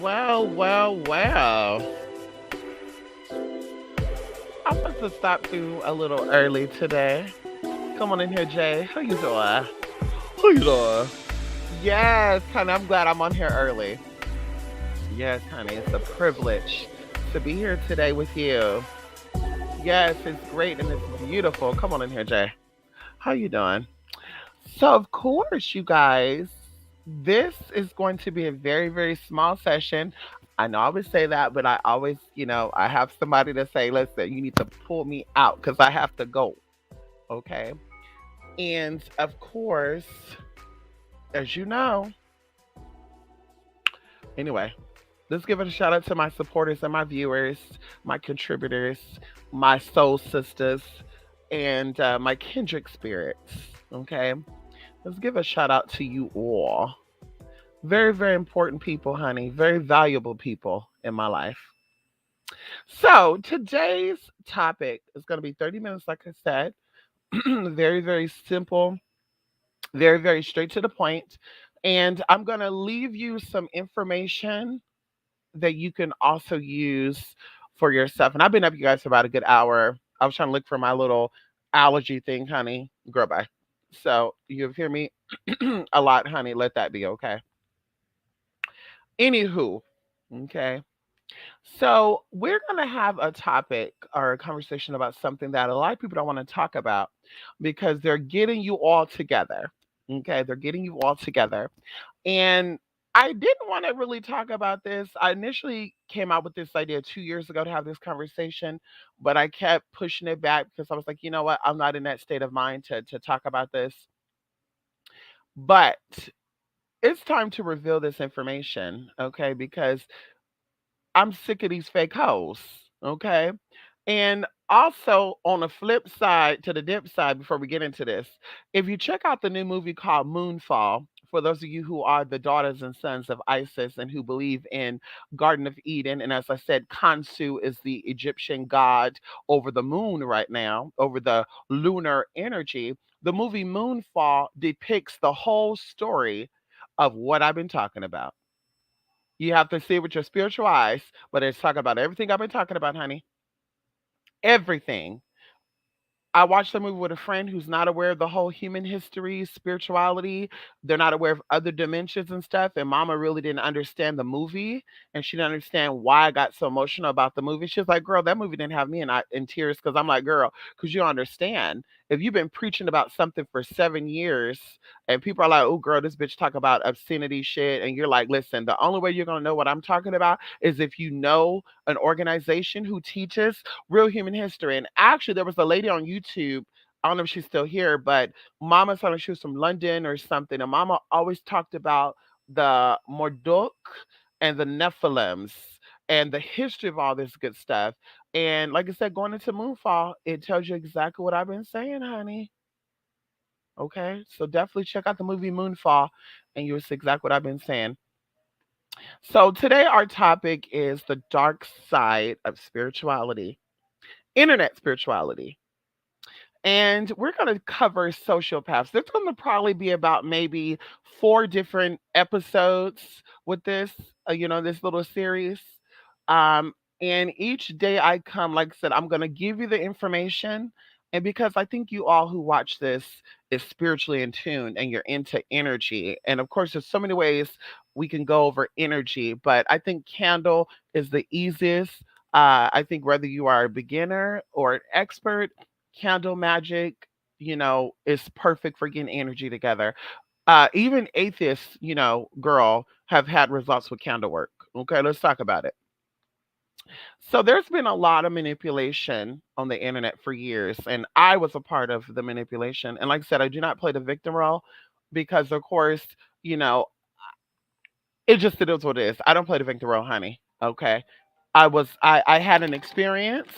Well. I must have stopped through a little early today. Come on in here, Jay. How you doing? How you doing? Yes, honey. I'm glad I'm on here early. Yes, honey. It's a privilege to be here today with you. Yes, it's great and it's beautiful. Come on in here, Jay. How you doing? So, of course, you guys, this is going to be a very, very small session. I know I always say that, but I always, I have somebody to say, listen, you need to pull me out because I have to go. Okay. And of course, as you know, anyway, let's give it a shout out to my supporters and my viewers, my contributors, my soul sisters, and my kindred spirits. Okay. Let's give a shout out to you all. Very, very important people, honey. Very valuable people in my life. So today's topic is going to be 30 minutes, like I said. Very, very simple, very, very straight to the point. And I'm going to leave you some information that you can also use for yourself. And I've been up, you guys, for about a good hour. I was trying to look for my little allergy thing, honey. Girl, bye. So you hear me a lot, honey. Let that be okay. Anywho, okay. So we're going to have a topic or a conversation about something that a lot of people don't want to talk about because they're getting you all together. Okay, they're getting you all together. And I didn't want to really talk about this. I initially came out with this idea 2 years ago to have this conversation, but I kept pushing it back because I was like, you know what? I'm not in that state of mind to talk about this. But it's time to reveal this information, okay? Because I'm sick of these fake hoes. Okay. And also on the flip side, to the dip side, before we get into this, if you check out the new movie called Moonfall, for those of you who are the daughters and sons of Isis and who believe in Garden of Eden, and as I said, Kansu is the Egyptian god over the moon right now, over the lunar energy. The movie Moonfall depicts the whole story of what I've been talking about. You have to see it with your spiritual eyes, but it's talking about everything I've been talking about, honey. Everything. I watched the movie with a friend who's not aware of the whole human history, spirituality. They're not aware of other dimensions and stuff. And mama really didn't understand the movie. And she didn't understand why I got so emotional about the movie. She was like, girl, that movie didn't have me in tears. Because I'm like, girl, because you don't understand. If you've been preaching about something for 7 years and people are like, oh, girl, this bitch talk about obscenity shit. And you're like, listen, the only way you're going to know what I'm talking about is if you know an organization who teaches real human history. And actually, there was a lady on YouTube. I don't know if she's still here, but Mama sounded like she was from London or something. And Mama always talked about the Marduk and the Nephilims and the history of all this good stuff. And like I said, going into Moonfall, it tells you exactly what I've been saying, honey. Okay, so definitely check out the movie Moonfall, and you'll see exactly what I've been saying. So today our topic is the dark side of spirituality, internet spirituality. And we're going to cover sociopaths. There's going to probably be about maybe 4 different episodes with this, this little series. Um, and each day I come, like I said, I'm going to give you the information. And because I think you all who watch this is spiritually in tune and you're into energy. And of course, there's so many ways we can go over energy, but I think candle is the easiest. I think whether you are a beginner or an expert, candle magic, is perfect for getting energy together. Even atheists, girl, have had results with candle work. Okay, let's talk about it. So there's been a lot of manipulation on the internet for years, and I was a part of the manipulation. And like I said, I do not play the victim role because, of course, you know, it is what it is. I don't play the victim role, honey. Okay, I had an experience,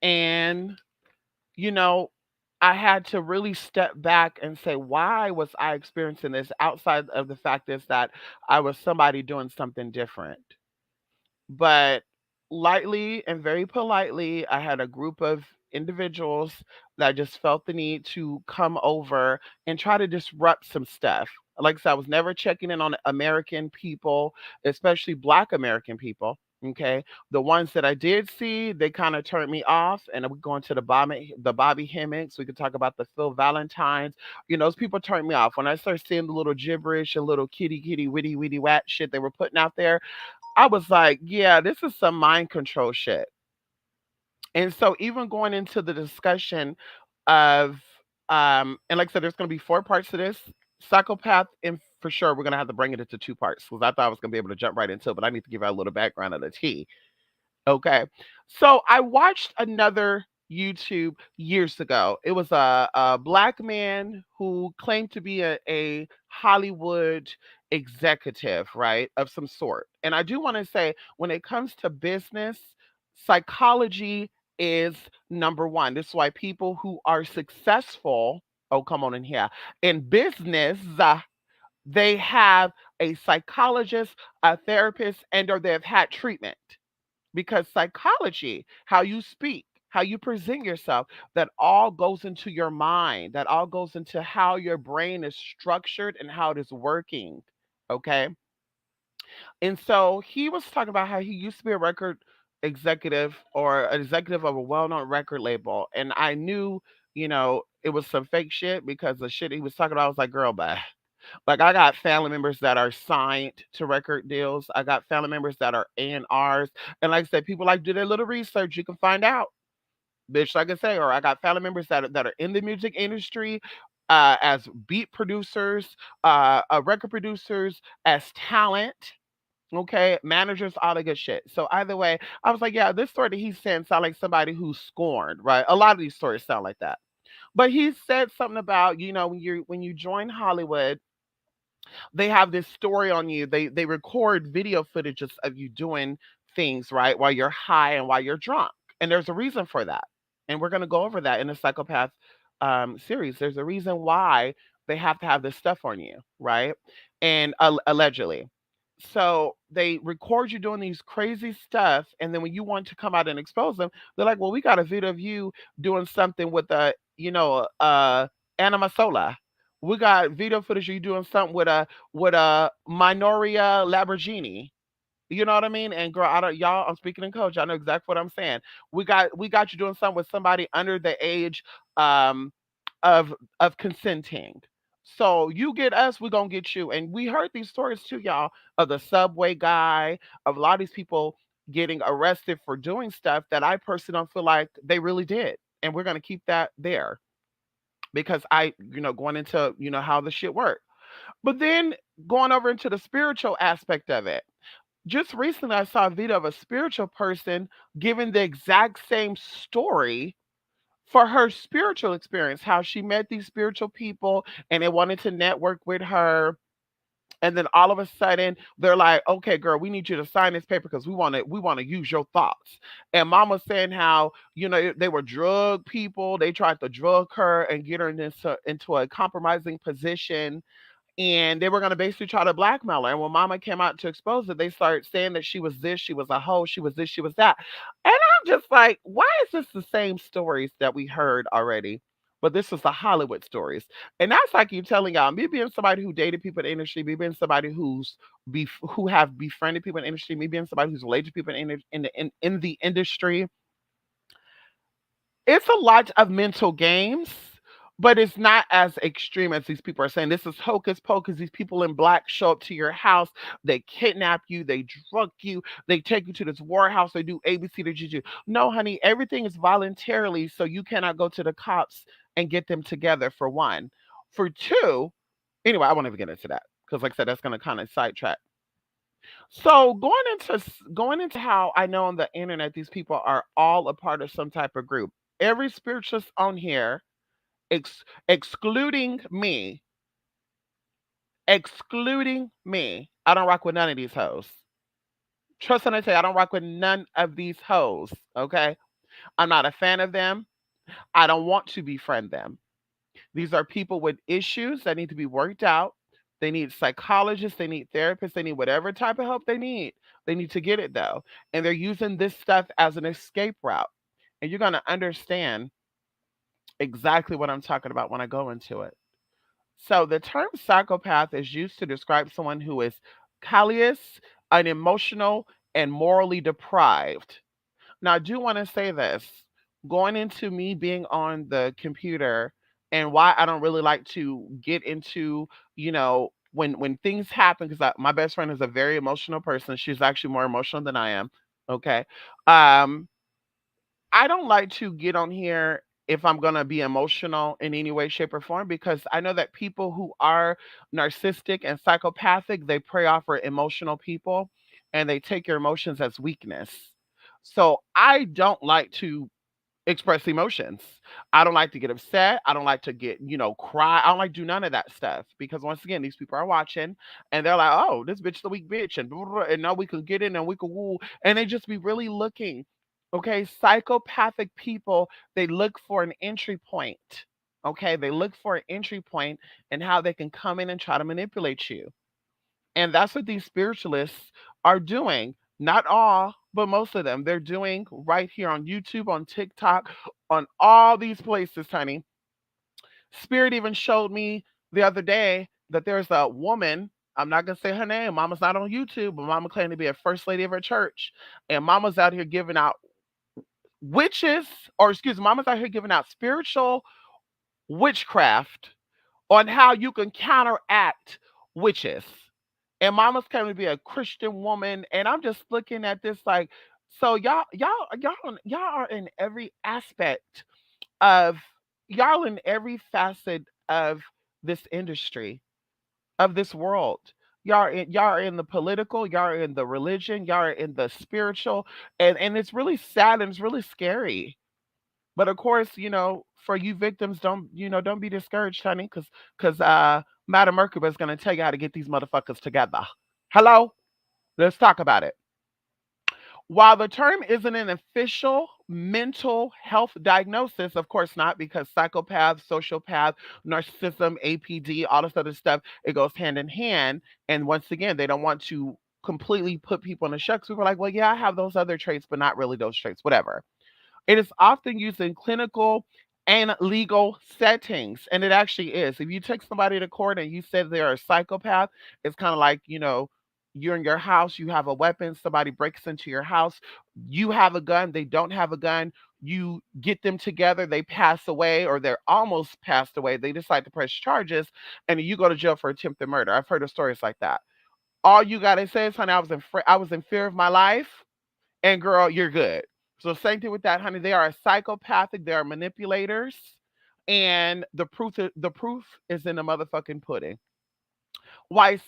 and you know, I had to really step back and say, why was I experiencing this outside of the fact is that I was somebody doing something different. But lightly and very politely, I had a group of individuals that just felt the need to come over and try to disrupt some stuff. Like I said, I was never checking in on American people, especially Black American people. Okay, the ones that I did see, they kind of turned me off, and we go into the Bobby Hemmings. We could talk about the Phil Valentines. Those people turned me off when I started seeing the little gibberish and little kitty kitty witty witty wat shit they were putting out there. I was like, yeah, this is some mind control shit. And so even going into the discussion of and like I said, there's gonna be four parts to this. Psychopath, and for sure we're gonna have to bring it into two parts because I thought I was gonna be able to jump right into it, but I need to give out a little background of the tea. Okay. So I watched another YouTube years ago. It was a black man who claimed to be a Hollywood executive, right, of some sort. And I do want to say, when it comes to business, psychology is number one. This is why people who are successful, oh, come on in here, in business, they have a psychologist, a therapist, and or they've had treatment because psychology, how you speak, how you present yourself, that all goes into your mind, that all goes into how your brain is structured and how it is working. Okay. And so he was talking about how he used to be a record executive or an executive of a well known record label. And I knew, it was some fake shit because the shit he was talking about, I was like, girl, bye. Like I got family members that are signed to record deals. I got family members that are A&Rs. And like I said, people like do their little research. You can find out, bitch. Like I say, or I got family members that are in the music industry, as beat producers, record producers, as talent. Okay, managers, all the good shit. So either way, I was like, yeah, this story that he's saying sound like somebody who's scorned, right? A lot of these stories sound like that. But he said something about, when you join Hollywood, they have this story on you. They record video footages of you doing things, right, while you're high and while you're drunk. And there's a reason for that. And we're going to go over that in the psychopath series. There's a reason why they have to have this stuff on you, right? And allegedly. So they record you doing these crazy stuff, and then when you want to come out and expose them, they're like, "Well, we got a video of you doing something with anima sola. We got video footage of you doing something with a Minoria Lamborghini." You know what I mean? And girl, I don't y'all, I'm speaking in code. Y'all know exactly what I'm saying. We got you doing something with somebody under the age um of consenting. So you get us, we're gonna get you. And we heard these stories too, y'all, of the subway guy, of a lot of these people getting arrested for doing stuff that I personally don't feel like they really did. And we're gonna keep that there because going into, how the shit worked. But then going over into the spiritual aspect of it. Just recently I saw a video of a spiritual person giving the exact same story for her spiritual experience, how she met these spiritual people and they wanted to network with her. And then all of a sudden they're like, okay, girl, we need you to sign this paper because we want to use your thoughts. And mom was saying how, they were drug people. They tried to drug her and get her into a compromising position, and they were going to basically try to blackmail her. And when mama came out to expose it, they started saying that she was this, she was a hoe, she was this, she was that. And I'm just like, why is this the same stories that we heard already? But this was the Hollywood stories. And that's like you telling y'all, me being somebody who dated people in the industry, me being somebody who have befriended people in the industry, me being somebody who's related to people in the industry, it's a lot of mental games, but it's not as extreme as these people are saying. This is hocus pocus. These people in black show up to your house, they kidnap you, they drug you, they take you to this warehouse, they do ABC to Juju. No, honey, everything is voluntarily, so you cannot go to the cops and get them together, for one. For two, anyway, I won't even get into that because, like I said, that's going to kind of sidetrack. So going into how I know on the internet these people are all a part of some type of group. Every spiritualist on here, excluding me, I don't rock with none of these hoes. Trust when I say I don't rock with none of these hoes. Okay, I'm not a fan of them. I don't want to befriend them. These are people with issues that need to be worked out. They need psychologists, they need therapists, they need whatever type of help they need. They need to get it though. And they're using this stuff as an escape route. And you're going to understand exactly what I'm talking about when I go into it. So the term psychopath is used to describe someone who is callous, unemotional, and morally deprived. Now, I do want to say this going into me being on the computer and why I don't really like to get into, when things happen, because my best friend is a very emotional person. She's actually more emotional than I am. Okay. Um, I don't like to get on here if I'm going to be emotional in any way, shape, or form because I know that people who are narcissistic and psychopathic, they prey off for emotional people and they take your emotions as weakness. So I don't like to express emotions. I don't like to get upset. I don't like to get, cry. I don't like to do none of that stuff because once again, these people are watching and they're like, oh, this bitch the weak bitch and blah, blah, blah, and now we can get in and we can woo and they just be really looking. Okay, psychopathic people, they look for an entry point. Okay, they look for an entry point and how they can come in and try to manipulate you. And that's what these spiritualists are doing. Not all, but most of them. They're doing right here on YouTube, on TikTok, on all these places, honey. Spirit even showed me the other day that there's a woman. I'm not gonna say her name. Mama's not on YouTube, but Mama claimed to be a first lady of her church, and Mama's out here giving out witches, or excuse me, Mama's out here giving out spiritual witchcraft on how you can counteract witches. And Mama's claiming to be a Christian woman, and I'm just looking at this like, so y'all are in every aspect of y'all in every facet of this industry, of this world. Y'all are in the political, y'all are in the religion, y'all are in the spiritual, and it's really sad and it's really scary. But of course, for you victims, don't be discouraged, honey, because Madam Mercury is gonna tell you how to get these motherfuckers together. Hello? Let's talk about it. While the term isn't an official mental health diagnosis, of course not, because psychopath, sociopath, narcissism, APD, all this other stuff, it goes hand in hand. And once again, they don't want to completely put people in a check. So we're like, well, yeah, I have those other traits, but not really those traits, whatever. It is often used in clinical and legal settings, and it actually is. If you take somebody to court and you said they're a psychopath, it's kind of like, you're in your house, you have a weapon, somebody breaks into your house, you have a gun, they don't have a gun, you get them together, they pass away or they're almost passed away, they decide to press charges, and you go to jail for attempted murder. I've heard of stories like that. All you gotta say is, honey, I was in fear of my life and girl, you're good. So same thing with that, honey. They are psychopathic. They are manipulators, and the proof is in the motherfucking pudding. Why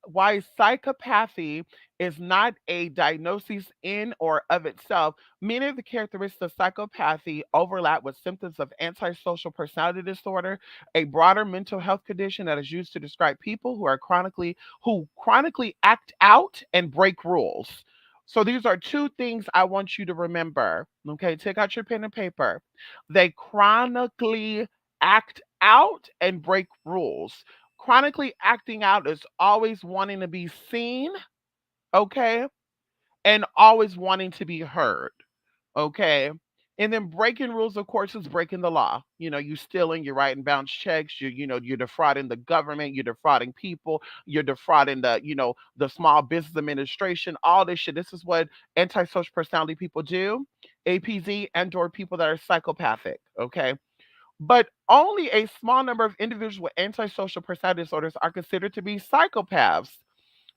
why psychopathy is not a diagnosis in or of itself. Many of the characteristics of psychopathy overlap with symptoms of antisocial personality disorder, a broader mental health condition that is used to describe people who chronically act out and break rules. So these are two things I want you to remember. Okay, take out your pen and paper. They chronically act out and break rules. Chronically acting out is always wanting to be seen, okay, and always wanting to be heard, okay. And then breaking rules, of course, is breaking the law. You stealing, you're writing bounce checks, you're defrauding the government, you're defrauding people, you're defrauding the small business administration, all this shit. This is what antisocial personality people do, APZ and/or people that are psychopathic, okay. But only a small number of individuals with antisocial personality disorders are considered to be psychopaths.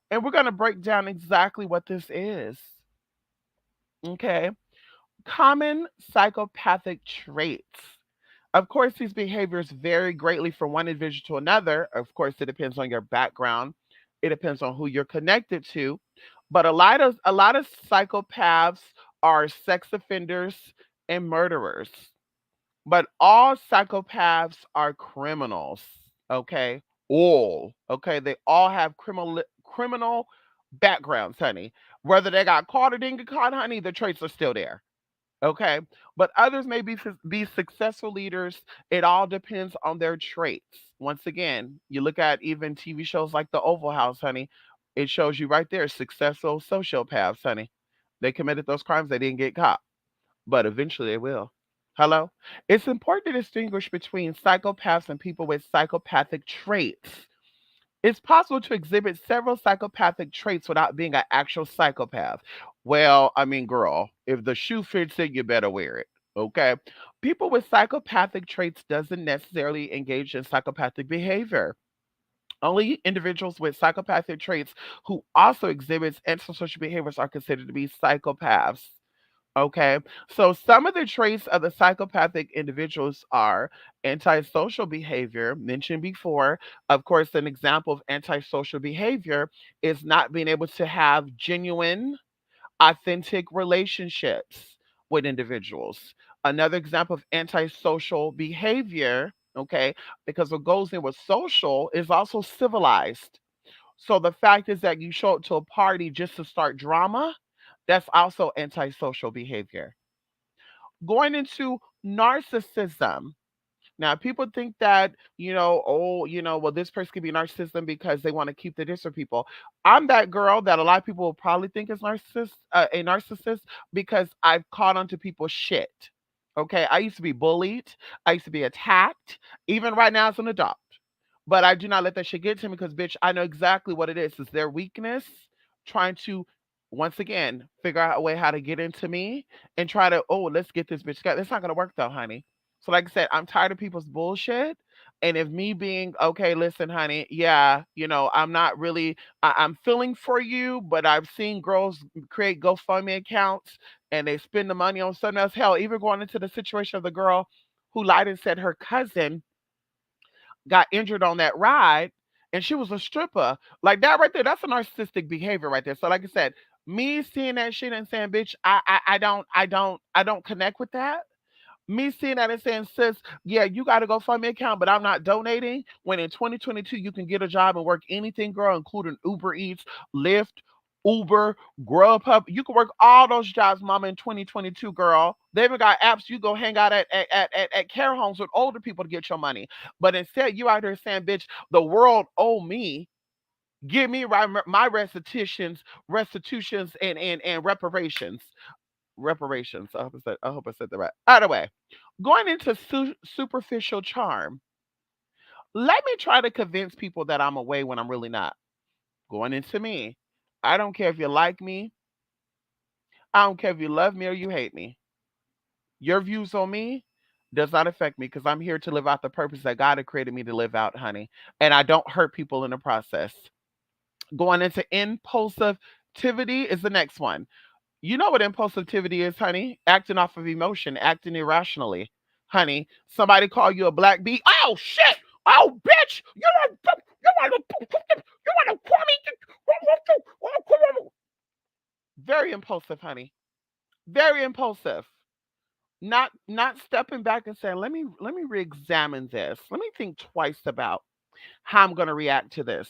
And we're going to break down exactly what this is. Okay. Common psychopathic traits. Of course, these behaviors vary greatly from one individual to another. Of course, it depends on your background. It depends on who you're connected to. But a lot of psychopaths are sex offenders and murderers. But all psychopaths are criminals, okay? All, okay? They all have criminal backgrounds, honey. Whether they got caught or didn't get caught, honey, the traits are still there. Okay, but others may be successful leaders. It all depends on their traits. Once again, you look at even TV shows like The Oval House, honey. It shows you right there successful sociopaths, honey. They committed those crimes, they didn't get caught, but eventually they will. Hello? It's important to distinguish between psychopaths and people with psychopathic traits. It's possible to exhibit several psychopathic traits without being an actual psychopath. Well, I mean, girl, if the shoe fits it, you better wear it. Okay? People with psychopathic traits doesn't necessarily engage in psychopathic behavior. Only individuals with psychopathic traits who also exhibits antisocial behaviors are considered to be psychopaths. Okay. So some of the traits of the psychopathic individuals are antisocial behavior, mentioned before. Of course, an example of antisocial behavior is not being able to have genuine, authentic relationships with individuals. Another example of antisocial behavior, okay, because what goes in with social is also civilized. So the fact is that you show up to a party just to start drama, that's also antisocial behavior. Going into narcissism. Now, people think that, oh, well, this person could be narcissism because they want to keep the distance from people. I'm that girl that a lot of people will probably think is a narcissist because I've caught onto people's shit. Okay, I used to be bullied. I used to be attacked. Even right now as an adult. But I do not let that shit get to me because, bitch, I know exactly what it is. It's their weakness trying to, once again, figure out a way how to get into me and try to, oh, let's get this bitch. That's not going to work though, honey. So, like I said, I'm tired of people's bullshit. And if me being, okay, listen, honey, yeah, I'm not really, I'm feeling for you, but I've seen girls create GoFundMe accounts and they spend the money on something else. Hell, even going into the situation of the girl who lied and said her cousin got injured on that ride and she was a stripper. Like that right there, that's a narcissistic behavior right there. So like I said, me seeing that shit and saying, bitch, I don't connect with that. Me seeing that and saying, sis, yeah, you got to go fund me account, but I'm not donating. When in 2022, you can get a job and work anything, girl, including Uber Eats, Lyft, Uber, Grubhub. You can work all those jobs, mama, in 2022, girl. They even got apps you go hang out at care homes with older people to get your money. But instead, you out there saying, bitch, the world owe me. Give me my restitutions and reparations. Reparations. I hope I said that right. Either way, going into superficial charm. Let me try to convince people that I'm away when I'm really not. Going into me. I don't care if you like me. I don't care if you love me or you hate me. Your views on me does not affect me because I'm here to live out the purpose that God had created me to live out, honey. And I don't hurt people in the process. Going into impulsivity is the next one. You know what impulsivity is, honey? Acting off of emotion, acting irrationally. Honey, somebody call you a black bee. Oh shit! Oh bitch! You want to very impulsive, honey. Very impulsive. Not stepping back and saying, let me re-examine this. Let me think twice about how I'm gonna react to this.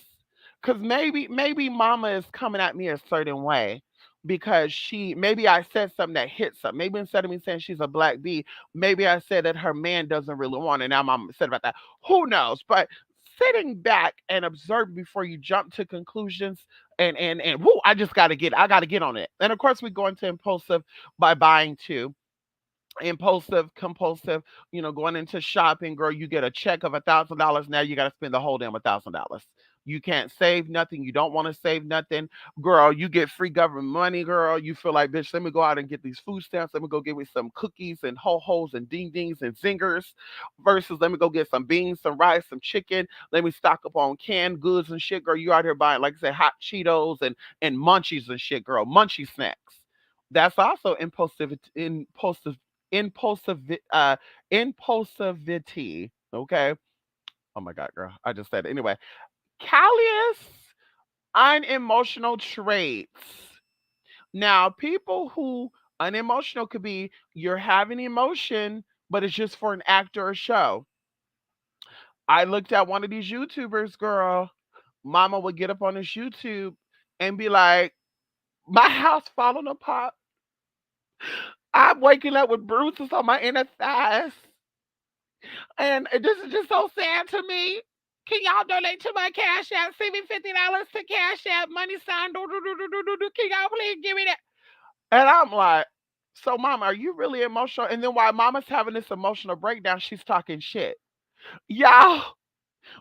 Cause maybe mama is coming at me a certain way because maybe I said something that hit something. Maybe instead of me saying she's a black bee, maybe I said that her man doesn't really want it. Now I'm upset about that. Who knows? But sitting back and observe before you jump to conclusions and whoo, I gotta get on it. And of course we go into impulsive by buying too, impulsive, compulsive, going into shopping, girl, you get a check of $1,000. Now you got to spend the whole damn $1,000. You can't save nothing. You don't want to save nothing. Girl, you get free government money, girl. You feel like, bitch, let me go out and get these food stamps. Let me go get me some cookies and ho-hos and ding-dings and zingers versus let me go get some beans, some rice, some chicken. Let me stock up on canned goods and shit, girl. You out here buying, like I said, hot Cheetos and munchies and shit, girl. Munchie snacks. That's also impulsive impulsivity. Okay. Oh my god, girl. I just said it. Anyway. Callous unemotional traits. Now, people who unemotional could be you're having emotion, but it's just for an act or a show. I looked at one of these YouTubers, girl. Mama would get up on this YouTube and be like, my house falling apart. I'm waking up with bruises on my inner thighs. And this is just so sad to me. Can y'all donate to my Cash App? Send me $50 to Cash App. Money sign. Do, do, do, do, do, do, do. Can y'all please give me that? And I'm like, So, mom, are you really emotional? And then while mama's having this emotional breakdown, she's talking shit. Y'all,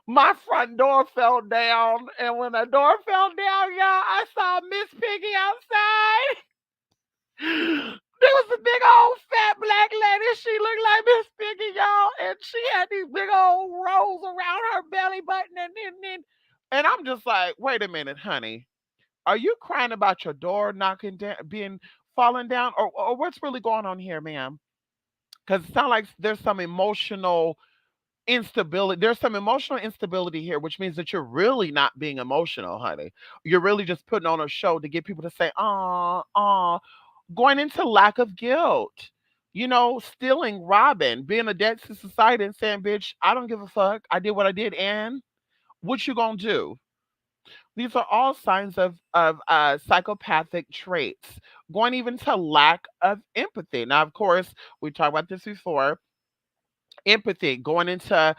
my front door fell down. And when the door fell down, y'all, I saw Miss Piggy outside. There was a big old fat black lady. She looked like Miss Piggy, y'all. And she had these big old rolls around her belly button. And I'm just like, wait a minute, honey. Are you crying about your door knocking down, being falling down? Or what's really going on here, ma'am? Because it sounds like there's some emotional instability. There's some emotional instability here, which means that you're really not being emotional, honey. You're really just putting on a show to get people to say, going into lack of guilt. Stealing, robbing, being a debt to society and saying, bitch, I don't give a fuck. I did what I did, and what you gonna do? These are all signs of psychopathic traits, going even to lack of empathy. Now, of course, we talked about this before. Empathy, going into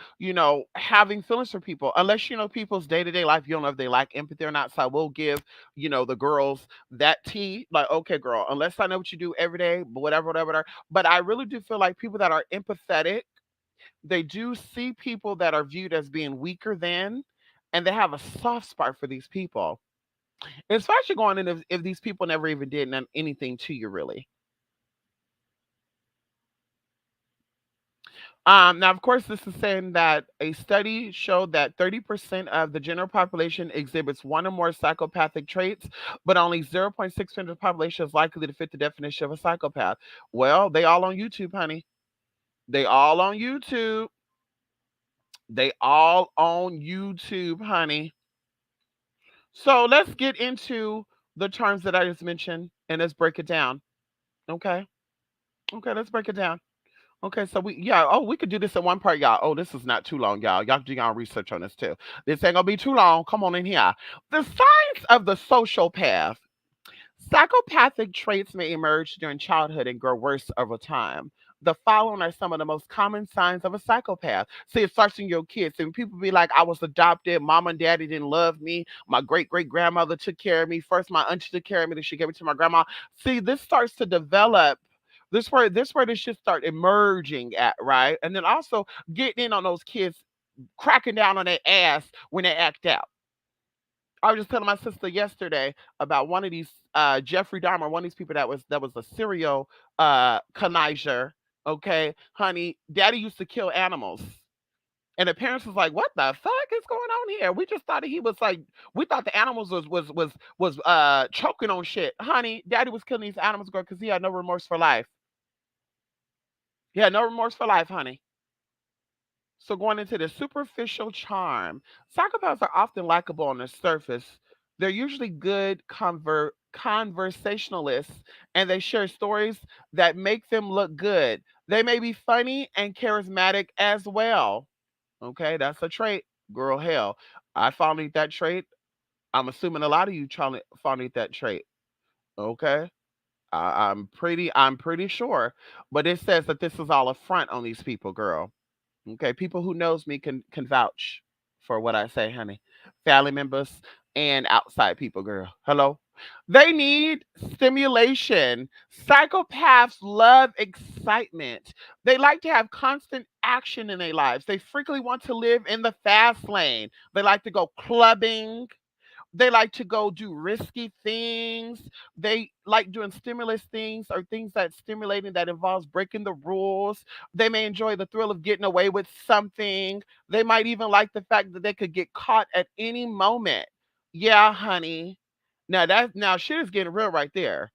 having feelings for people, unless you know people's day-to-day life, you don't know if they like empathy or not. So I will give the girls that tea, like, okay, girl, unless I know what you do every day, but whatever, whatever, whatever. But I really do feel like people that are empathetic, they do see people that are viewed as being weaker than, and they have a soft spot for these people, especially going in if these people never even did anything to you, really. Now, of course, this is saying that a study showed that 30% of the general population exhibits one or more psychopathic traits, but only 0.6% of the population is likely to fit the definition of a psychopath. Well, they all on YouTube, honey. They all on YouTube. They all on YouTube, honey. So let's get into the terms that I just mentioned and let's break it down. Okay. Okay, let's break it down. Okay, so we could do this in one part, y'all. Oh, this is not too long, y'all. Y'all do y'all research on this too. This ain't gonna be too long. Come on in here. The signs of the social path. Psychopathic traits may emerge during childhood and grow worse over time. The following are some of the most common signs of a psychopath. See, it starts in your kids. And people be like, I was adopted. Mom and daddy didn't love me. My great great grandmother took care of me. First, my auntie took care of me. Then she gave it to my grandma. See, this starts to develop. This where this should start emerging at, right? And then also getting in on those kids, cracking down on their ass when they act out. I was just telling my sister yesterday about one of these Jeffrey Dahmer, one of these people that was a serial conniver. Okay, honey, daddy used to kill animals. And the parents was like, "What the fuck is going on here? We just thought he was like, we thought the animals was choking on shit, honey. Daddy was killing these animals, girl, because he had no remorse for life. He had no remorse for life, honey." So going into the superficial charm, psychopaths are often likable on the surface. They're usually good conversationalists, and they share stories that make them look good. They may be funny and charismatic as well. Okay, that's a trait. Girl, hell, I found that trait. I'm assuming a lot of you trying to found that trait. Okay. I'm pretty sure. But it says that this is all a front on these people, girl. Okay, people who knows me can vouch for what I say, honey. Family members and outside people, girl. Hello. They need stimulation. Psychopaths love excitement. They like to have constant action in their lives. They frequently want to live in the fast lane. They like to go clubbing. They like to go do risky things. They like doing stimulus things or things that stimulating that involves breaking the rules. They may enjoy the thrill of getting away with something. They might even like the fact that they could get caught at any moment. Yeah, honey. Now shit is getting real right there.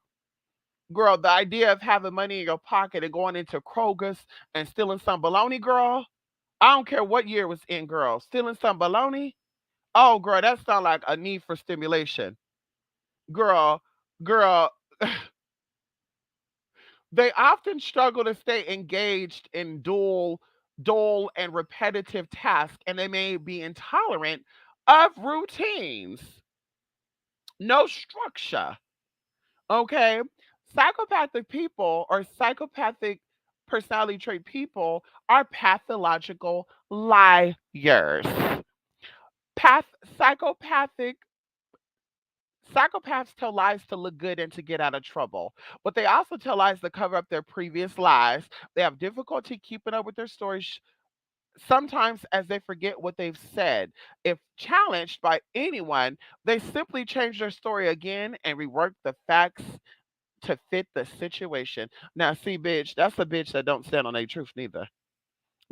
Girl, the idea of having money in your pocket and going into Kroger's and stealing some bologna, girl. I don't care what year it was in, girl. Stealing some bologna. Oh, girl, that sounds like a need for stimulation. Girl, girl, they often struggle to stay engaged in dull and repetitive tasks, and they may be intolerant of routines. No structure. Okay. Psychopathic people or psychopathic personality trait people are pathological liars. Psychopathic Psychopaths tell lies to look good and to get out of trouble, but they also tell lies to cover up their previous lies. They have difficulty keeping up with their stories, sometimes as they forget what they've said. If challenged by anyone, they simply change their story again and rework the facts to fit the situation. Now, see, bitch, that's a bitch that don't stand on their truth neither.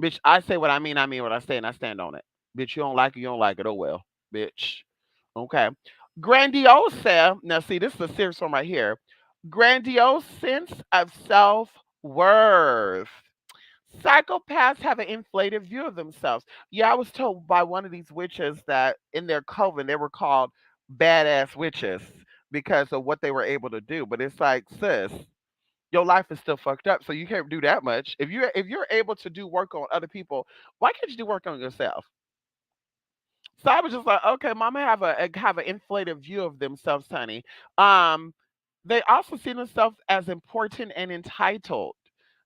Bitch, I say what I mean what I say, and I stand on it. Bitch, you don't like it, you don't like it. Oh well, bitch. Okay. Grandiose. Now, see, this is a serious one right here. Grandiose sense of self worth. Psychopaths have an inflated view of themselves. Yeah, I was told by one of these witches that in their coven they were called badass witches because of what they were able to do. But it's like, sis, your life is still fucked up, so you can't do that much. If you're able to do work on other people, why can't you do work on yourself? So I was just like, okay, mama have an inflated view of themselves, honey. Um, they also see themselves as important and entitled.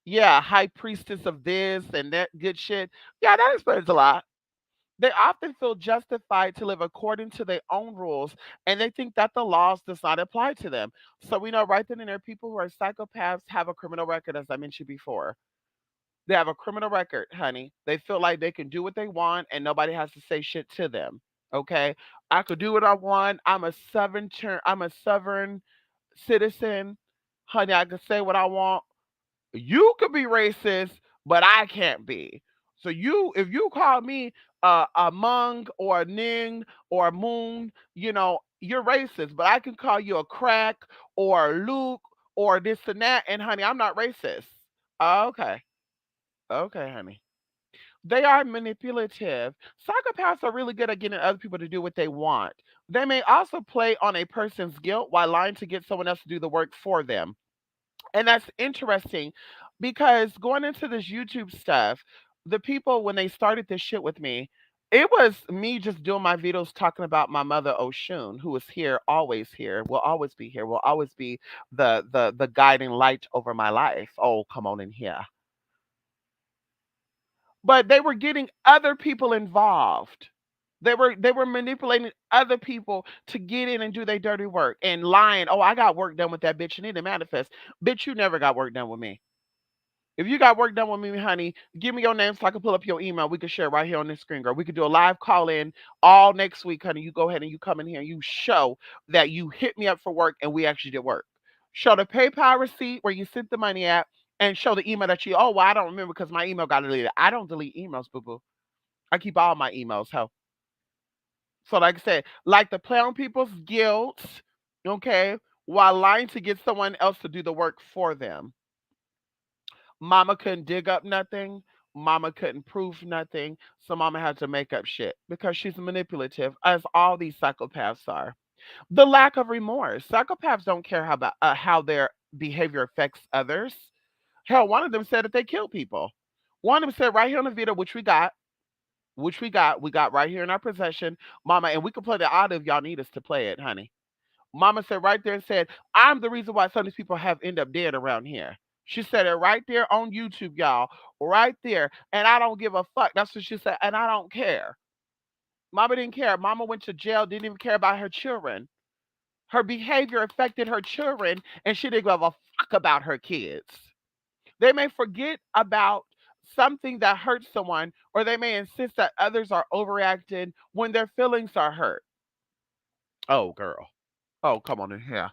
Yeah, high priestess of this and that good shit. Yeah, that explains a lot. They often feel justified to live according to their own rules, and they think that the laws does not apply to them. So we know right then and there, people who are psychopaths have a criminal record, as I mentioned before. They have a criminal record, honey. They feel like they can do what they want and nobody has to say shit to them. Okay? I could do what I want. I'm a sovereign citizen. Honey, I can say what I want. You could be racist, but I can't be. So if you call me a Mung or a Ning or a Moon, you're racist. But I can call you a crack or a Luke or this and that, and honey, I'm not racist. Okay. Okay, honey. They are manipulative. Psychopaths are really good at getting other people to do what they want. They may also play on a person's guilt while lying to get someone else to do the work for them. And that's interesting because going into this YouTube stuff, the people, when they started this shit with me, it was me just doing my videos talking about my mother Oshun, who is here, always here, will always be here, will always be the guiding light over my life. Oh, come on in here. But they were getting other people involved. They were manipulating other people to get in and do their dirty work and lying. Oh, I got work done with that bitch. You need to manifest. Bitch, you never got work done with me. If you got work done with me, honey, give me your name so I can pull up your email. We can share right here on this screen, girl. We could do a live call in all next week, honey. You go ahead and you come in here and you show that you hit me up for work and we actually did work. Show the PayPal receipt where you sent the money at and show the email that oh, well, I don't remember because my email got deleted. I don't delete emails, boo boo. I keep all my emails, ho. So, like I said, like to play on people's guilt, okay, while lying to get someone else to do the work for them. Mama couldn't dig up nothing. Mama couldn't prove nothing. So mama had to make up shit because she's manipulative, as all these psychopaths are. The lack of remorse. Psychopaths don't care how their behavior affects others. Hell, one of them said that they kill people. One of them said right here on the video, which we got right here in our possession, mama, and we can play the audio if y'all need us to play it, honey. Mama said right there and said, I'm the reason why some of these people have end up dead around here. She said it right there on YouTube, y'all. Right there. And I don't give a fuck. That's what she said. And I don't care. Mama didn't care. Mama went to jail, didn't even care about her children. Her behavior affected her children, and she didn't give a fuck about her kids. They may forget about something that hurts someone, or they may insist that others are overreacting when their feelings are hurt. Oh, girl. Oh, come on in here.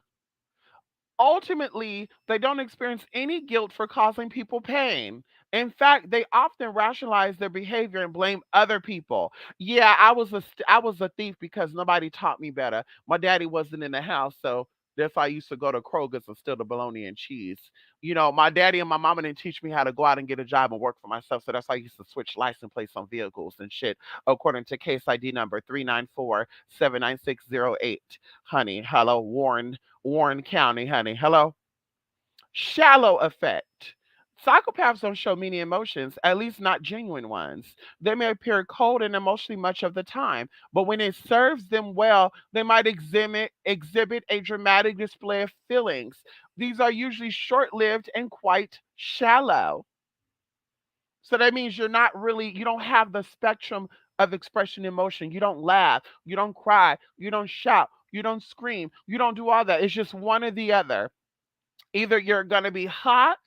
Ultimately, they don't experience any guilt for causing people pain. In fact, they often rationalize their behavior and blame other people. Yeah, I was a thief because nobody taught me better. My daddy wasn't in the house, so that's why I used to go to Kroger's and steal the bologna and cheese. My daddy and my mama didn't teach me how to go out and get a job and work for myself, so that's why I used to switch license plates on vehicles and shit, according to case ID number 394-79608. Honey, hello, Warren County, honey. Hello. Shallow effect. Psychopaths don't show many emotions, at least not genuine ones. They may appear cold and emotionally much of the time, but when it serves them well, they might exhibit a dramatic display of feelings. These are usually short lived and quite shallow. So that means you don't have the spectrum of expression emotion. You don't laugh, you don't cry, you don't shout. You don't scream. You don't do all that. It's just one or the other. Either you're gonna be hot,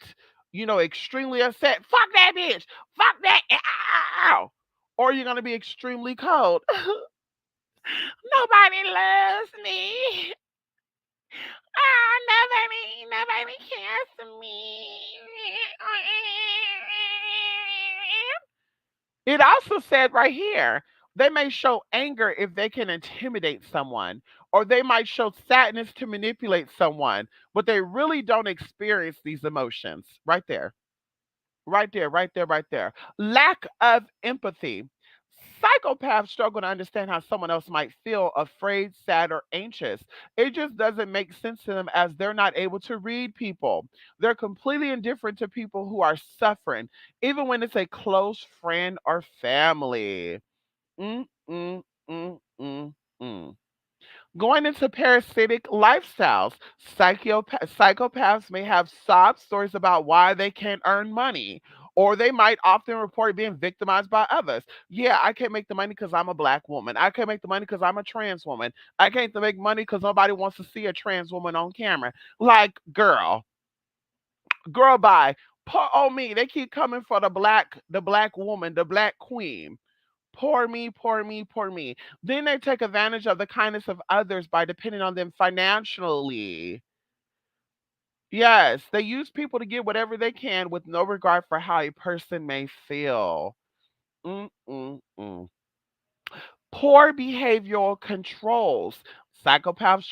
extremely upset, fuck that bitch, fuck that, ow, or you're gonna be extremely cold. Nobody loves me. Nobody cares for me. It also said right here, they may show anger if they can intimidate someone, or they might show sadness to manipulate someone, but they really don't experience these emotions. Right there. Right there, right there, right there. Lack of empathy. Psychopaths struggle to understand how someone else might feel afraid, sad, or anxious. It just doesn't make sense to them as they're not able to read people. They're completely indifferent to people who are suffering, even when it's a close friend or family. Mm, mm, mm, mm, mm. Going into parasitic lifestyles, psychopaths may have sob stories about why they can't earn money, or they might often report being victimized by others. Yeah, I can't make the money because I'm a black woman. I can't make the money because I'm a trans woman. I can't make money because nobody wants to see a trans woman on camera. Like, girl, bye. Poor oh me, they keep coming for the black woman, the black queen. Poor me, poor me, poor me. Then they take advantage of the kindness of others by depending on them financially. Yes, they use people to get whatever they can with no regard for how a person may feel. Mm-mm-mm. Poor behavioral controls. Psychopaths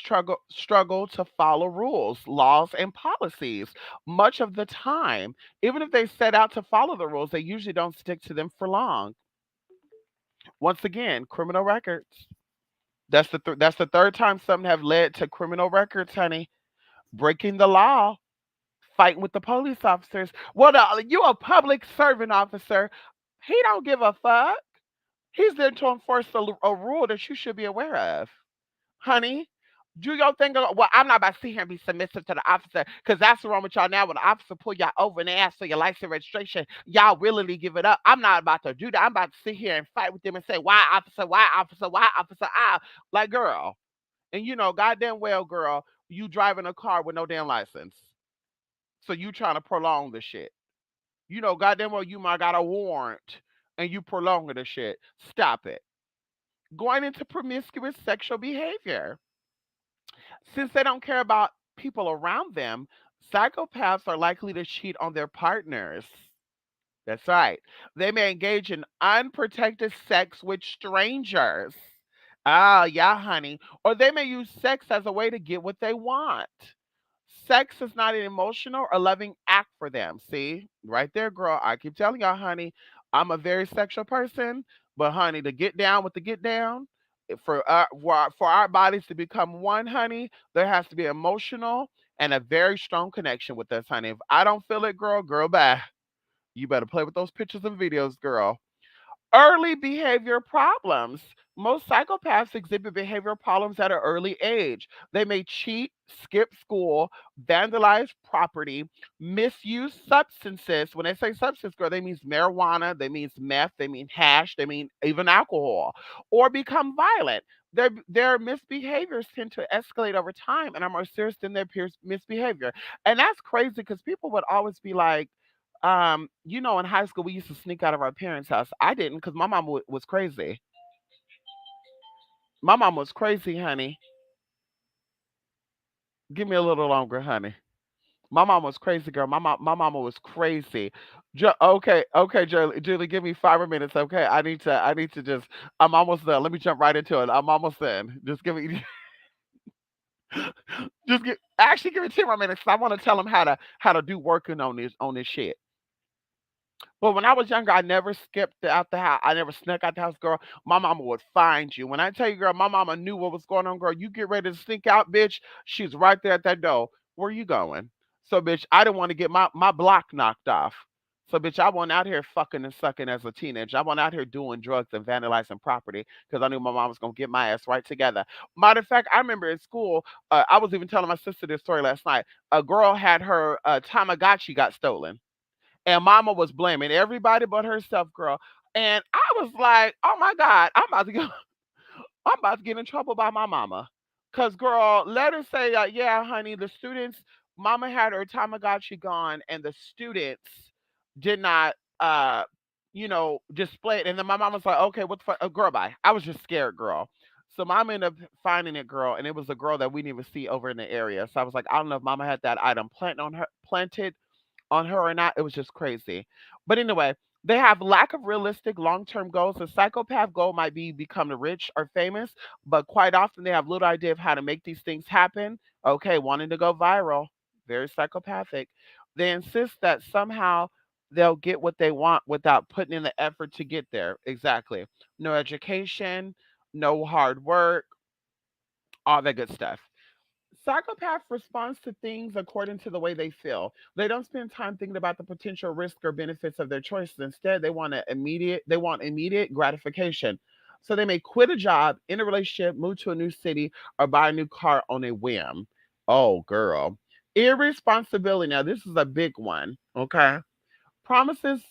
struggle to follow rules, laws, and policies much of the time. Even if they set out to follow the rules, they usually don't stick to them for long. Once again, criminal records. That's the third time something have led to criminal records, honey. Breaking the law, fighting with the police officers. Well, you a public servant officer. He don't give a fuck. He's there to enforce a rule that you should be aware of, honey. Do your thing. Well, I'm not about to sit here and be submissive to the officer because that's wrong with y'all now. When the officer pull y'all over and they ask for your license registration, y'all willingly give it up. I'm not about to do that. I'm about to sit here and fight with them and say, why, officer? Why, officer? Why, officer? Ah, like, girl. And goddamn well, girl, you driving a car with no damn license. So you trying to prolong the shit. Goddamn well, you might got a warrant and you prolonging the shit. Stop it. Going into promiscuous sexual behavior. Since they don't care about people around them, psychopaths are likely to cheat on their partners. That's right. They may engage in unprotected sex with strangers. Ah, yeah, honey. Or they may use sex as a way to get what they want. Sex is not an emotional or loving act for them. See, right there, girl. I keep telling y'all, honey, I'm a very sexual person, but honey, to get down with the get down, for our bodies to become one, honey, there has to be emotional and a very strong connection with us, honey. If I don't feel it, girl, bye. You better play with those pictures and videos, girl. Early behavior problems. Most psychopaths exhibit behavioral problems at an early age. They may cheat, skip school, vandalize property, misuse substances. When they say substance, girl, they means marijuana, they means meth, they mean hash, they mean even alcohol, or become violent. Their misbehaviors tend to escalate over time and are more serious than their peers' misbehavior. And that's crazy because people would always be like, in high school, we used to sneak out of our parents' house. I didn't because my mom was crazy. My mom was crazy, honey. Give me a little longer, honey. My mom was crazy, girl. My mama was crazy. Okay, Julie, give me 5 minutes, okay? I need to just. I'm almost done. Let me jump right into it. I'm almost done. Just give me, actually give me 10 more minutes. 'Cause I want to tell them how to do working on this shit. But when I was younger, I never skipped out the house. I never snuck out the house, girl. My mama would find you. When I tell you, girl, my mama knew what was going on, girl. You get ready to sneak out, bitch. She's right there at that door. Where you going? So, bitch, I didn't want to get my block knocked off. So, bitch, I wasn't out here fucking and sucking as a teenager. I wasn't out here doing drugs and vandalizing property because I knew my mom was going to get my ass right together. Matter of fact, I remember in school, I was even telling my sister this story last night. A girl had her Tamagotchi got stolen and mama was blaming everybody but herself, girl. And I was like, oh my God, I'm about to get I'm about to get in trouble by my mama. Cause girl, let her say, yeah, honey, the students, mama had her Tamagotchi gone, and the students did not, display it. And then my mom was like, okay, what the fuck, girl, bye. I was just scared, girl. So mom ended up finding it, girl, and it was a girl that we didn't even see over in the area. So I was like, I don't know if mama had that item planted on her or not. It was just crazy. But anyway, they have lack of realistic long-term goals. A psychopath goal might be become rich or famous, but quite often they have little idea of how to make these things happen. Okay, wanting to go viral, very psychopathic. They insist that somehow they'll get what they want without putting in the effort to get there. Exactly. No education, no hard work, all that good stuff. Psychopath responds to things according to the way they feel. They don't spend time thinking about the potential risk or benefits of their choices. Instead, they want immediate gratification. So they may quit a job, in a relationship, move to a new city, or buy a new car on a whim. Oh, girl. Irresponsibility. Now, this is a big one. Okay. Promises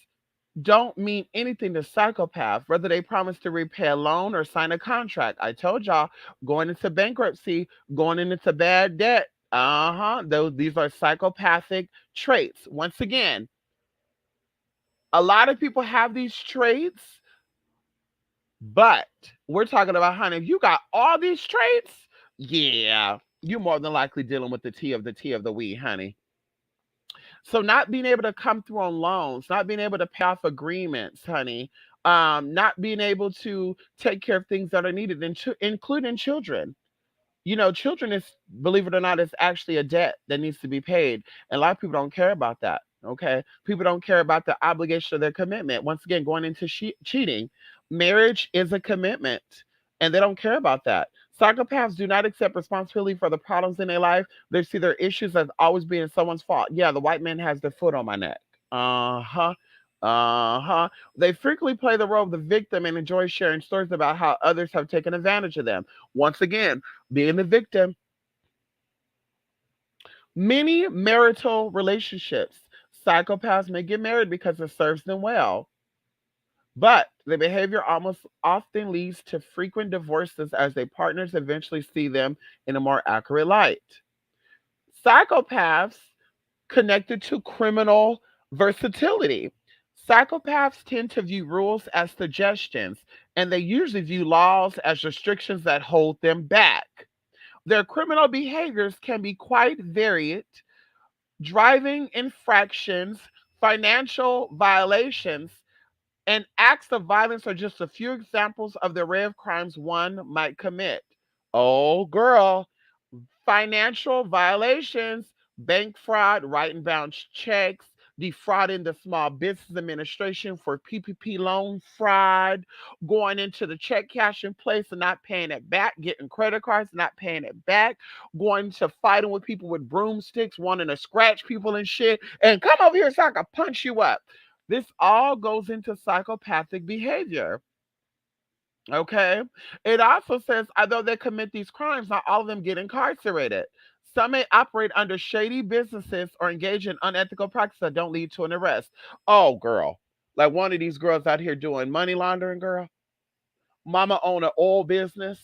don't mean anything to psychopaths, whether they promise to repay a loan or sign a contract. I told y'all, going into bankruptcy, going into bad debt. Uh-huh. These are psychopathic traits. Once again, a lot of people have these traits, but we're talking about, honey, if you got all these traits, yeah, you're more than likely dealing with the T of the we, honey. So not being able to come through on loans, not being able to pay off agreements, honey, not being able to take care of things that are needed, including children. Children is, believe it or not, is actually a debt that needs to be paid. And a lot of people don't care about that. Okay. People don't care about the obligation of their commitment. Once again, going into cheating, marriage is a commitment and they don't care about that. Psychopaths do not accept responsibility for the problems in their life. They see their issues as always being someone's fault. Yeah, the white man has their foot on my neck. Uh huh. Uh huh. They frequently play the role of the victim and enjoy sharing stories about how others have taken advantage of them. Once again, being the victim. Many marital relationships, psychopaths may get married because it serves them well, but the behavior almost often leads to frequent divorces as their partners eventually see them in a more accurate light. Psychopaths connected to criminal versatility. Psychopaths tend to view rules as suggestions, and they usually view laws as restrictions that hold them back. Their criminal behaviors can be quite varied. Driving infractions, financial violations, and acts of violence are just a few examples of the array of crimes one might commit. Oh, girl, financial violations, bank fraud, writing bounce checks, defrauding the Small Business Administration for PPP loan fraud, going into the check cashing place and not paying it back, getting credit cards, not paying it back, going to fighting with people with broomsticks, wanting to scratch people and shit, and come over here so I can punch you up. This all goes into psychopathic behavior. Okay. It also says, although they commit these crimes, not all of them get incarcerated. Some may operate under shady businesses or engage in unethical practices that don't lead to an arrest. Oh, girl. Like one of these girls out here doing money laundering, girl. Mama own an oil business,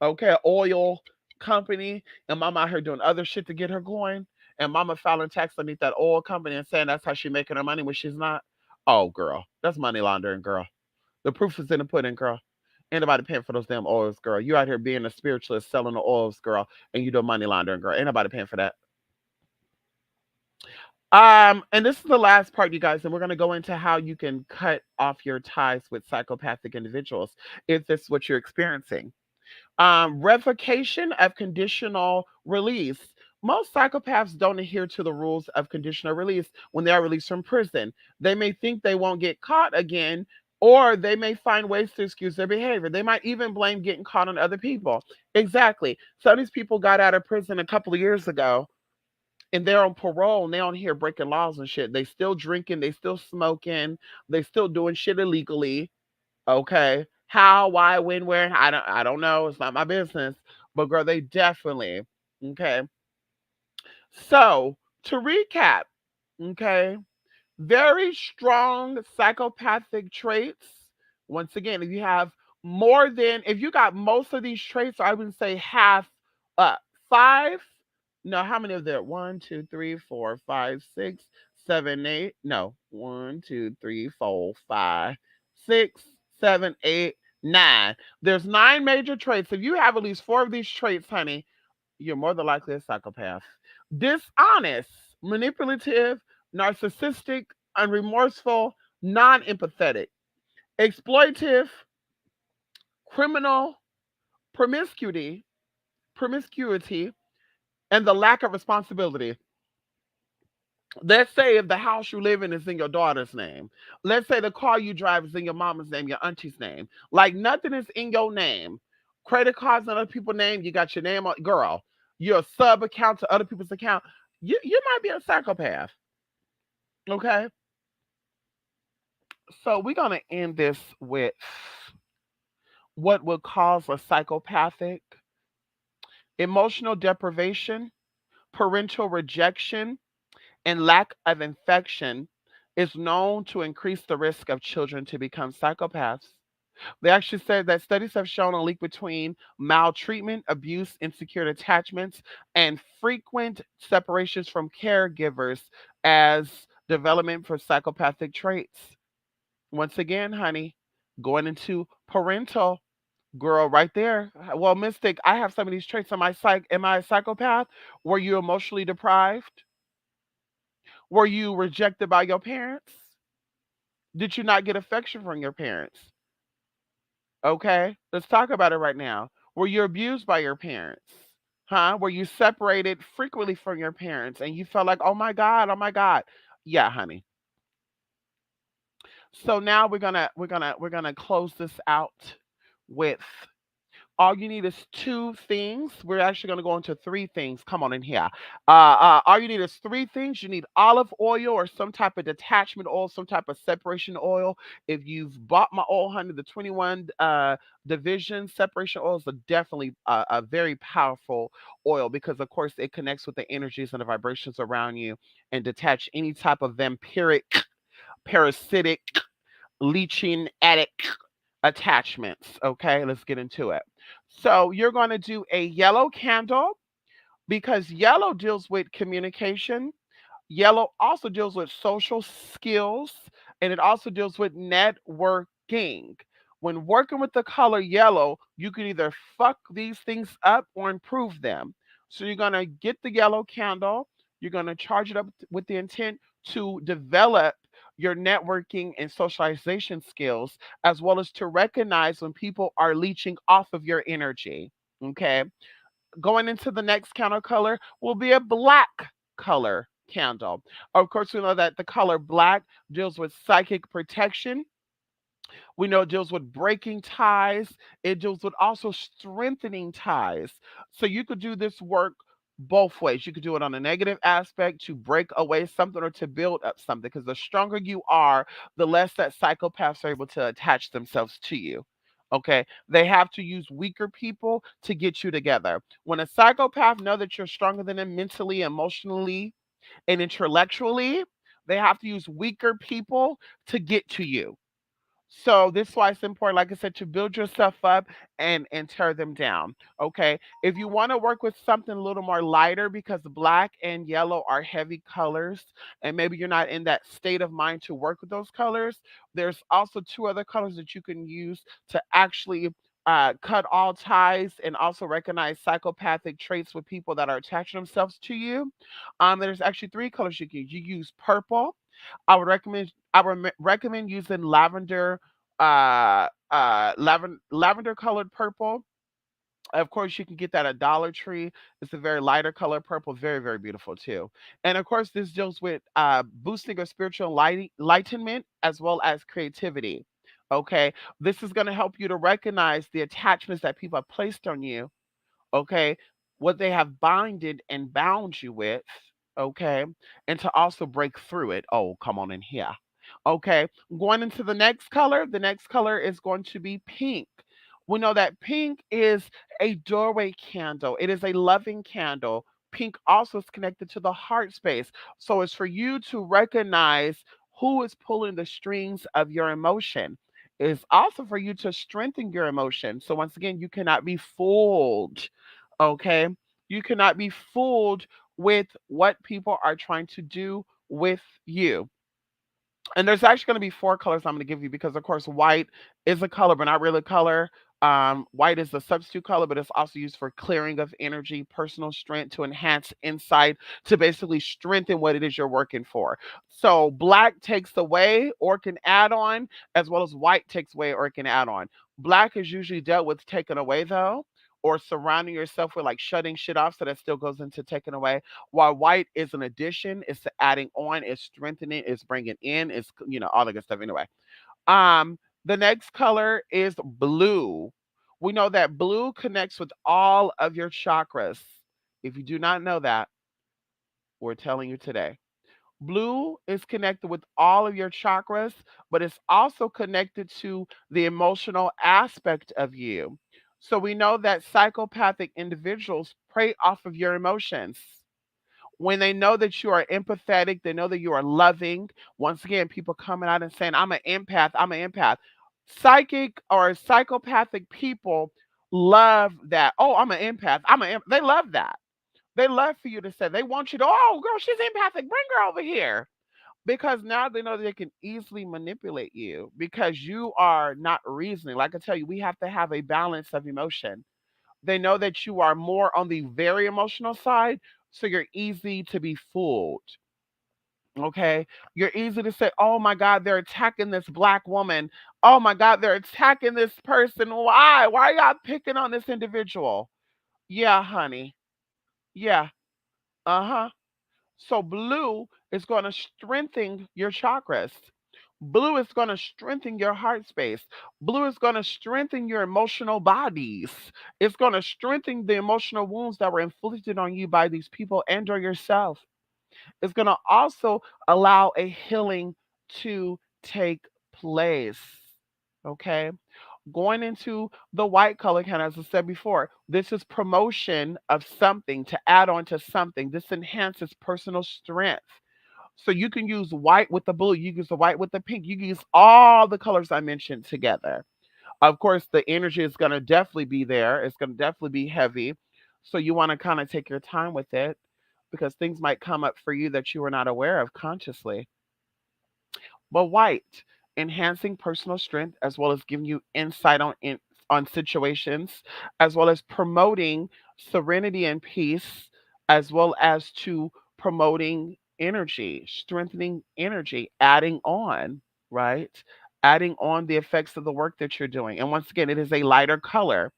okay, oil company, and mama out here doing other shit to get her going. And mama filing tax underneath that oil company and saying that's how she making her money when she's not. Oh, girl. That's money laundering, girl. The proof is in the pudding, girl. Ain't nobody paying for those damn oils, girl. You out here being a spiritualist selling the oils, girl, and you do money laundering, girl. Ain't nobody paying for that. And this is the last part, you guys, and we're gonna go into how you can cut off your ties with psychopathic individuals if this is what you're experiencing. Revocation of conditional release. Most psychopaths don't adhere to the rules of conditional release when they are released from prison. They may think they won't get caught again, or they may find ways to excuse their behavior. They might even blame getting caught on other people. Exactly. Some of these people got out of prison a couple of years ago and they're on parole and they're on here breaking laws and shit. They still drinking, they still smoking, they still doing shit illegally. Okay. How, why, when, where? I don't know. It's not my business. But girl, they definitely. Okay. So to recap, okay, very strong psychopathic traits. Once again, if you got most of these traits, I would say half Uh, five. No, how many of there? One, two, three, four, five, six, seven, eight. No, one, two, three, four, five, six, seven, eight, nine. There's nine major traits. If you have at least four of these traits, honey, you're more than likely a psychopath. Dishonest, manipulative, narcissistic, unremorseful, non empathetic, exploitive, criminal, promiscuity, promiscuity, and the lack of responsibility. Let's say if the house you live in is in your daughter's name. Let's say the car you drive is in your mama's name, your auntie's name. Like nothing is in your name. Credit cards in other people's name. You got your name on, girl. You're a sub account to other people's account. You might be a psychopath. Okay. So we're gonna end this with what would cause a psychopathic emotional deprivation, parental rejection, and lack of infection is known to increase the risk of children to become psychopaths. They actually said that studies have shown a link between maltreatment, abuse, insecure attachments, and frequent separations from caregivers as development for psychopathic traits. Once again, honey, going into parental girl right there. Well, Mystic, I have some of these traits. Am I a psychopath? Were you emotionally deprived? Were you rejected by your parents? Did you not get affection from your parents? Okay, let's talk about it right now. Were you abused by your parents? Huh? Were you separated frequently from your parents and you felt like, oh my God, oh my God? Yeah, honey. So now we're gonna close this out with all you need is two things. We're actually going to go into three things. Come on in here. All you need is three things. You need olive oil or some type of detachment oil, some type of separation oil. If you've bought my oil, honey, the 21 division separation oils are definitely a very powerful oil because, of course, it connects with the energies and the vibrations around you and detach any type of vampiric, parasitic, leeching addict attachments. Okay, let's get into it. So you're going to do a yellow candle because yellow deals with communication. Yellow also deals with social skills and it also deals with networking. When working with the color yellow, you can either fuck these things up or improve them. So you're going to get the yellow candle, you're going to charge it up with the intent to develop your networking and socialization skills, as well as to recognize when people are leeching off of your energy. Okay. Going into the next counter color will be a black color candle. Of course, we know that the color black deals with psychic protection. We know it deals with breaking ties. It deals with also strengthening ties. So you could do this work both ways. You could do it on a negative aspect to break away something or to build up something. Because the stronger you are, the less that psychopaths are able to attach themselves to you. Okay, they have to use weaker people to get you together. When a psychopath know that you're stronger than them mentally, emotionally, and intellectually, they have to use weaker people to get to you. So this is why it's important, like I said, to build yourself up and tear them down. Okay. If you want to work with something a little more lighter, because black and yellow are heavy colors, and maybe you're not in that state of mind to work with those colors, there's also two other colors that you can use to actually cut all ties and also recognize psychopathic traits with people that are attaching themselves to you. There's actually three colors you can use. You use purple. I would recommend using lavender colored purple. Of course, you can get that at Dollar Tree. It's a very lighter color purple, very, very beautiful too. And of course, this deals with boosting your spiritual enlightenment as well as creativity. Okay, this is going to help you to recognize the attachments that people have placed on you, okay, what they have binded and bound you with, okay, and to also break through it. Oh, come on in here. Okay, going into the next color is going to be pink. We know that pink is a doorway candle, it is a loving candle. Pink also is connected to the heart space. So it's for you to recognize who is pulling the strings of your emotion. It's also for you to strengthen your emotion. So once again, you cannot be fooled. Okay. You cannot be fooled with what people are trying to do with you. And there's actually going to be four colors I'm going to give you because, of course, white is a color, but not really a color. White is a substitute color, but it's also used for clearing of energy, personal strength, to enhance insight, to basically strengthen what it is you're working for. So black takes away or can add on, as well as white takes away or can add on. Black is usually dealt with taken away, though, or surrounding yourself with like shutting shit off. So that still goes into taking away. While white is an addition, it's adding on, it's strengthening, it's bringing in, it's all the good stuff. Anyway, um, the next color is blue. We know that blue connects with all of your chakras. If you do not know that, we're telling you today. Blue is connected with all of your chakras, but it's also connected to the emotional aspect of you. So we know that psychopathic individuals prey off of your emotions. When they know that you are empathetic, they know that you are loving. Once again, people coming out and saying, I'm an empath, I'm an empath. Psychic or psychopathic people love that. Oh, I'm an empath. They love that. They love for you to say, they want you to, oh, girl, she's empathic. Bring her over here. Because now they know they can easily manipulate you because you are not reasoning. Like I tell you, we have to have a balance of emotion. They know that you are more on the very emotional side, so you're easy to be fooled. Okay. You're easy to say, oh my God, they're attacking this black woman. Oh my God, they're attacking this person. Why? Why are y'all picking on this individual? Yeah, honey. Yeah. Uh huh. So blue is going to strengthen your chakras. Blue is going to strengthen your heart space. Blue is going to strengthen your emotional bodies. It's going to strengthen the emotional wounds that were inflicted on you by these people and or yourself. It's going to also allow a healing to take place. Okay? Going into the white color can, as I said before, this is promotion of something to add on to something. This enhances personal strength. So you can use white with the blue, you use the white with the pink, you can use all the colors I mentioned together. Of course, the energy is going to definitely be there. It's going to definitely be heavy. So you want to kind of take your time with it because things might come up for you that you were not aware of consciously. But white, enhancing personal strength as well as giving you insight on situations, as well as promoting serenity and peace, as well as to promoting energy, strengthening energy, adding on, right? Adding on the effects of the work that you're doing. And once again, it is a lighter color.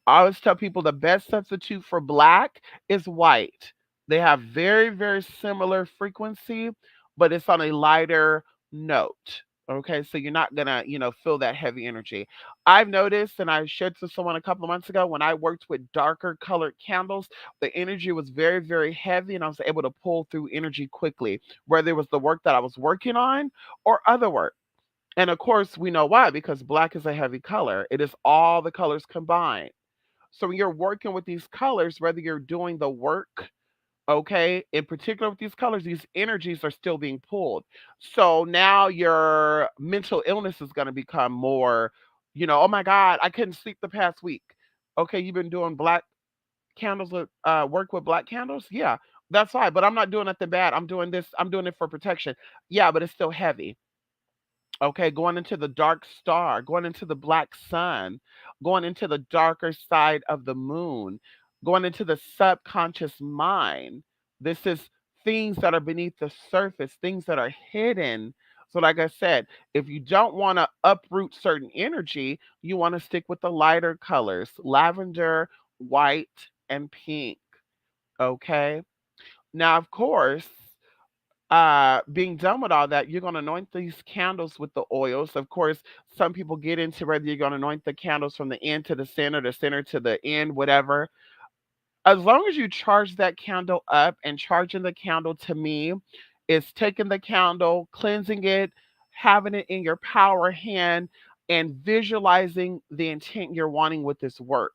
I always tell people the best substitute for black is white. They have very, very similar frequency, but it's on a lighter note. Okay, so you're not gonna, feel that heavy energy. I've noticed, and I shared to someone a couple of months ago when I worked with darker colored candles, the energy was very, very heavy, and I was able to pull through energy quickly, whether it was the work that I was working on or other work. And of course, we know why, because black is a heavy color. It is all the colors combined. So when you're working with these colors, whether you're doing the work, okay, in particular with these colors, these energies are still being pulled. So now your mental illness is going to become more, oh my God, I couldn't sleep the past week. Okay, you've been doing black candles with work with black candles? Yeah, that's fine. But I'm not doing nothing bad. I'm doing this, I'm doing it for protection. Yeah, but it's still heavy. Okay, going into the dark star, going into the black sun, going into the darker side of the moon, going into the subconscious mind. This is things that are beneath the surface, things that are hidden. So, like I said, if you don't want to uproot certain energy, you want to stick with the lighter colors, lavender, white, and pink. Okay. Now, of course, being done with all that, you're going to anoint these candles with the oils. Of course, some people get into whether you're going to anoint the candles from the end to the center to the end, whatever. As long as you charge that candle up, and charging the candle to me is taking the candle, cleansing it, having it in your power hand, and visualizing the intent you're wanting with this work.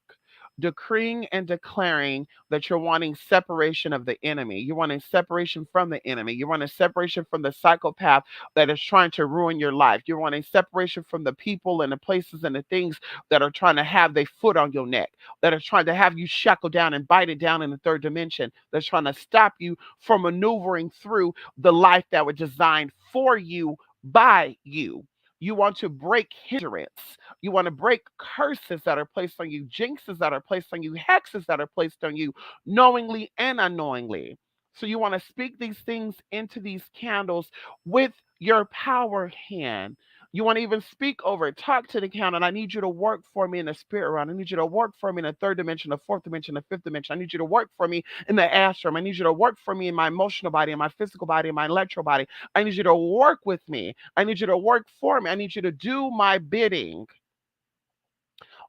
decreeing and declaring that you're wanting separation of the enemy. You're wanting separation from the enemy. You're wanting separation from the psychopath that is trying to ruin your life. You're wanting separation from the people and the places and the things that are trying to have their foot on your neck, that are trying to have you shackled down and bited down in the third dimension, that's trying to stop you from maneuvering through the life that was designed for you by you. You want to break hindrance. You want to break curses that are placed on you, jinxes that are placed on you, hexes that are placed on you, knowingly and unknowingly. So you want to speak these things into these candles with your power hand. You want to even speak over it. Talk to the candle. And I need you to work for me in the spirit realm. I need you to work for me in the third dimension, the fourth dimension, the fifth dimension. I need you to work for me in the astral. I need you to work for me in my emotional body, in my physical body, in my electro body. I need you to work with me. I need you to work for me. I need you to do my bidding.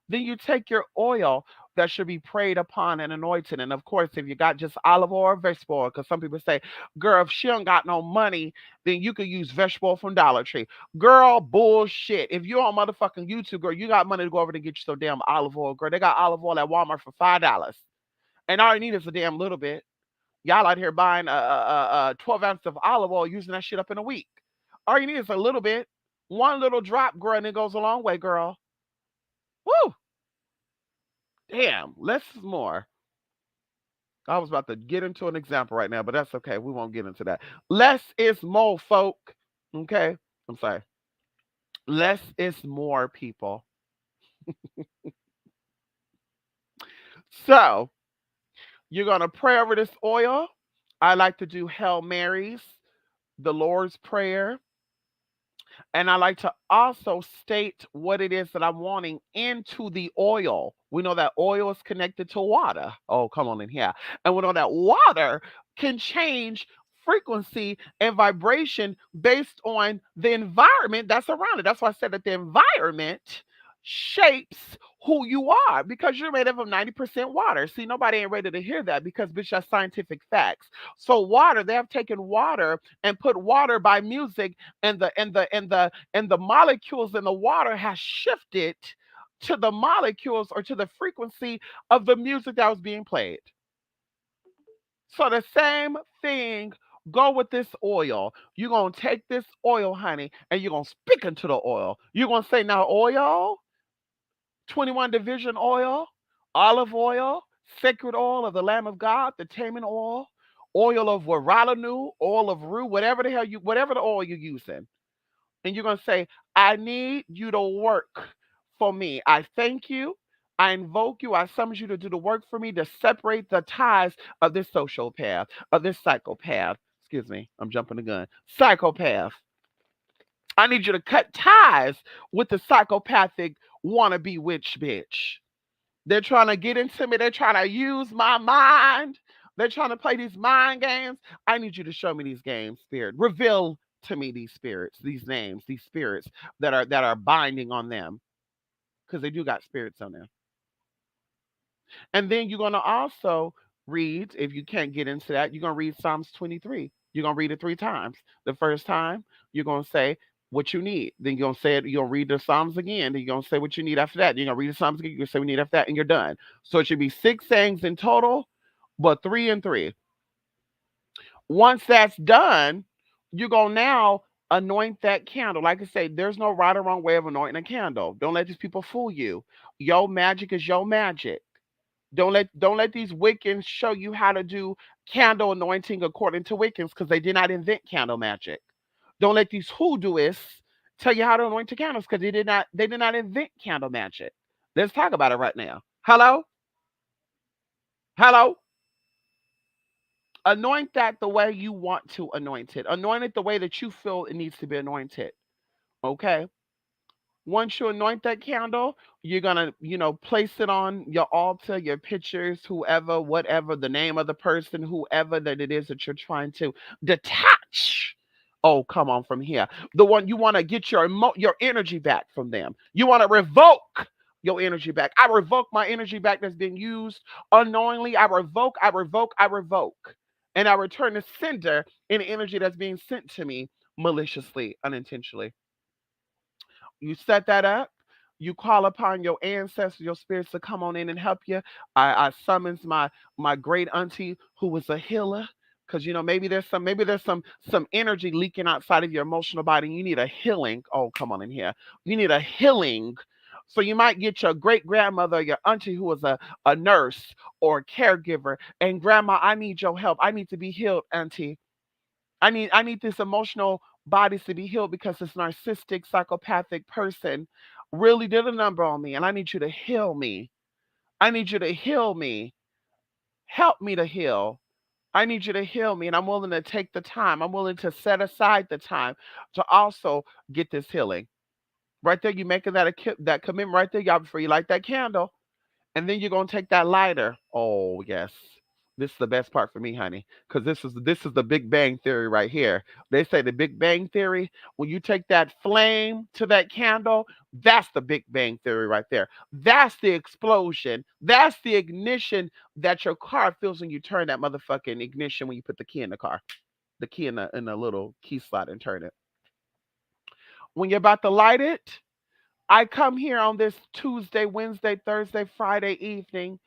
Then you take your oil that should be prayed upon and anointed. And of course, if you got just olive oil or vegetable oil, because some people say, girl, if she don't got no money, then you could use vegetable oil from Dollar Tree. Girl, bullshit. If you're on motherfucking YouTube, girl, you got money to go over to get you some damn olive oil, girl. They got olive oil at Walmart for $5. And all you need is a damn little bit. Y'all out here buying 12 ounces of olive oil, using that shit up in a week. All you need is a little bit. One little drop, girl, and it goes a long way, girl. Woo! Damn, less is more. I was about to get into an example right now, but that's okay. We won't get into that. Less is more, folk. Okay? I'm sorry. Less is more, people. So, you're going to pray over this oil. I like to do Hail Marys, the Lord's Prayer, and I like to also state what it is that I'm wanting into the oil. We know that oil is connected to water. Oh, come on in here. And we know that water can change frequency and vibration based on the environment that's around it. That's why I said that the environment shapes who you are, because you're made up of 90% water. See, nobody ain't ready to hear that, because bitch, that's scientific facts. So water, they have taken water and put water by music, and the molecules in the water has shifted to the molecules or to the frequency of the music that was being played. So the same thing go with this oil. You're gonna take this oil, honey, and you're gonna speak into the oil. You're gonna say, now oil, 21 division oil, olive oil, sacred oil of the Lamb of God, the taming oil of Waralanu, oil of rue, whatever the hell you, whatever the oil you're using. And you're going to say, I need you to work for me. I thank you. I invoke you. I summon you to do the work for me, to separate the ties of this social path, of this psychopath. Excuse me, I'm jumping the gun. Psychopath. I need you to cut ties with the psychopathic wannabe witch bitch. They're trying to get into me. They're trying to use my mind. They're trying to play these mind games. I need you to show me these games, spirit. Reveal to me these spirits, these names, these spirits that are binding on them, because they do got spirits on them. And then you're going to also read, if you can't get into that, you're going to read Psalms 23. You're going to read it 3 times. The first time, you're going to say what you need. Then you're going to say it, you're going to read the Psalms again. Then you're going to say what you need after that. Then you're going to read the Psalms again. You're going to say what you need after that, and you're done. So it should be 6 sayings in total, but 3 and 3. Once that's done, you're going to now anoint that candle. Like I say, there's no right or wrong way of anointing a candle. Don't let these people fool you. Your magic is your magic. Don't let these Wiccans show you how to do candle anointing according to Wiccans, because they did not invent candle magic. Don't let these hoodooists tell you how to anoint the candles, because they did not invent candle magic. Let's talk about it right now. Hello? Hello? Anoint that the way you want to anoint it. Anoint it the way that you feel it needs to be anointed. Okay? Once you anoint that candle, you're gonna, place it on your altar, your pictures, whoever, whatever, the name of the person, whoever that it is that you're trying to detach. Oh, come on from here. The one you want to get your energy back from them. You want to revoke your energy back. I revoke my energy back that's been used unknowingly. I revoke, I revoke, I revoke. And I return the sender in energy that's being sent to me maliciously, unintentionally. You set that up. You call upon your ancestors, your spirits to come on in and help you. I summons my great auntie who was a healer. Cause maybe there's some energy leaking outside of your emotional body. And you need a healing. Oh, come on in here. You need a healing. So you might get your great grandmother, your auntie who was a nurse or a caregiver, and grandma, I need your help. I need to be healed, auntie. I need this emotional bodies to be healed because this narcissistic psychopathic person really did a number on me and I need you to heal me. I need you to heal me. Help me to heal. I need you to heal me and I'm willing to take the time. I'm willing to set aside the time to also get this healing. Right there, you making that commitment right there, y'all, before you light that candle. And then you're gonna take that lighter. Oh yes. This is the best part for me, honey, because this is the Big Bang Theory right here. They say the Big Bang Theory, when you take that flame to that candle, that's the Big Bang Theory right there. That's the explosion. That's the ignition that your car feels when you turn that motherfucking ignition when you put the key in the car. The key in the little key slot and turn it. When you're about to light it, I come here on this Tuesday, Wednesday, Thursday, Friday evening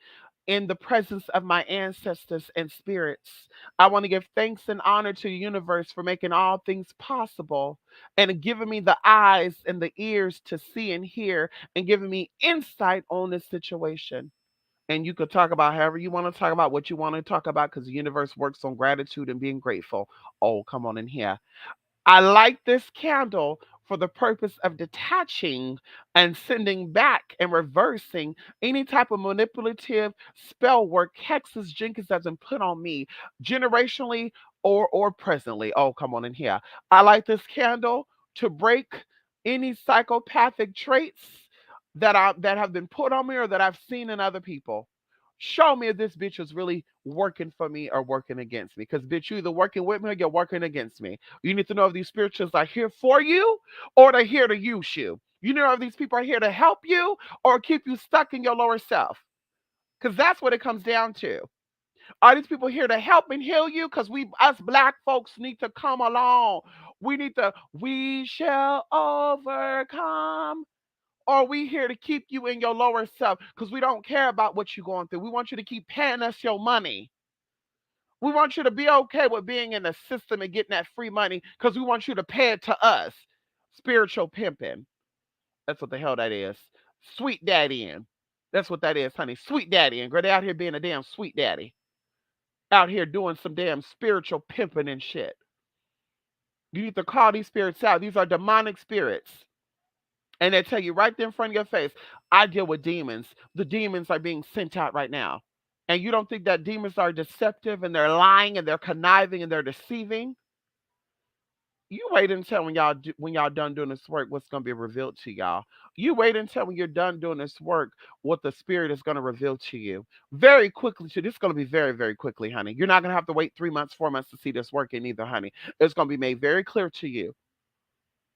in the presence of my ancestors and spirits. I want to give thanks and honor to the universe for making all things possible and giving me the eyes and the ears to see and hear and giving me insight on this situation. And you could talk about however you want to talk about what you want to talk about because the universe works on gratitude and being grateful. Oh, come on in here. I light this candle for the purpose of detaching and sending back and reversing any type of manipulative spell work, hexes, jinkers that's been put on me generationally or presently. Oh, come on in here. I light this candle to break any psychopathic traits that have been put on me or that I've seen in other people. Show me if this bitch is really working for me or working against me. Because bitch, you either working with me or you're working against me. You need to know if these spirituals are here for you or they're here to use you. You know if these people are here to help you or keep you stuck in your lower self. Because that's what it comes down to. Are these people here to help and heal you? Because us black folks, need to come along. We shall overcome. Or are we here to keep you in your lower self? Because we don't care about what you're going through. We want you to keep paying us your money. We want you to be okay with being in the system and getting that free money because we want you to pay it to us. Spiritual pimping. That's what the hell that is. Sweet daddying. That's what that is, honey. Sweet daddying. Girl, they out here being a damn sweet daddy. Out here doing some damn spiritual pimping and shit. You need to call these spirits out. These are demonic spirits. And they tell you right there in front of your face, I deal with demons. The demons are being sent out right now. And you don't think that demons are deceptive and they're lying and they're conniving and they're deceiving? You wait until when y'all done doing this work, what's gonna be revealed to y'all. You wait until when you're done doing this work, what the spirit is gonna reveal to you. Very quickly, too. This is gonna be very, very quickly, honey. You're not gonna have to wait 3 months, 4 months to see this working either, honey. It's gonna be made very clear to you.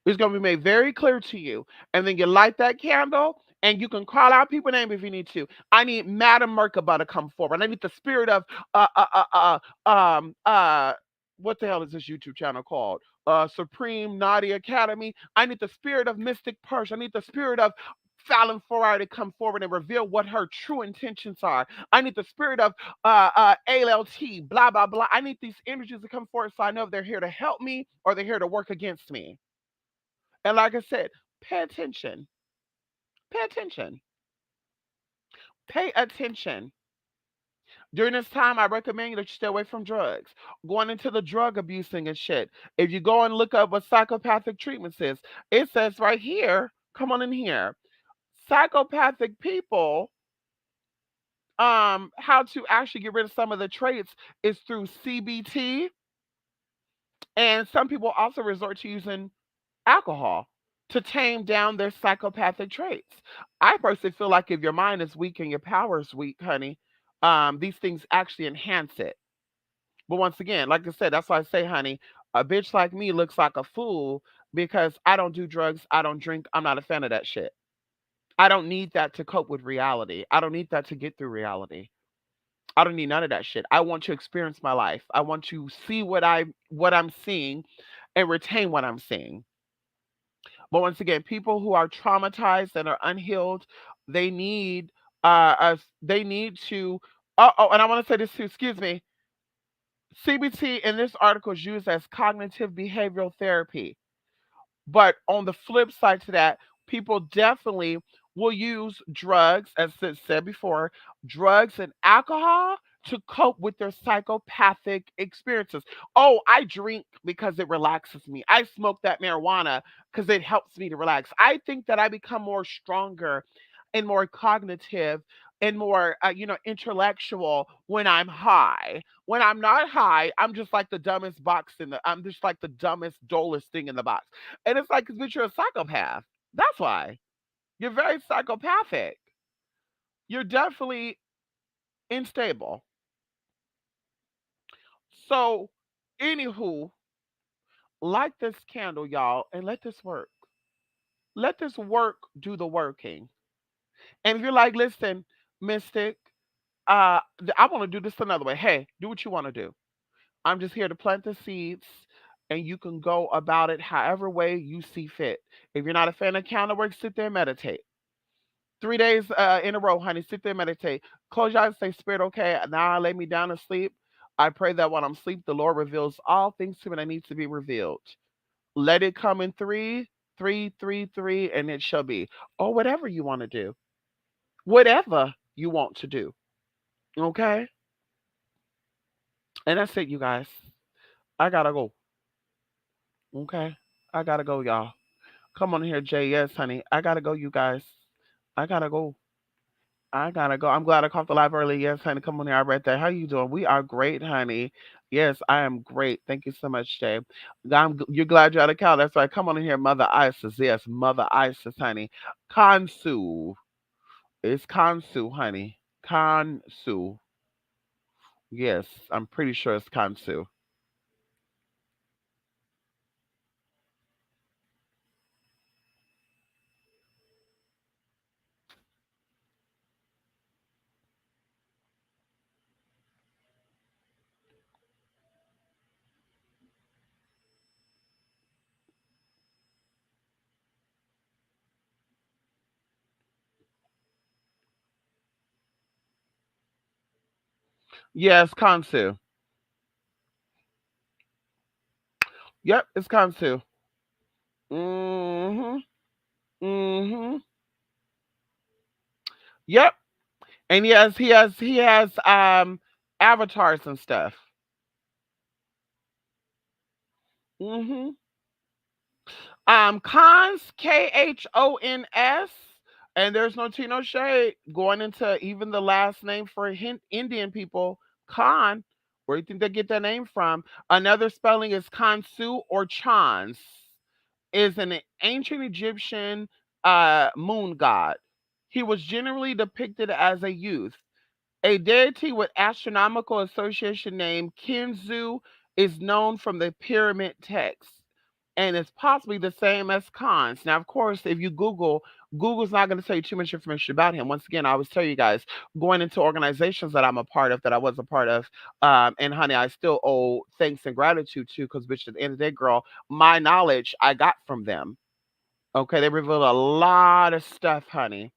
It's going to be made very clear to you. And then you light that candle and you can call out people's name if you need to. I need Madam Merkaba to come forward. I need the spirit of uh uh uh what the hell is this YouTube channel called? Supreme Naughty Academy. I need the spirit of Mystic Purse. I need the spirit of Fallon Foray to come forward and reveal what her true intentions are. I need the spirit of ALT, blah, blah, blah. I need these energies to come forward so I know if they're here to help me or they're here to work against me. And like I said, pay attention. Pay attention. Pay attention. During this time, I recommend you that you stay away from drugs. Going into the drug abusing and shit. If you go and look up what psychopathic treatments is, it says right here, come on in here. Psychopathic people, how to actually get rid of some of the traits is through CBT. And some people also resort to using alcohol to tame down their psychopathic traits. I personally feel like if your mind is weak and your power is weak, honey, these things actually enhance it. But once again, like I said, that's why I say, honey, a bitch like me looks like a fool because I don't do drugs, I don't drink, I'm not a fan of that shit. I don't need that to cope with reality. I don't need that to get through reality. I don't need none of that shit. I want to experience my life. I want to see what I'm seeing and retain what I'm seeing. But once again, people who are traumatized and are unhealed, they need us. They need to. Oh, and I want to say this too. Excuse me. CBT in this article is used as cognitive behavioral therapy. But on the flip side to that, people definitely will use drugs, as Sid said before, drugs and alcohol to cope with their psychopathic experiences. Oh, I drink because it relaxes me. I smoke that marijuana because it helps me to relax. I think that I become more stronger and more cognitive and more, intellectual when I'm high. When I'm not high, I'm just like the dumbest box in the. I'm just like the dumbest, dullest thing in the box. And it's like, because you're a psychopath. That's why. You're very psychopathic. You're definitely unstable. So, anywho, light this candle, y'all, and let this work. Let this work do the working. And if you're like, listen, Mystic, I want to do this another way. Hey, do what you want to do. I'm just here to plant the seeds, and you can go about it however way you see fit. If you're not a fan of counter work, sit there and meditate. 3 days in a row, honey. Sit there and meditate. Close your eyes and say, Spirit, okay, now I lay me down to sleep. I pray that when I'm asleep, the Lord reveals all things to me that need to be revealed. Let it come in three, three, three, three, and it shall be. Or whatever you want to do. Whatever you want to do. Okay? And that's it, you guys. I gotta go. Okay? I gotta go, y'all. Come on here, Jay. Yes, honey. I gotta go, you guys. I gotta go. I gotta go. I'm glad I caught the live early. Yes, honey. Come on here. I read that. How you doing? We are great, honey. Yes, I am great. Thank you so much, Jay. You're glad you're out of Cal. That's right. Come on in here, Mother Isis. Yes, Mother Isis, honey. Kansu. It's Kansu, honey. Kansu. Yes, I'm pretty sure it's Kansu. Yes, Kansu. Yep, it's Kansu. Mm-hmm. Mm-hmm. Yep. And he has avatars and stuff. Mm-hmm. Khons, Khons, and there's no tea, no shade going into even the last name for Indian people, Khan. Where do you think they get that name from? Another spelling is Khonsu or Chans. Is an ancient Egyptian moon god. He was generally depicted as a youth. A deity with astronomical association named Kinzu is known from the pyramid text and is possibly the same as Khan's. Now, of course, if you Google's not going to tell you too much information about him. Once again, I always tell you guys, going into organizations that I'm a part of, that I was a part of, and honey, I still owe thanks and gratitude to, because bitch, at the end of the day, girl, my knowledge I got from them. Okay, they revealed a lot of stuff, honey,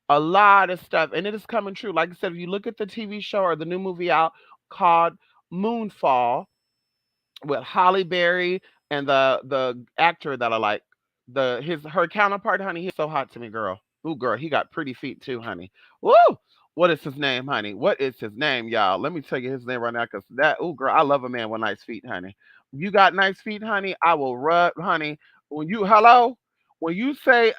a lot of stuff, and it is coming true. Like I said, if you look at the TV show or the new movie out called Moonfall with Holly Berry and the actor that I like, the his her counterpart, honey, he's so hot to me, girl. Ooh, girl, he got pretty feet too, honey. Woo! What is his name, honey? What is his name, y'all? Let me tell you his name right now, cause that, ooh, girl, I love a man with nice feet, honey. You got nice feet, honey. I will rub, honey. When you hello, when you say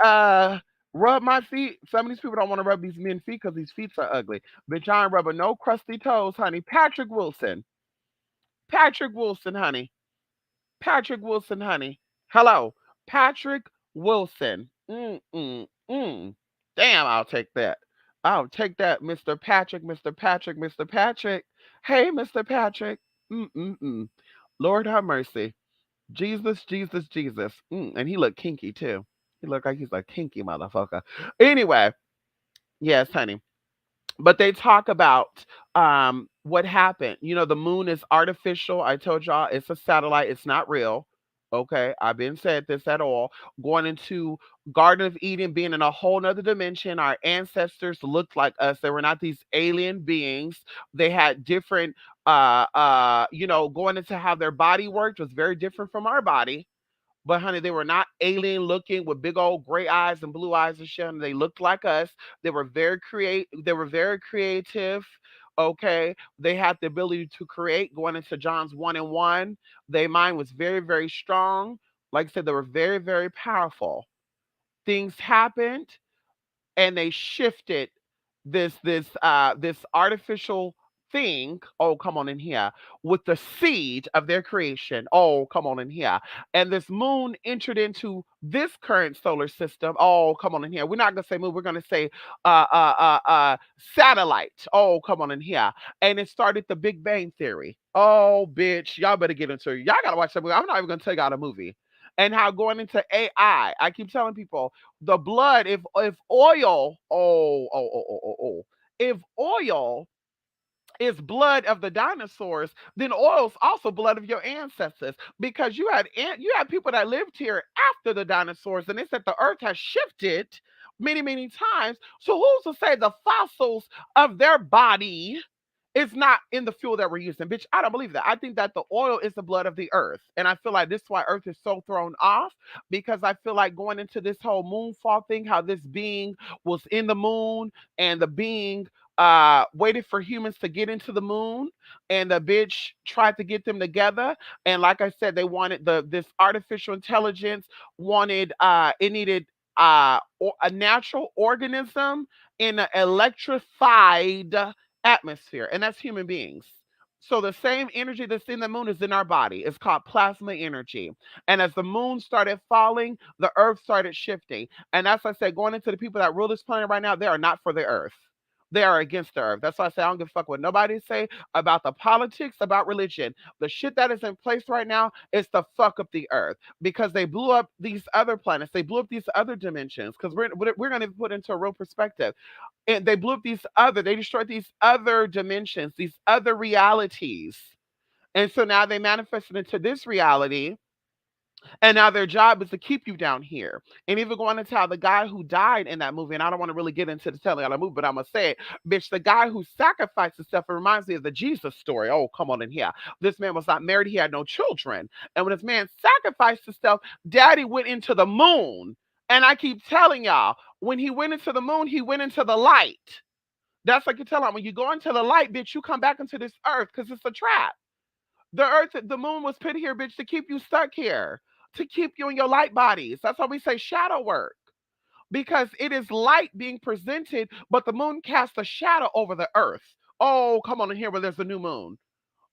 rub my feet, some of these people don't want to rub these men's feet because these feet are ugly. Bitch, I ain't rubbing no crusty toes, honey. Patrick Wilson. Patrick Wilson, honey. Patrick Wilson, honey. Hello. Patrick Wilson. Mm. Damn, I'll take that. I'll take that, Mr. Patrick, Mr. Patrick, Mr. Patrick. Hey, Mr. Patrick. Mm. Lord have mercy. Jesus, Jesus, Jesus. And he looked kinky too. He looked like he's a kinky motherfucker. Anyway, yes, honey. But they talk about what happened. You know, the moon is artificial. I told y'all it's a satellite. It's not real. Okay, I've been said this at all. Going into Garden of Eden, being in a whole nother dimension. Our ancestors looked like us. They were not these alien beings. They had different going into how their body worked was very different from our body. But honey, they were not alien looking with big old gray eyes and blue eyes and shit. And they looked like us. They were very creative. Okay. They had the ability to create going into John's 1 and 1. Their mind was very, very strong. Like I said, they were very, very powerful. Things happened and they shifted this artificial thing, oh come on in here, with the seed of their creation, oh come on in here, and this moon entered into this current solar system, oh come on in here. We're not going to say moon, we're going to say satellite, oh come on in here. And it started the Big Bang Theory. Oh bitch, y'all better get into it. Y'all gotta watch that movie. I'm not even gonna tell y'all the movie. And how going into AI, I keep telling people the blood, if oil, if oil is blood of the dinosaurs, then oil's also blood of your ancestors, because you had people that lived here after the dinosaurs, and they said the earth has shifted many, many times. So who's to say the fossils of their body is not in the fuel that we're using? Bitch, I don't believe that. I think that the oil is the blood of the earth. And I feel like this is why earth is so thrown off, because I feel like going into this whole moonfall thing, how this being was in the moon, and the being waited for humans to get into the moon, and the bitch tried to get them together. And like I said, they wanted this artificial intelligence, wanted it needed a natural organism in an electrified atmosphere, and that's human beings. So the same energy that's in the moon is in our body. It's called plasma energy. And as the moon started falling, the earth started shifting. And as I said, going into the people that rule this planet right now, they are not for the earth. They are against the earth. That's why I say I don't give a fuck what nobody say about the politics, about religion. The shit that is in place right now is to fuck up the earth, because they blew up these other planets. They blew up these other dimensions, because we're going to put into a real perspective. And they blew up they destroyed these other dimensions, these other realities. And so now they manifested into this reality, and now their job is to keep you down here. And even going into how the guy who died in that movie, and I don't want to really get into the telling of the movie, but I'm gonna say it, bitch, the guy who sacrificed himself, it reminds me of the Jesus story. Oh, come on in here. This man was not married, he had no children. And when this man sacrificed himself, daddy went into the moon. And I keep telling y'all, when he went into the moon, he went into the light. That's like you tell them, when you go into the light, bitch, you come back into this earth because it's a trap. The earth, the moon was put here, bitch, to keep you stuck here, to keep you in your light bodies. That's why we say shadow work, because it is light being presented, but the moon casts a shadow over the earth. Oh, come on in here where there's a new moon.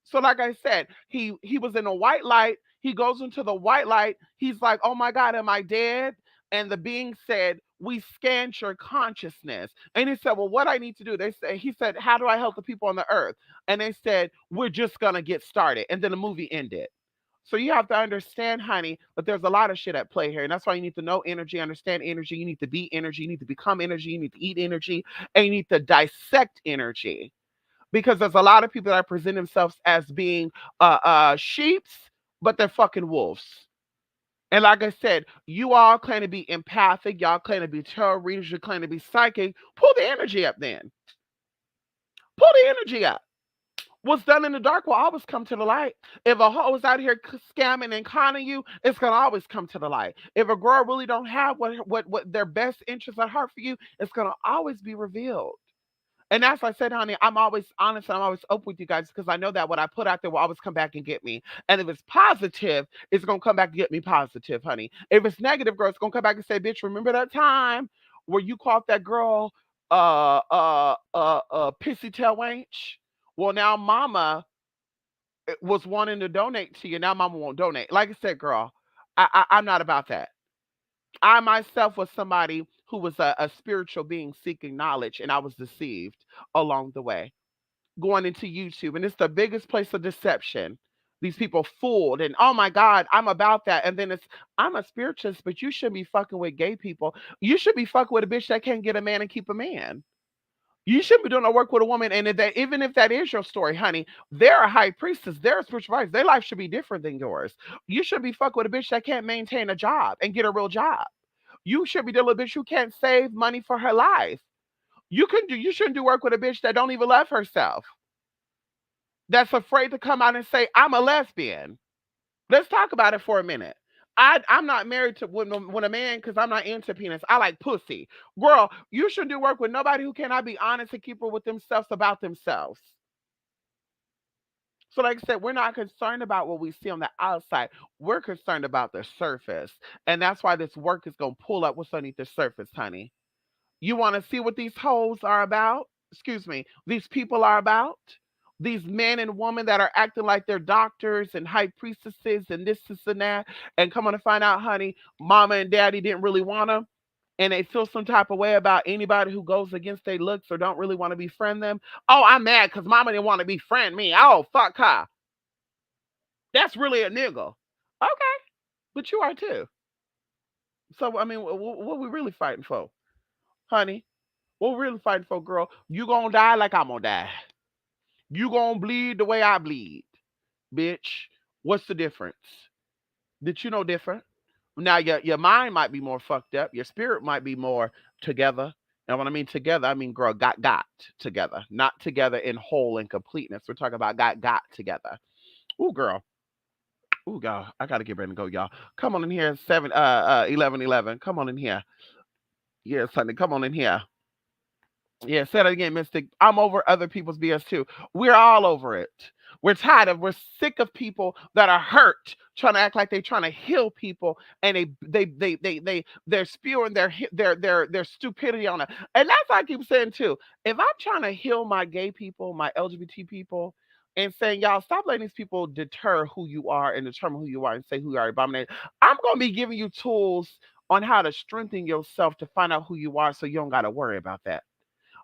So, like I said, he was in a white light. He goes into the white light. He's like, "Oh my God, am I dead?" And the being said, "We scanned your consciousness." And he said, "Well, what I need to do?" He said, "How do I help the people on the earth?" And they said, "We're just gonna get started." And then the movie ended. So you have to understand, honey, that there's a lot of shit at play here. And that's why you need to know energy, understand energy. You need to be energy. You need to become energy. You need to eat energy. And you need to dissect energy, because there's a lot of people that present themselves as being sheeps, but they're fucking wolves. And like I said, you all claim to be empathic, y'all claim to be tarot readers, you claim to be psychic. Pull the energy up then. Pull the energy up. What's done in the dark will always come to the light. If a hoe is out here scamming and conning you, it's gonna always come to the light. If a girl really don't have what their best interests at heart for you, it's gonna always be revealed. And as I said, honey, I'm always honest and I'm always open with you guys, because I know that what I put out there will always come back and get me. And if it's positive, it's gonna come back and get me positive, honey. If it's negative, girl, it's gonna come back and say, "Bitch, remember that time where you caught that girl, pissy tail wench? Well, now mama was wanting to donate to you. Now mama won't donate." Like I said, girl, I'm not about that. I myself was somebody who was a spiritual being seeking knowledge, and I was deceived along the way. Going into YouTube, and it's the biggest place of deception. These people fooled, and oh my God, I'm about that. And then it's, I'm a spiritualist, but you shouldn't be fucking with gay people. You should be fucking with a bitch that can't get a man and keep a man. You shouldn't be doing no work with a woman. And if that, even if that is your story, honey, they're a high priestess. They're a spiritual advisor. Their life should be different than yours. You should be fucking with a bitch that can't maintain a job and get a real job. You should be dealing with a bitch who can't save money for her life. You shouldn't do work with a bitch that don't even love herself. That's afraid to come out and say, I'm a lesbian. Let's talk about it for a minute. I'm not married to when a man because I'm not into penis. I like pussy. Girl, you shouldn't do work with nobody who cannot be honest and keep it with themselves about themselves. So, like I said, we're not concerned about what we see on the outside. We're concerned about the surface. And that's why this work is going to pull up what's underneath the surface, honey. You want to see what these hoes are about? Excuse me, these people are about? These men and women that are acting like they're doctors and high priestesses and this and that, and coming to find out, honey, mama and daddy didn't really want them, and they feel some type of way about anybody who goes against their looks or don't really want to befriend them. Oh, I'm mad because mama didn't want to befriend me. Oh, fuck her. That's really a nigga. Okay, but you are too. So, I mean, what we really fighting for, honey? What we really fighting for, girl? You gonna die like I'm gonna die. You gonna bleed the way I bleed, bitch. What's the difference? Did you know different? Now your mind might be more fucked up. Your spirit might be more together. And when I mean together, I mean girl got together, not together in whole and completeness. We're talking about got together. Ooh, girl. Ooh, God. I gotta get ready to go, y'all. Come on in here, 11:11. Come on in here. Yes, honey. Come on in here. Yeah, say that again, Mystic. I'm over other people's BS too. We're all over it. We're sick of people that are hurt, trying to act like they're trying to heal people, and they're spewing their stupidity on it. And that's what I keep saying too. If I'm trying to heal my gay people, my LGBT people, and saying y'all stop letting these people deter who you are and determine who you are and say who you are abominated, I'm gonna be giving you tools on how to strengthen yourself to find out who you are, so you don't got to worry about that.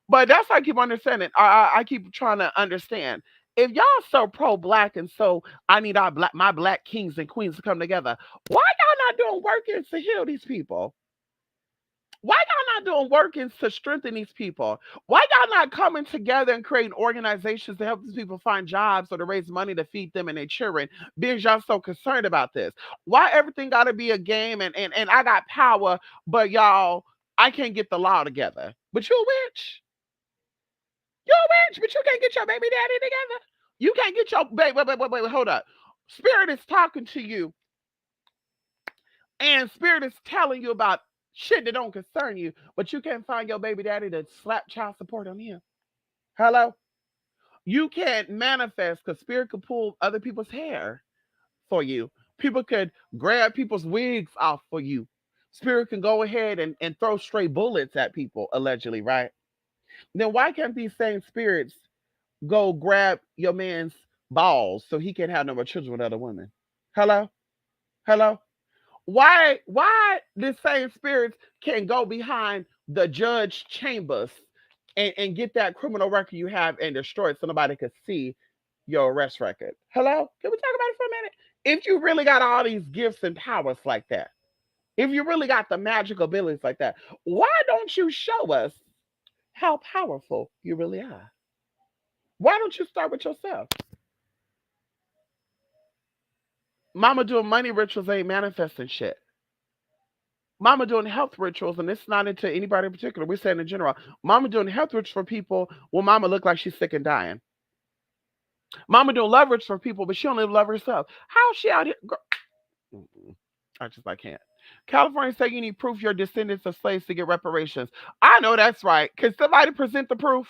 But that's how I keep understanding. I keep trying to understand. If y'all so pro black and so I need my black kings and queens to come together, why y'all not doing workings to heal these people? Why y'all not doing workings to strengthen these people? Why y'all not coming together and creating organizations to help these people find jobs or to raise money to feed them and their children? Being y'all so concerned about this. Why everything gotta be a game and I got power, but y'all, I can't get the law together. But you a witch. You're a witch, but you can't get your baby daddy together. You can't get your baby. Wait, hold up. Spirit is talking to you, and Spirit is telling you about shit that don't concern you, but you can't find your baby daddy to slap child support on you. Hello? You can't manifest because Spirit could pull other people's hair for you. People could grab people's wigs off for you. Spirit can go ahead and throw stray bullets at people, allegedly, right? Then why can't these same spirits go grab your man's balls so he can't have no more children with other women? Hello? Hello? Why the same spirits can go behind the judge chambers and get that criminal record you have and destroy it so nobody could see your arrest record? Hello? Can we talk about it for a minute? If you really got all these gifts and powers like that, if you really got the magical abilities like that, why don't you show us how powerful you really are? Why don't you start with yourself? Mama doing money rituals ain't manifesting shit. Mama doing health rituals, and it's not into anybody in particular. We're saying in general. Mama doing health rituals for people when mama look like she's sick and dying. Mama doing love rituals for people, but she don't even love herself. How is she out here? Girl, I just I can't. California say you need proof you're descendants of slaves to get reparations. I know that's right. Can somebody present the proof?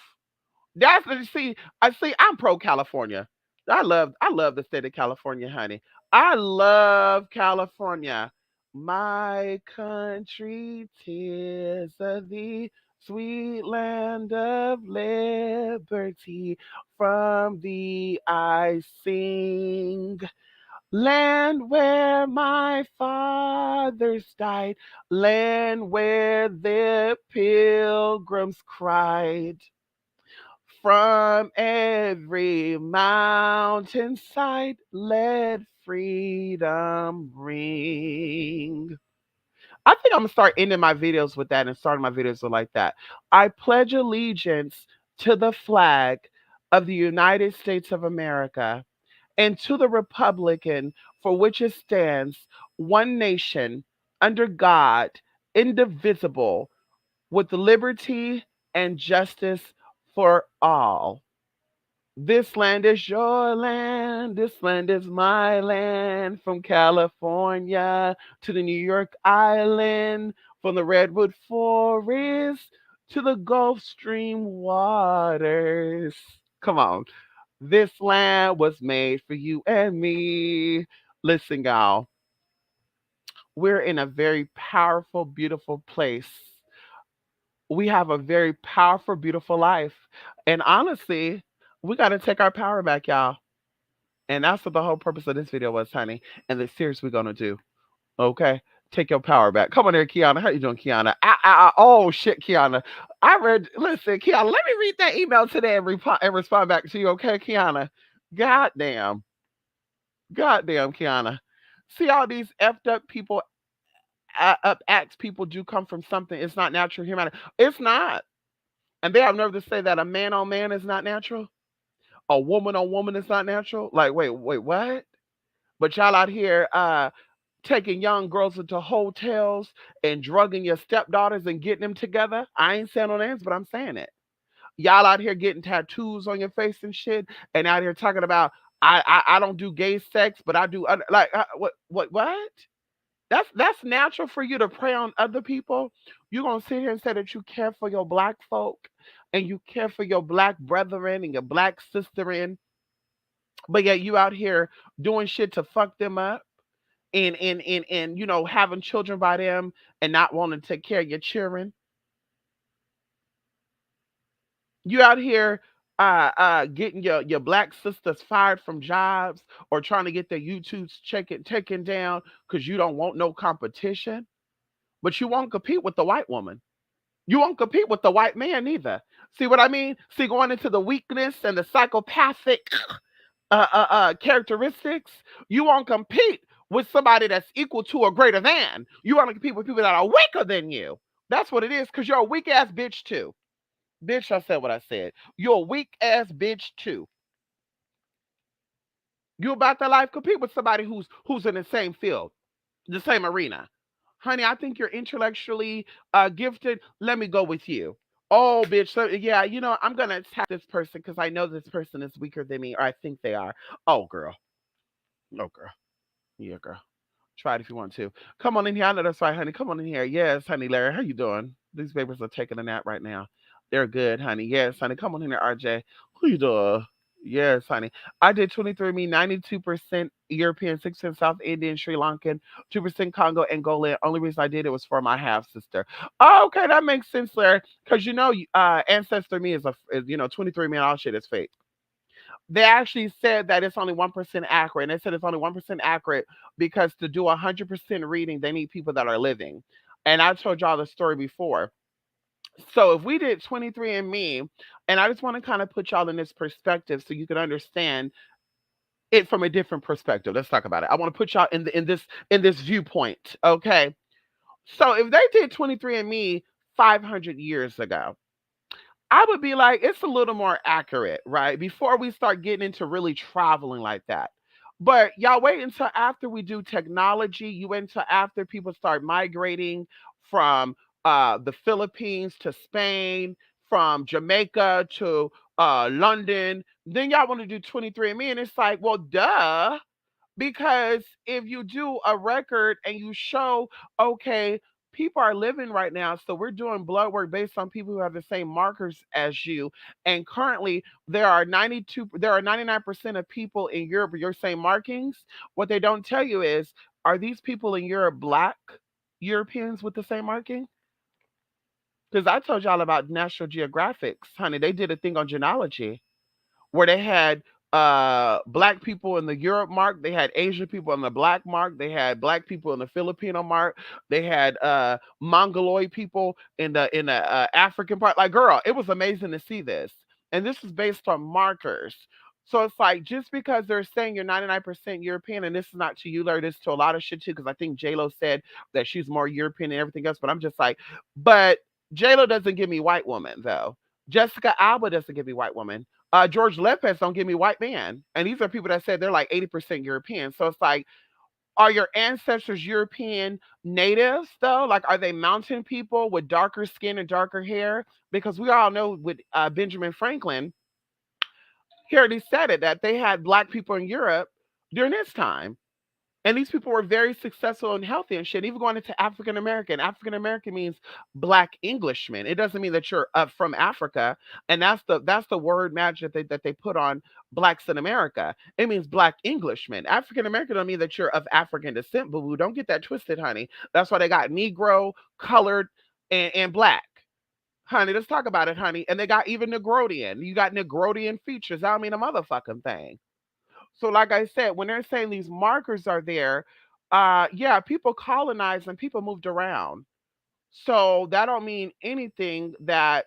That's what you see. I see. I'm pro California. I love the state of California, honey. I love California. My country, 'tis of thee, sweet land of liberty. From thee I sing. Land where my fathers died, land where the pilgrims cried. From every mountainside, let freedom ring. I think I'm gonna start ending my videos with that and starting my videos with like that. I pledge allegiance to the flag of the United States of America and to the Republican for which it stands, one nation, under God, indivisible, with liberty and justice for all. This land is your land. This land is my land. From California to the New York Island, from the Redwood Forest to the Gulf Stream waters. Come on. This land was made for you and me. Listen, y'all, we're in a very powerful, beautiful place. We have a very powerful, beautiful life. And honestly, we got to take our power back, y'all. And that's what the whole purpose of this video was, honey. And the series we're going to do. Okay? Take your power back. Come on there, Kiana. How you doing, Kiana? Oh, shit, Kiana. Listen, Kiana, let me read that email today and respond back to you, okay, Kiana? Goddamn. Goddamn, Kiana. See all these effed up people, up acts people do come from something. It's not natural humanity. It's not. And they have nerve to say that a man on man is not natural. A woman on woman is not natural. Like, wait, what? But y'all out here taking young girls into hotels and drugging your stepdaughters and getting them together. I ain't saying no names, but I'm saying it. Y'all out here getting tattoos on your face and shit, and out here talking about I don't do gay sex, but I do other, like what? That's natural for you to prey on other people. You're gonna sit here and say that you care for your black folk and you care for your black brethren and your black sisterin, but yet you out here doing shit to fuck them up and having children by them and not wanting to take care of your children. You out here getting your black sisters fired from jobs or trying to get their YouTube's taken down because you don't want no competition, but you won't compete with the white woman. You won't compete with the white man either. See what I mean? See, going into the weakness and the psychopathic characteristics, you won't compete with somebody that's equal to or greater than. You want to compete with people that are weaker than you. That's what it is, because you're a weak ass bitch too. Bitch, I said what I said. You're a weak ass bitch too. You about to life compete with somebody who's in the same field, the same arena. Honey, I think you're intellectually gifted. Let me go with you. Oh, bitch. So, yeah, I'm going to attack this person because I know this person is weaker than me, or I think they are. Oh, girl. Oh, girl. Yeah, girl. Try it if you want to. Come on in here. I know that's right, honey. Come on in here. Yes, honey, Larry. How you doing? These babies are taking a nap right now. They're good, honey. Yes, honey. Come on in here, RJ. Who you doing? Yes, honey. I did 23andMe, 92% European, 6% South Indian, Sri Lankan, 2% Congo, Angolan. Only reason I did it was for my half sister. Oh, okay, that makes sense, Larry. Because Ancestor Me is 23andMe and all shit is fake. They actually said that it's only 1% accurate. And they said it's only 1% accurate because to do 100% reading, they need people that are living. And I told y'all the story before. So if we did 23andMe, and I just want to kind of put y'all in this perspective so you can understand it from a different perspective. Let's talk about it. I want to put y'all in this viewpoint. Okay. So if they did 23andMe 500 years ago, I would be like, it's a little more accurate, right? Before we start getting into really traveling like that. But y'all wait until after we do technology. You wait until after people start migrating from the Philippines to Spain, from Jamaica to London. Then y'all want to do 23andMe. And it's like, well, duh. Because if you do a record and you show, okay, people are living right now, so we're doing blood work based on people who have the same markers as you. And currently, there are 99% of people in Europe with your same markings. What they don't tell you is, are these people in Europe black Europeans with the same marking? Because I told y'all about National Geographics, honey. They did a thing on genealogy where they had black people in the Europe mark, they had Asian people in the black mark, they had black people in the Filipino mark, they had Mongoloid people in the African part. Like, girl, it was amazing to see this, and this is based on markers. So it's like, just because they're saying you're 99% European, and this is not to you, Larry, this is to a lot of shit too, because I think J Lo said that she's more European and everything else. But I'm just like, but J Lo doesn't give me white woman though. Jessica Alba doesn't give me white woman. George Lopez don't give me white man. And these are people that said they're like 80% European. So it's like, are your ancestors European natives though? Like, are they mountain people with darker skin and darker hair? Because we all know with Benjamin Franklin, he already said it that they had black people in Europe during his time. And these people were very successful and healthy and shit. Even going into African American. African American means black Englishman. It doesn't mean that you're from Africa. And that's the word magic that they put on blacks in America. It means black Englishman. African American don't mean that you're of African descent, boo boo. Don't get that twisted, honey. That's why they got Negro, colored, and black. Honey, let's talk about it, honey. And they got even Negroidian. You got Negroidian features. I don't mean a motherfucking thing. So, like I said, when they're saying these markers are there, yeah, people colonized and people moved around. So that don't mean anything that,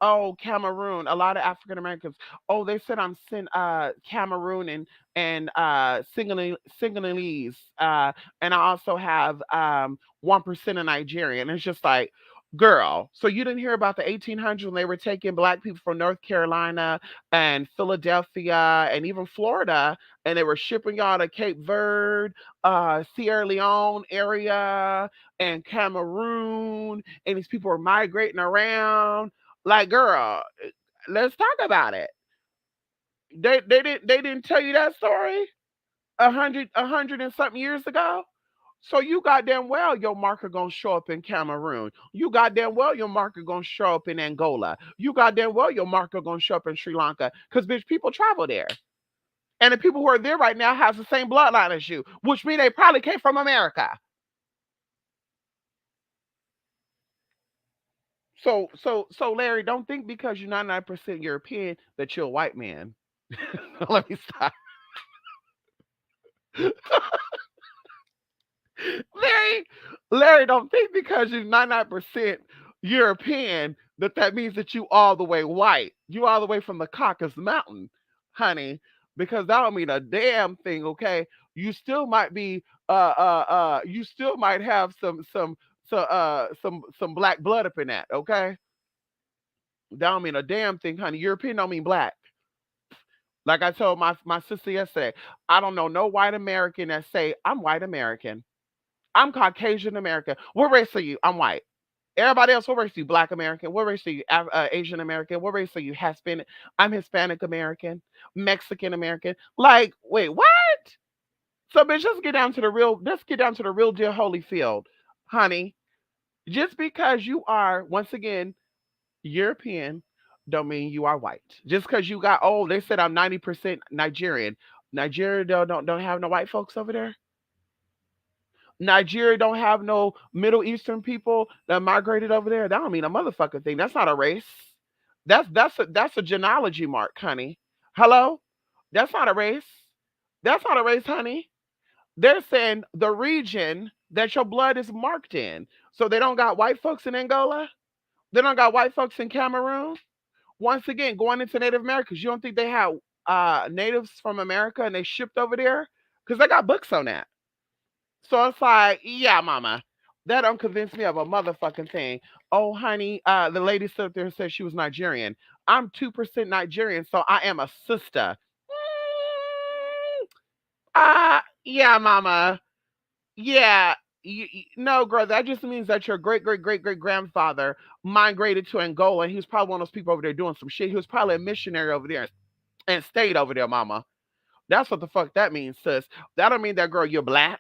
oh, Cameroon, a lot of African Americans, oh, they said I'm Cameroon and Senegalese, and I also have 1% of Nigerian. It's just like, girl, so you didn't hear about the 1800s when they were taking black people from North Carolina and Philadelphia and even Florida, and they were shipping y'all to Cape Verde, Sierra Leone area, and Cameroon, and these people were migrating around. Like, girl, let's talk about it. They didn't tell you that story a hundred and something years ago. So you goddamn well your marker gonna show up in Cameroon. You goddamn well your marker gonna show up in Angola. You goddamn well your marker gonna show up in Sri Lanka. Cause bitch, people travel there. And the people who are there right now has the same bloodline as you, which means they probably came from America. So Larry, don't think because you're 99% European that you're a white man. Let me stop. Larry, Larry, don't think because you're 99% European that means that you all the way white. You all the way from the Caucasus Mountain, honey, because that don't mean a damn thing, okay? You still might be you still might have some black blood up in that, okay? That don't mean a damn thing, honey. European don't mean black. Like I told my sister yesterday, I don't know no white American that say I'm white American. I'm Caucasian American. What race are you? I'm white. Everybody else, what race are you? Black American. What race are you? Asian American. What race are you? Hispanic. I'm Hispanic American. Mexican American. Like, wait, what? So, bitch, let's get down to the real. Let's get down to the real deal, Holyfield, honey. Just because you are once again European, don't mean you are white. Just because you got old, they said I'm 90% Nigerian. Nigeria don't have no white folks over there. Nigeria don't have no Middle Eastern people that migrated over there. That don't mean a motherfucking thing. That's not a race. That's a genealogy mark, honey. Hello? That's not a race. That's not a race, honey. They're saying the region that your blood is marked in. So they don't got white folks in Angola. They don't got white folks in Cameroon. Once again, going into Native Americans, you don't think they have natives from America and they shipped over there? Because they got books on that. So it's like, yeah, mama, that don't convince me of a motherfucking thing. Oh, honey, the lady stood up there and said she was Nigerian. I'm 2% Nigerian, so I am a sister. Yeah, mama. Yeah. No, girl, that just means that your great great great great grandfather migrated to Angola. And he was probably one of those people over there doing some shit. He was probably a missionary over there and stayed over there, mama. That's what the fuck that means, sis. That don't mean that girl you're black.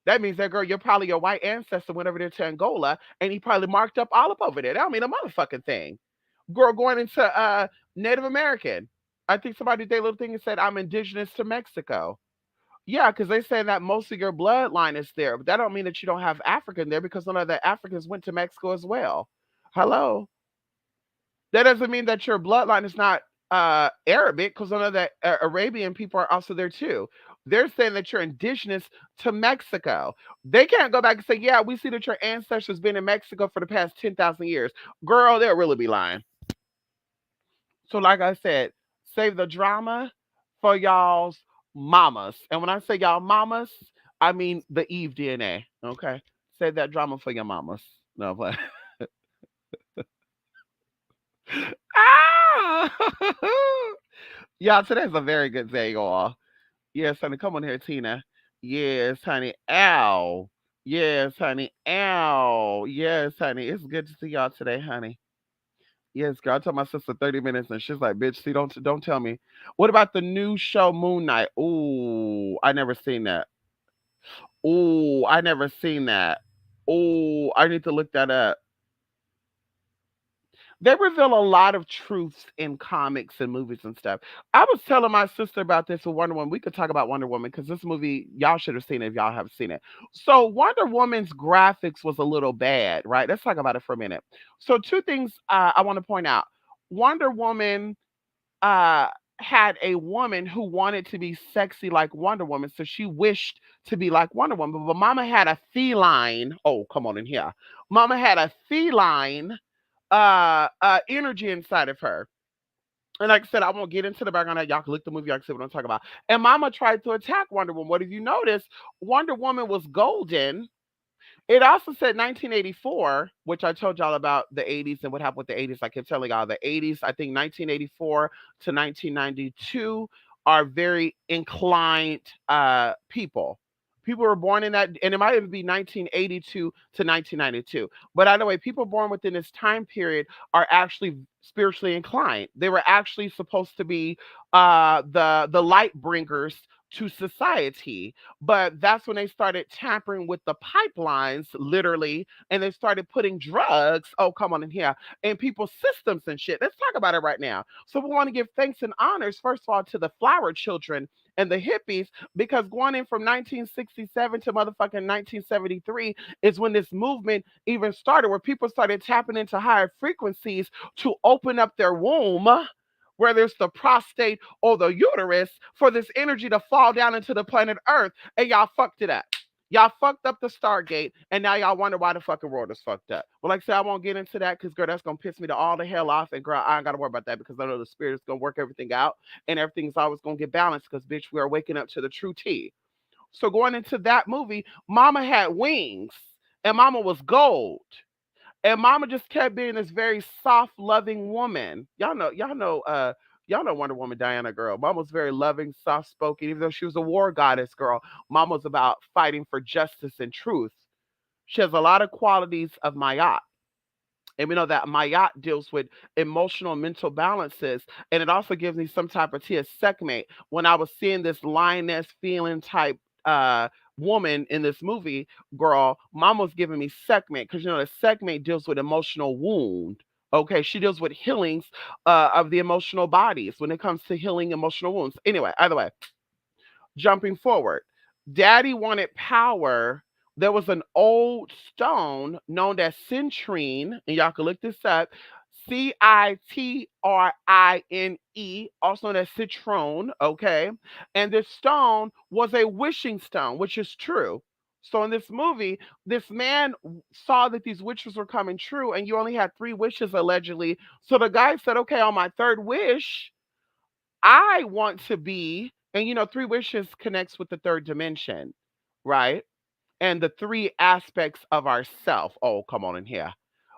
That means that girl you're probably your white ancestor went over there to Angola and he probably marked up all up over there. That don't mean a motherfucking thing. Girl going into Native American. I think somebody did a little thing and said I'm indigenous to Mexico. Yeah, because they say that most of your bloodline is there, but that don't mean that you don't have African there because none of the Africans went to Mexico as well. Hello, that doesn't mean that your bloodline is not Arabic because none of the Arabian people are also there too. They're saying that you're indigenous to Mexico. They can't go back and say, "Yeah, we see that your ancestors been in Mexico for the past 10,000 years." Girl, they'll really be lying. So, like I said, save the drama for y'all's mamas. And when I say y'all mamas, I mean the Eve DNA. Okay, save that drama for your mamas. No, but Ah! Y'all, today's a very good day, y'all. Yes, honey. Come on here, Tina. Yes, honey. Ow. Yes, honey. Ow. Yes, honey. It's good to see y'all today, honey. Yes, girl. I told my sister 30 minutes and she's like, bitch, see, don't tell me. What about the new show Moon Knight? Ooh, I never seen that. Ooh, I never seen that. Ooh, I need to look that up. They reveal a lot of truths in comics and movies and stuff. I was telling my sister about this with Wonder Woman. We could talk about Wonder Woman because this movie, y'all should have seen it if y'all haven't seen it. So, Wonder Woman's graphics was a little bad, right? Let's talk about it for a minute. So, two things I want to point out. Wonder Woman uh, had a woman who wanted to be sexy like Wonder Woman, so she wished to be like Wonder Woman. But Mama had a feline. Oh, come on in here. Mama had a feline energy inside of her. And like I said, I won't get into the background of that. Y'all can look the movie, y'all can see what I'm talking about. And Mama tried to attack Wonder Woman. What if you notice? Wonder Woman was golden. It also said 1984, which I told y'all about the 80s and what happened with the 80s. I kept telling y'all the 80s, I think 1984 to 1992 are very inclined people. People were born in that, and it might even be 1982 to 1992. But either way, people born within this time period are actually spiritually inclined. They were actually supposed to be the light bringers to society, but that's when they started tampering with the pipelines, literally, and they started putting drugs. Oh, come on in here, in people's systems and shit. Let's talk about it right now. So we want to give thanks and honors, first of all, to the flower children and the hippies, because going in from 1967 to motherfucking 1973 is when this movement even started, where people started tapping into higher frequencies to open up their womb, whether it's the prostate or the uterus, for this energy to fall down into the planet Earth. And y'all fucked it up. Y'all fucked up the Stargate, and now y'all wonder why the fucking world is fucked up. Well, like I said, I won't get into that because, girl, that's gonna piss me to all the hell off. And girl, I ain't gotta worry about that because I know the spirit is gonna work everything out, and everything's always gonna get balanced because, bitch, we are waking up to the true tea. So going into that movie, Mama had wings, and Mama was gold. And Mama just kept being this very soft, loving woman. Y'all know Wonder Woman Diana, girl. Mama was very loving, soft spoken, even though she was a war goddess, girl. Mama was about fighting for justice and truth. She has a lot of qualities of Mayat. And we know that Mayat deals with emotional and mental balances. And it also gives me some type of tea, a segment. When I was seeing this lioness feeling type woman in this movie, girl, mom was giving me segment because you know the segment deals with emotional wound. Okay, she deals with healings of the emotional bodies when it comes to healing emotional wounds. Anyway, either way, jumping forward. Daddy wanted power. There was an old stone known as citrine, and y'all can look this up. Citrine, also known as citron, okay? And this stone was a wishing stone, which is true. So in this movie, this man saw that these wishes were coming true, and you only had three wishes allegedly. So the guy said, okay, on my third wish, I want to be, and you know, three wishes connects with the third dimension, right? And the three aspects of ourself. Oh, come on in here.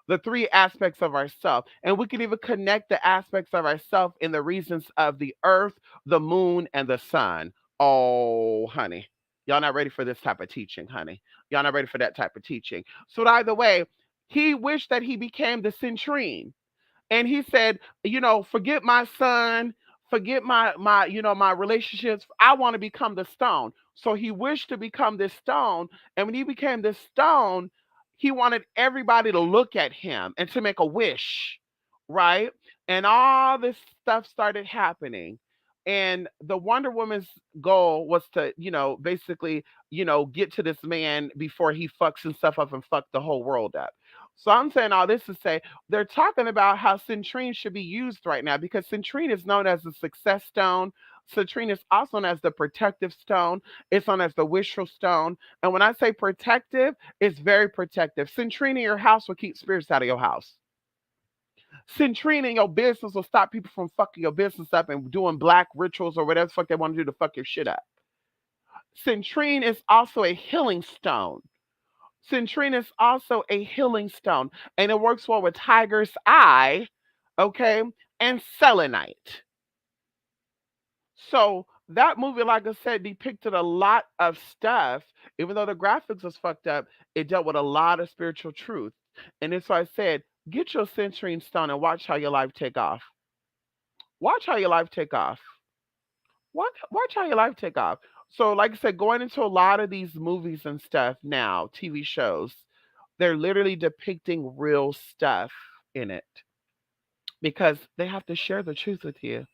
The three aspects of ourself. And we can even connect the aspects of ourself in the reasons of the earth, the moon, and the sun. Oh, honey. Y'all not ready for this type of teaching, honey. Y'all not ready for that type of teaching. So either way, he wished that he became the centurion, and he said, you know, forget my son, forget my my relationships. I want to become the stone. So he wished to become this stone, and when he became this stone, he wanted everybody to look at him and to make a wish, right? And all this stuff started happening. And the Wonder Woman's goal was to, basically, get to this man before he fucks himself up and fuck the whole world up. So I'm saying all this to say they're talking about how citrine should be used right now because citrine is known as the success stone. Citrine is also known as the protective stone. It's known as the wishful stone. And when I say protective, it's very protective. Citrine in your house will keep spirits out of your house. Citrine in your business will stop people from fucking your business up and doing black rituals or whatever the fuck they want to do to fuck your shit up. Citrine is also a healing stone. Citrine is also a healing stone, and it works well with tiger's eye, okay? and selenite. So that movie, like I said, depicted a lot of stuff. Even though the graphics was fucked up, it dealt with a lot of spiritual truth. And that's why I said, get your centering stone and watch how your life take off. Watch how your life take off. Watch how your life take off. So, like I said, going into a lot of these movies and stuff now, TV shows, they're literally depicting real stuff in it because they have to share the truth with you.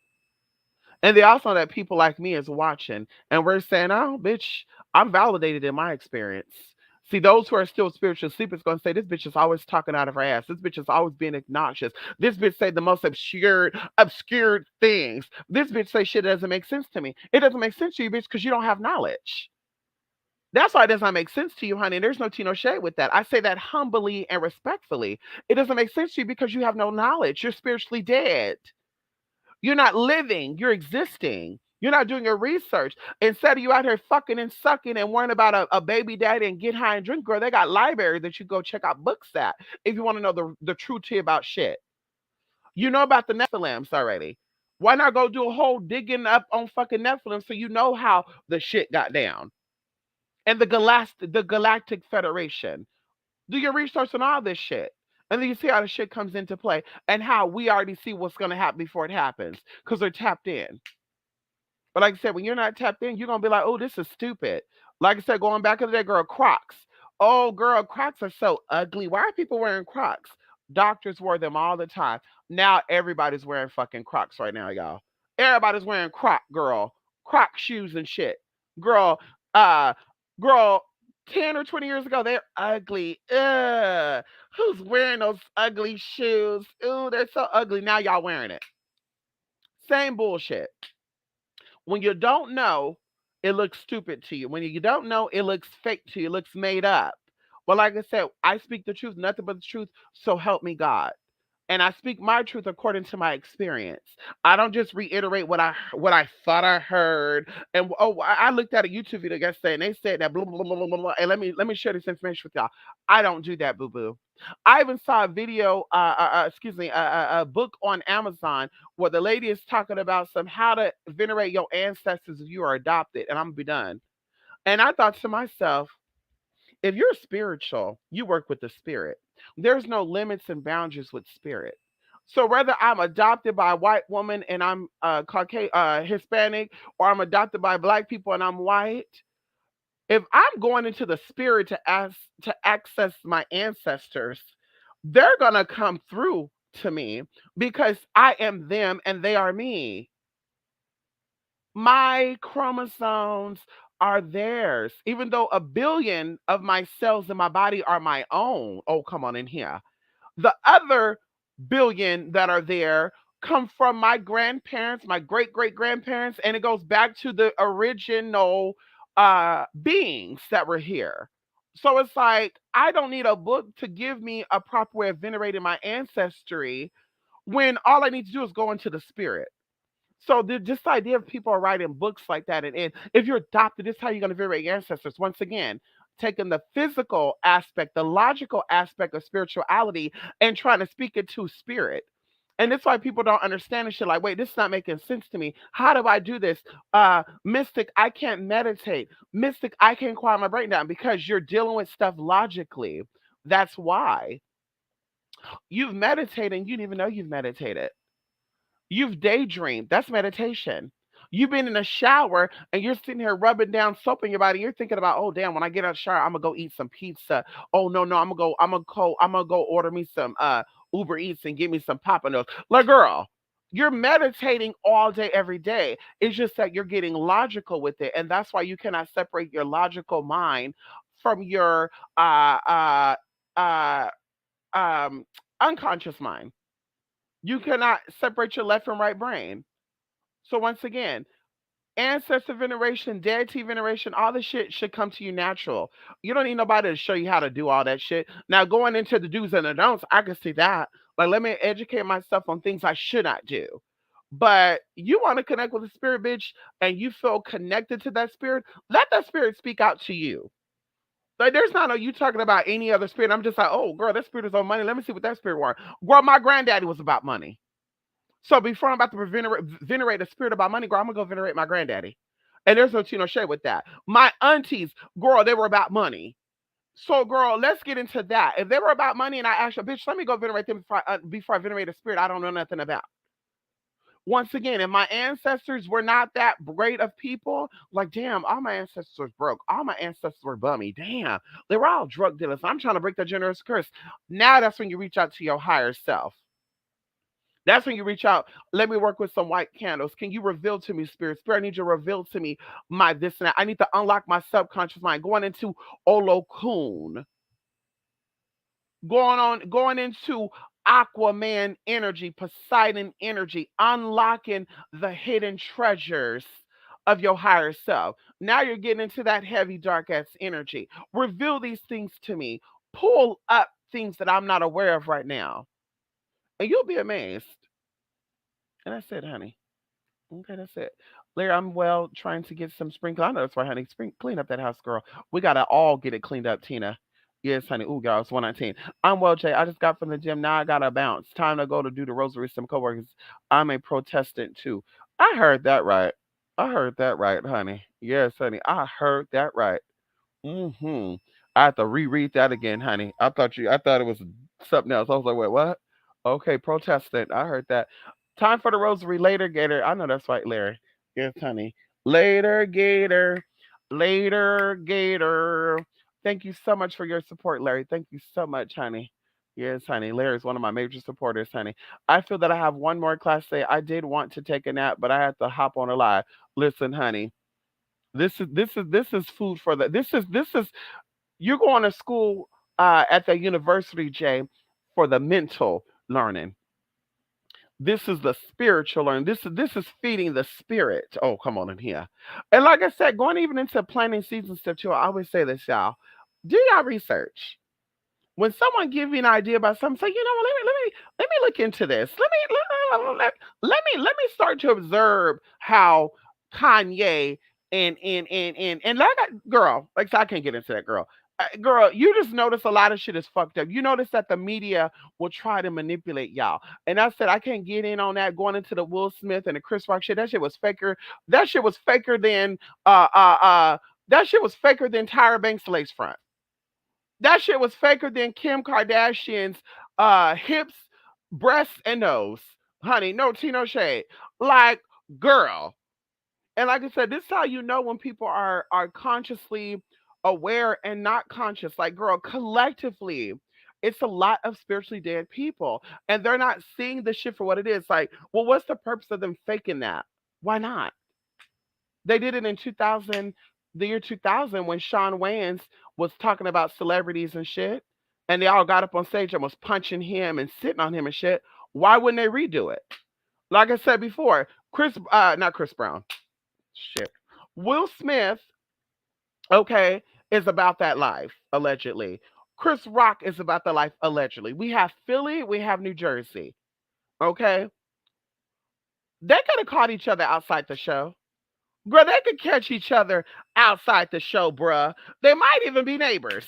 And they also know that people like me is watching, and we're saying, "Oh, bitch, I'm validated in my experience." See, those who are still spiritual sleepers going to say, "This bitch is always talking out of her ass. This bitch is always being obnoxious. This bitch say the most obscure things. This bitch say shit that doesn't make sense to me. It doesn't make sense to you, bitch, because you don't have knowledge." That's why it does not make sense to you, honey. There's no tea, no shade with that. I say that humbly and respectfully. It doesn't make sense to you because you have no knowledge. You're spiritually dead. You're not living, you're existing. You're not doing your research. Instead of you out here fucking and sucking and worrying about a baby daddy and get high and drink, girl, they got libraries that you go check out books at if you want to know the true tea about shit. You know about the Nephilims already. Why not go do a whole digging up on fucking Nephilim so you know how the shit got down? And the Galactic Federation. Do your research on all this shit. And then you see how the shit comes into play and how we already see what's going to happen before it happens because they're tapped in. But like I said, when you're not tapped in, you're gonna be like, "Oh, this is stupid." Like I said, going back in the day, girl, Crocs. Oh, girl, Crocs are so ugly. Why are people wearing Crocs? Doctors wore them all the time. Now everybody's wearing fucking Crocs right now, y'all. Everybody's wearing girl. Croc shoes and shit. Girl, uh, girl, 10 or 20 years ago, they're ugly. Ugh. Who's wearing those ugly shoes? Ooh, they're so ugly. Now y'all wearing it. Same bullshit. When you don't know, it looks stupid to you. When you don't know, it looks fake to you. It looks made up. But like I said, I speak the truth, nothing but the truth. So help me God. And I speak my truth according to my experience. I don't just reiterate what I thought I heard. And oh, I looked at a YouTube video yesterday, and they said that blah blah blah blah blah. Blah. And let me share this information with y'all. I don't do that, boo boo. I even saw a video, excuse me, a book on Amazon where the lady is talking about some how to venerate your ancestors if you are adopted, and I'm gonna be done. And I thought to myself, if you're spiritual, you work with the spirit. There's no limits and boundaries with spirit. So whether I'm adopted by a white woman and I'm Caucasian, Hispanic, or I'm adopted by black people and I'm white, if I'm going into the spirit to access my ancestors, they're gonna come through to me because I am them and they are me. My chromosomes are theirs, even though a billion of my cells in my body are my own. Oh, come on in here. The other billion that are there come from my grandparents, my great great grandparents, and it goes back to the original beings that were here. So it's like I don't need a book to give me a proper way of venerating my ancestry when all I need to do is go into the spirit. So this idea of people are writing books like that, and if you're adopted, this is how you're going to venerate your ancestors. Once again, taking the physical aspect, the logical aspect of spirituality, and trying to speak it to spirit. And that's why people don't understand and shit. Like, wait, this is not making sense to me. How do I do this? Mystic, I can't meditate. Mystic, I can't quiet my brain down because you're dealing with stuff logically. That's why you've meditated and you didn't even know you've meditated. You've daydreamed. That's meditation. You've been in a shower and you're sitting here rubbing down soap in your body. You're thinking about, oh damn, when I get out of the shower, I'm gonna go eat some pizza. Oh no, no, I'm gonna go order me some Uber Eats and get me some Papa Noodles. Like girl, you're meditating all day, every day. It's just that you're getting logical with it. And that's why you cannot separate your logical mind from your uh um unconscious mind. You cannot separate your left and right brain. So once again, ancestor veneration, deity veneration, all the shit should come to you natural. You don't need nobody to show you how to do all that shit. Now going into the do's and the don'ts, I can see that. Like let me educate myself on things I should not do. But you want to connect with the spirit, bitch, and you feel connected to that spirit, let that spirit speak out to you. Like there's not no you talking about any other spirit. I'm just like, oh girl, that spirit is on money. Let me see what that spirit wants. Girl, my granddaddy was about money. So before I'm about to venerate the spirit of my money, girl, I'm gonna go venerate my granddaddy. And there's no tea no shade with that. My aunties, girl, they were about money. So, girl, let's get into that. If they were about money and I asked you, bitch, let me go venerate them before I venerate a spirit I don't know nothing about. Once again, if my ancestors were not that great of people, like, damn, all my ancestors were broke. All my ancestors were bummy. Damn, they were all drug dealers. I'm trying to break the generous curse. Now that's when you reach out to your higher self. That's when you reach out. Let me work with some white candles. Can you reveal to me, spirit? Spirit, I need you to reveal to me my this and that. I need to unlock my subconscious mind. Going into Olokun, going into Aquaman energy, Poseidon energy, unlocking the hidden treasures of your higher self. Now you're getting into that heavy, dark ass energy. Reveal these things to me. Pull up things that I'm not aware of right now. And you'll be amazed. And that's it, honey. Okay, that's it. Larry, I'm well trying to get some spring clean. I know that's right, honey. Spring clean up that house, girl. We gotta all get it cleaned up, Tina. Yes, honey. Ooh, girl, it's 119. I'm well, Jay. I just got from the gym. Now I gotta bounce. Time to go to do the rosary with some coworkers. I'm a Protestant too. I heard that right. I heard that right, honey. Yes, honey. I heard that right. Mm-hmm. I have to reread that again, honey. I thought it was something else. I was like, wait, what? Okay, Protestant. I heard that. Time for the rosary later, Gator. I know that's right, Larry. Yes, honey. Later, Gator. Later, Gator. Thank you so much for your support, Larry. Thank you so much, honey. Yes, honey. Larry is one of my major supporters, honey. I feel that I have one more class today. I did want to take a nap, but I had to hop on a live. Listen, honey. This is food for the this is you're going to school at the university, Jay, for the mental learning. This is the spiritual learning. This is feeding the spirit. Oh, come on in here. And like I said, going even into planting season stuff too, I always say this, y'all. Do y'all research. When someone give you an idea about something, say, you know, let me look into this. Let me start to observe how Kanye and like girl, like so I can't get into that girl. Girl, you just notice a lot of shit is fucked up. You notice that the media will try to manipulate y'all. And I said I can't get in on that going into the Will Smith and the Chris Rock shit. That shit was faker. That shit was faker than that shit was faker than Tyra Banks' lace front. That shit was faker than Kim Kardashian's hips, breasts, and nose. Honey, no tea, no shade. Like, girl. And like I said, this is how you know when people are consciously aware and not conscious. Like, girl, collectively, it's a lot of spiritually dead people. And they're not seeing the shit for what it is. Like, well, what's the purpose of them faking that? Why not? They did it in 2000, the year 2000, when Sean Wayans was talking about celebrities and shit, and they all got up on stage and was punching him and sitting on him and shit. Why wouldn't they redo it? Like I said before, not Chris Brown, shit, Will Smith, okay, is about that life allegedly. Chris Rock is about the life allegedly. We have Philly, we have New Jersey, okay. They could have caught each other outside the show. Girl, they could catch each other outside the show, bruh. They might even be neighbors.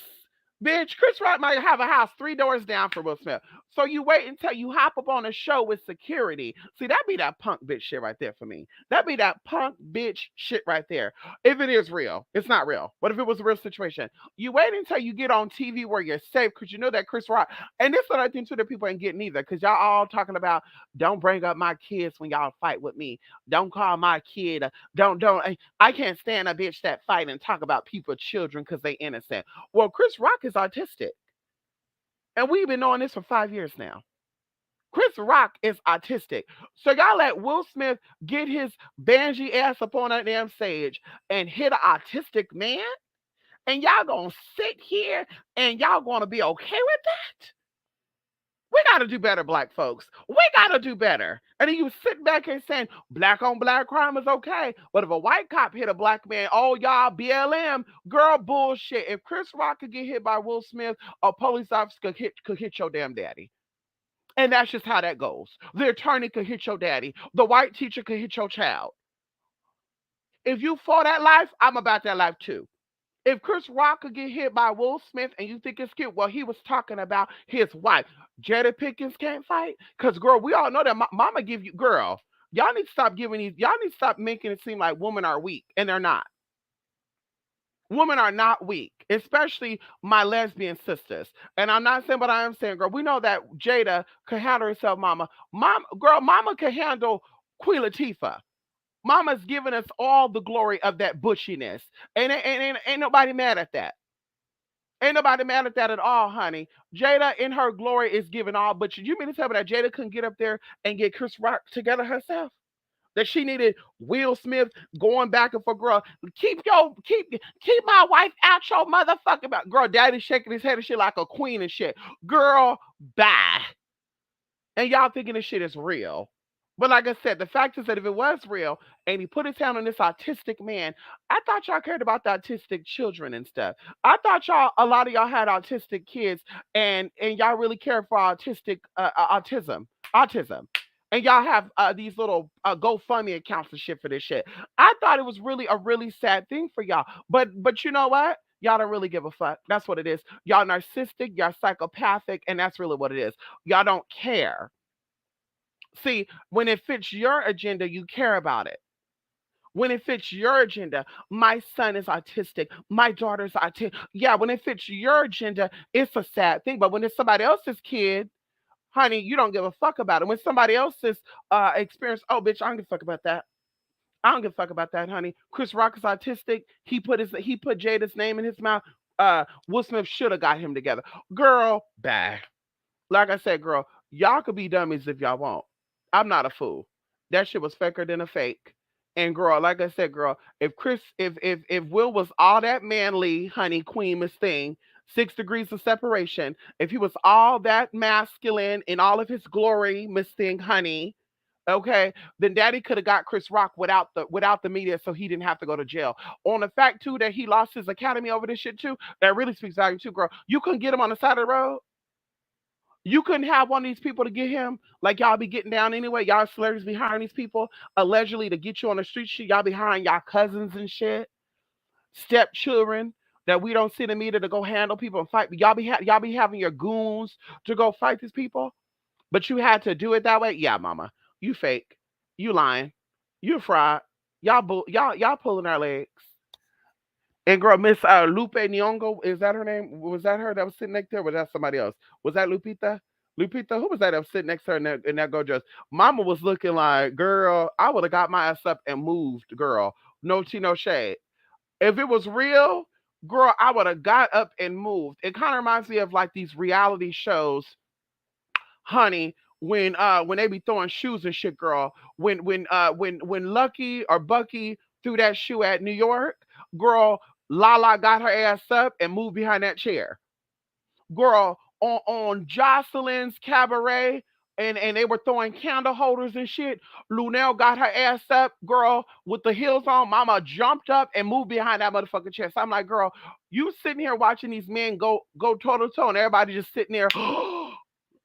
Bitch, Chris Rock might have a house 3 doors down from Will Smith. So you wait until you hop up on a show with security. See, that be that punk bitch shit right there for me. That be that punk bitch shit right there. If it is real, it's not real. What if it was a real situation? You wait until you get on TV where you're safe because you know that Chris Rock, and this what I think too that people ain't getting either because y'all all talking about don't bring up my kids when y'all fight with me. Don't call my kid. Don't. I can't stand a bitch that fight and talk about people, children, because they innocent. Well, Chris Rock is autistic. And we've been knowing this for 5 years now. Chris Rock is autistic. So y'all let Will Smith get his bangy ass up on that damn stage and hit an autistic man? And y'all gonna sit here and y'all gonna be okay with that? We gotta do better, black folks. We gotta do better. And then you sit back and saying black on black crime is okay. But if a white cop hit a black man, oh y'all BLM, girl bullshit. If Chris Rock could get hit by Will Smith, a police officer could hit your damn daddy. And that's just how that goes. The attorney could hit your daddy. The white teacher could hit your child. If you for that life, I'm about that life too. If Chris Rock could get hit by Will Smith and you think it's cute, well, he was talking about his wife. Jada Pickens can't fight? Because, girl, we all know that mama give you, girl, y'all need to stop giving these, y'all need to stop making it seem like women are weak, and they're not. Women are not weak, especially my lesbian sisters. And I'm not saying, but I am saying, girl, we know that Jada can handle herself, mama. Girl, mama can handle Queen Latifah. Mama's giving us all the glory of that bushiness. And ain't nobody mad at that. Ain't nobody mad at that at all, honey. Jada in her glory is giving all, but you mean to tell me that Jada couldn't get up there and get Chris Rock together herself? That she needed Will Smith going back and forth, girl. Keep my wife out your motherfucking mouth. Girl, daddy shaking his head and shit like a queen and shit. Girl, bye. And y'all thinking this shit is real. But like I said, the fact is that if it was real and he put his hand on this autistic man, I thought y'all cared about the autistic children and stuff. I thought y'all, a lot of y'all had autistic kids, and y'all really care for autism. And y'all have these little GoFundMe accounts and shit for this shit. I thought it was really a really sad thing for y'all. But you know what? Y'all don't really give a fuck. That's what it is. Y'all narcissistic, y'all psychopathic, and that's really what it is. Y'all don't care. See, when it fits your agenda, you care about it. When it fits your agenda, my son is autistic, my daughter's autistic. Yeah, when it fits your agenda, it's a sad thing. But when it's somebody else's kid, honey, you don't give a fuck about it. When somebody else's experience, oh bitch, I don't give a fuck about that. I don't give a fuck about that, honey. Chris Rock is autistic. He put Jada's name in his mouth. Will Smith should have got him together. Girl, bad. Like I said, girl, y'all could be dummies if y'all want. I'm not a fool. That shit was faker than a fake. And girl, like I said, girl, if Will was all that manly, honey, queen Miss Thing, 6 degrees of separation, if he was all that masculine in all of his glory, Miss Thing, honey, okay, then Daddy could have got Chris Rock without the media, so he didn't have to go to jail. On the fact too that he lost his academy over this shit too, that really speaks value too, girl. You couldn't get him on the side of the road. You couldn't have one of these people to get him, like y'all be getting down anyway. Y'all celebrities be hiring these people allegedly to get you on the street shit. Y'all be hiring y'all cousins and shit, stepchildren that we don't see in the media to go handle people and fight. Y'all be having your goons to go fight these people, but you had to do it that way. Yeah, mama, you fake, you lying, you a fraud. Y'all pulling our legs. And girl, Miss Lupe Nyong'o, is that her name? Was that her that was sitting next there? Or was that somebody else? Was that Lupita? Lupita, who was that was sitting next to her in that go dress? Mama was looking like, girl, I would have got my ass up and moved, girl. No tea, no shade. If it was real, girl, I would have got up and moved. It kind of reminds me of like these reality shows, honey, when they be throwing shoes and shit, girl. When Lucky or Bucky threw that shoe at New York, girl, Lala got her ass up and moved behind that chair. Girl, on Jocelyn's cabaret, and they were throwing candle holders and shit. Lunel got her ass up, girl, with the heels on. Mama jumped up and moved behind that motherfucking chair. So I'm like, girl, you sitting here watching these men go toe to toe, and everybody just sitting there.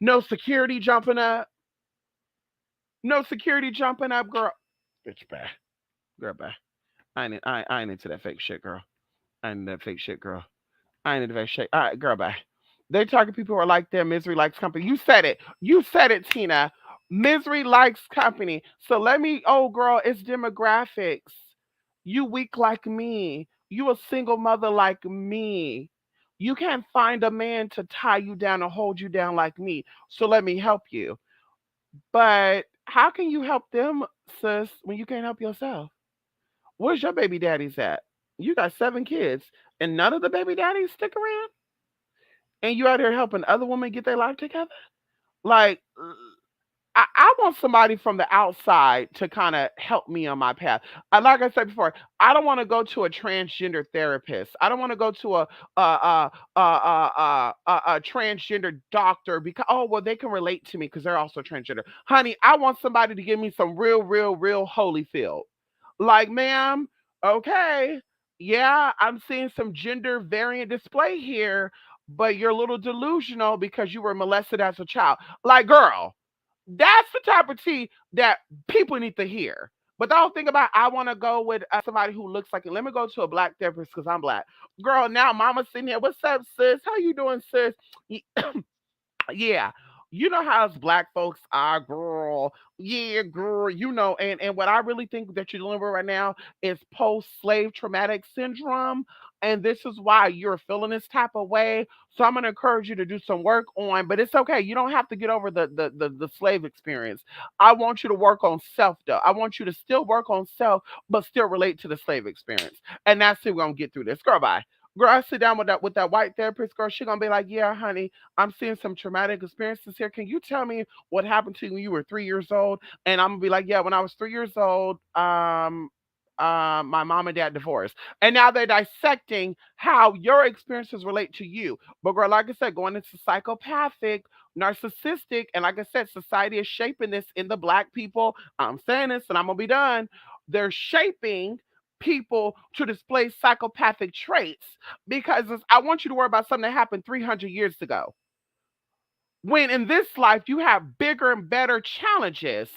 No security jumping up. No security jumping up, girl. Bitch, bad. Girl, bad. I ain't into that fake shit, girl. I ain't into that fake shit, girl. I ain't into that shit. All right, girl, bye. They talking people who are like their misery likes company. You said it. You said it, Tina. Misery likes company. So let me, oh, girl, it's demographics. You weak like me. You a single mother like me. You can't find a man to tie you down or hold you down like me. So let me help you. But how can you help them, sis, when you can't help yourself? Where's your baby daddies at? You got 7 kids, and none of the baby daddies stick around, and you out here helping other women get their life together. Like, I want somebody from the outside to kind of help me on my path. Like I said before, I don't want to go to a transgender therapist. I don't want to go to a transgender doctor because, oh well, they can relate to me because they're also transgender. Honey, I want somebody to give me some real Holyfield. Like, ma'am, okay, yeah, I'm seeing some gender variant display here, but you're a little delusional because you were molested as a child. Like, girl, that's the type of tea that people need to hear. But the whole thing about I want to go with somebody who looks like it. Let me go to a black therapist because I'm black. Girl, now mama's sitting here. What's up, sis? How you doing, sis? Yeah. You know how us black folks are, girl. Yeah, girl. And what I really think that you're dealing with right now is post-slave traumatic syndrome. And this is why you're feeling this type of way. So I'm gonna encourage you to do some work on, but it's okay. You don't have to get over the slave experience. I want you to work on self though. I want you to still work on self, but still relate to the slave experience. And that's how we're gonna get through this. Girl, bye. Girl, I sit down with that white therapist girl. She gonna be like, "Yeah, honey, I'm seeing some traumatic experiences here. Can you tell me what happened to you when you were 3 years old?" And I'm gonna be like, "Yeah, when I was 3 years old, my mom and dad divorced." And now they're dissecting how your experiences relate to you. But girl, like I said, going into psychopathic, narcissistic, and like I said, society is shaping this in the black people. I'm saying this, and I'm gonna be done. They're shaping people to display psychopathic traits because I want you to worry about something that happened 300 years ago. When in this life you have bigger and better challenges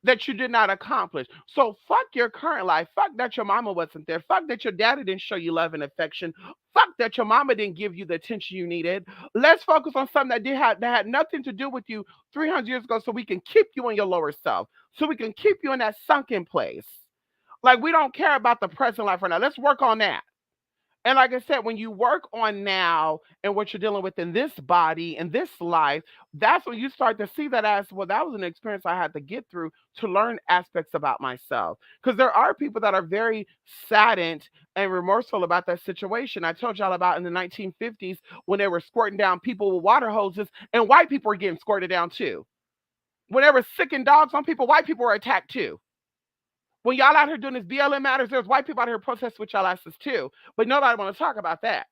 that you did not accomplish. So fuck your current life. Fuck that your mama wasn't there. Fuck that your daddy didn't show you love and affection. Fuck that your mama didn't give you the attention you needed. Let's focus on something that had nothing to do with you 300 years ago so we can keep you in your lower self. So we can keep you in that sunken place. Like we don't care about the present life right now. Let's work on that. And like I said, when you work on now and what you're dealing with in this body, in this life, that's when you start to see that as well. That was an experience I had to get through to learn aspects about myself. Because there are people that are very saddened and remorseful about that situation. I told y'all about in the 1950s when they were squirting down people with water hoses, and white people were getting squirted down too. When they were sicking dogs on people, white people were attacked too. When y'all out here doing this BLM matters, there's white people out here protesting with y'all asses too. But nobody want to talk about that.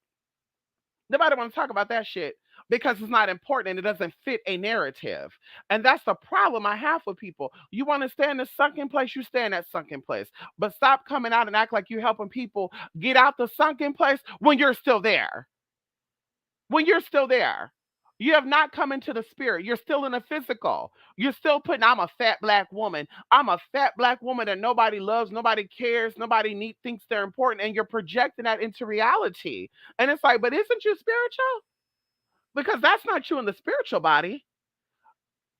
Nobody want to talk about that shit because it's not important and it doesn't fit a narrative. And that's the problem I have with people. You want to stay in the sunken place, you stay in that sunken place. But stop coming out and act like you're helping people get out the sunken place when you're still there. When you're still there. You have not come into the spirit. You're still in the physical. You're still putting, I'm a fat black woman. I'm a fat black woman that nobody loves, nobody cares, thinks they're important, and you're projecting that into reality. And it's like, but isn't you spiritual? Because that's not you in the spiritual body.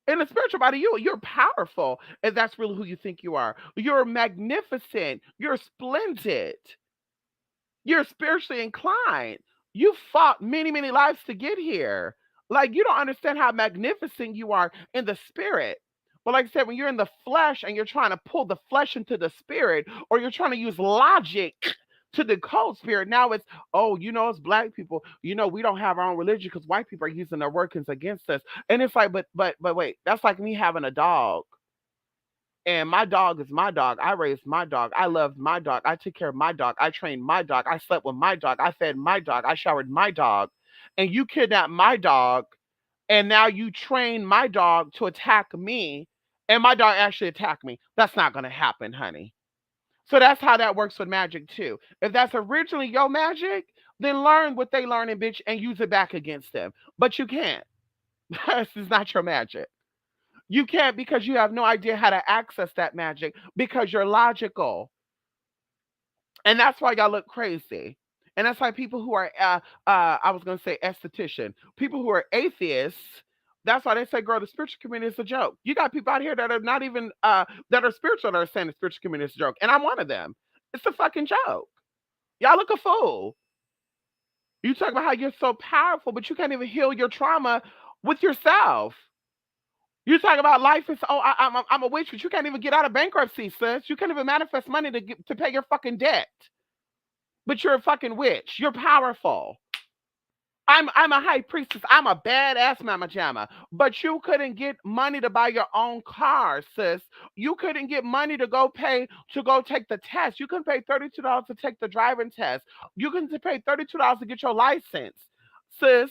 In the spiritual body, you're powerful, and that's really who you think you are. You're magnificent. You're splendid. You're spiritually inclined. You fought many, many lives to get here. Like you don't understand how magnificent you are in the spirit. But like I said, when you're in the flesh and you're trying to pull the flesh into the spirit, or you're trying to use logic to decode spirit, now it's it's black people. We don't have our own religion because white people are using their workings against us. And it's like, but wait, that's like me having a dog and my dog is my dog. I raised my dog. I loved my dog. I took care of my dog. I trained my dog. I slept with my dog. I fed my dog. I showered my dog. And you kidnap my dog, and now you train my dog to attack me, and my dog actually attacked me. That's not going to happen, honey. So that's how that works with magic, too. If that's originally your magic, then learn what they learn in bitch and use it back against them. But you can't. This is not your magic. You can't because you have no idea how to access that magic because you're logical. And that's why y'all look crazy. And that's why people who are, I was going to say esthetician, people who are atheists, that's why they say, girl, the spiritual community is a joke. You got people out here that are not even, that are spiritual that are saying the spiritual community is a joke. And I'm one of them. It's a fucking joke. Y'all look a fool. You talk about how you're so powerful, but you can't even heal your trauma with yourself. You talk about life is I'm a witch, but you can't even get out of bankruptcy, sis. You can't even manifest money to pay your fucking debt. But you're a fucking witch. You're powerful. I'm a high priestess. I'm a badass mama jamma. But you couldn't get money to buy your own car, sis. You couldn't get money to go take the test. You couldn't pay $32 to take the driving test. You couldn't pay $32 to get your license, sis.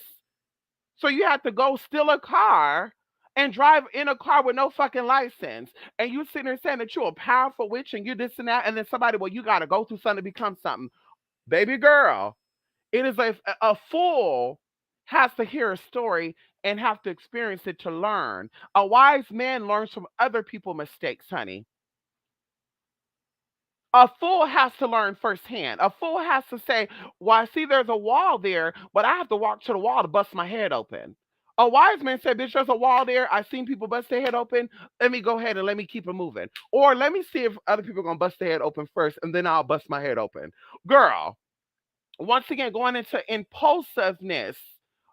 So you have to go steal a car and drive in a car with no fucking license. And you sitting there saying that you're a powerful witch and you're this and that. And then somebody, well, you got to go through something to become something. Baby girl, it is a fool has to hear a story and have to experience it to learn. A wise man learns from other people's mistakes, honey. A fool has to learn firsthand. A fool has to say, well, I see there's a wall there, but I have to walk to the wall to bust my head open. A wise man said, bitch, there's a wall there. I've seen people bust their head open. Let me go ahead and let me keep it moving. Or let me see if other people are going to bust their head open first, and then I'll bust my head open. Girl, once again, going into impulsiveness,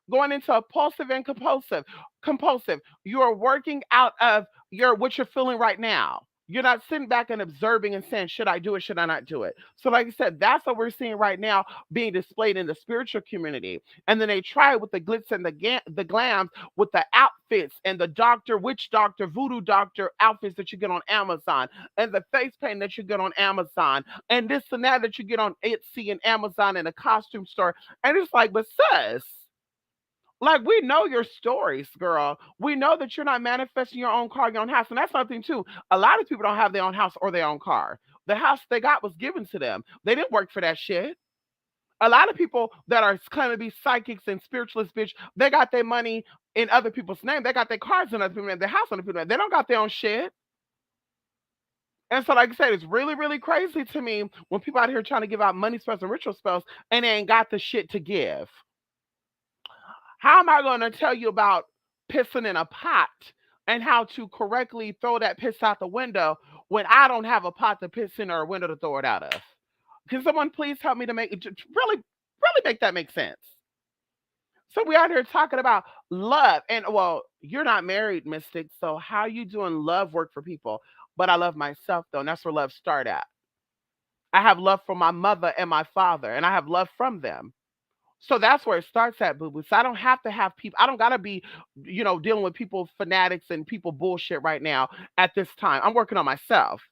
going into impulsive and compulsive, you are working out of your what you're feeling right now. You're not sitting back and observing and saying, should I do it, should I not do it? So like I said, that's what we're seeing right now being displayed in the spiritual community. And then they try it with the glitz and the glams, with the outfits and the doctor, witch doctor, voodoo doctor outfits that you get on Amazon, and the face paint that you get on Amazon, and this and that you get on Etsy and Amazon and a costume store. And it's like, but sis, like, we know your stories, girl. We know that you're not manifesting your own car, your own house. And that's something too. A lot of people don't have their own house or their own car. The house they got was given to them. They didn't work for that shit. A lot of people that are claiming to be psychics and spiritualists, bitch, they got their money in other people's name. They got their cars in other people's name, their house in other people's name. They don't got their own shit. And so, like I said, it's really, really crazy to me when people out here trying to give out money spells and ritual spells and they ain't got the shit to give. How am I going to tell you about pissing in a pot and how to correctly throw that piss out the window when I don't have a pot to piss in or a window to throw it out of? Can someone please help me to make it really, really make that make sense? So we out here talking about love, and well, you're not married, Mystic. So how you doing love work for people? But I love myself though, and that's where love start at. I have love for my mother and my father, and I have love from them. So that's where it starts at, boo boo. So I don't have to have people. I don't gotta be, dealing with people fanatics and people bullshit right now at this time. I'm working on myself,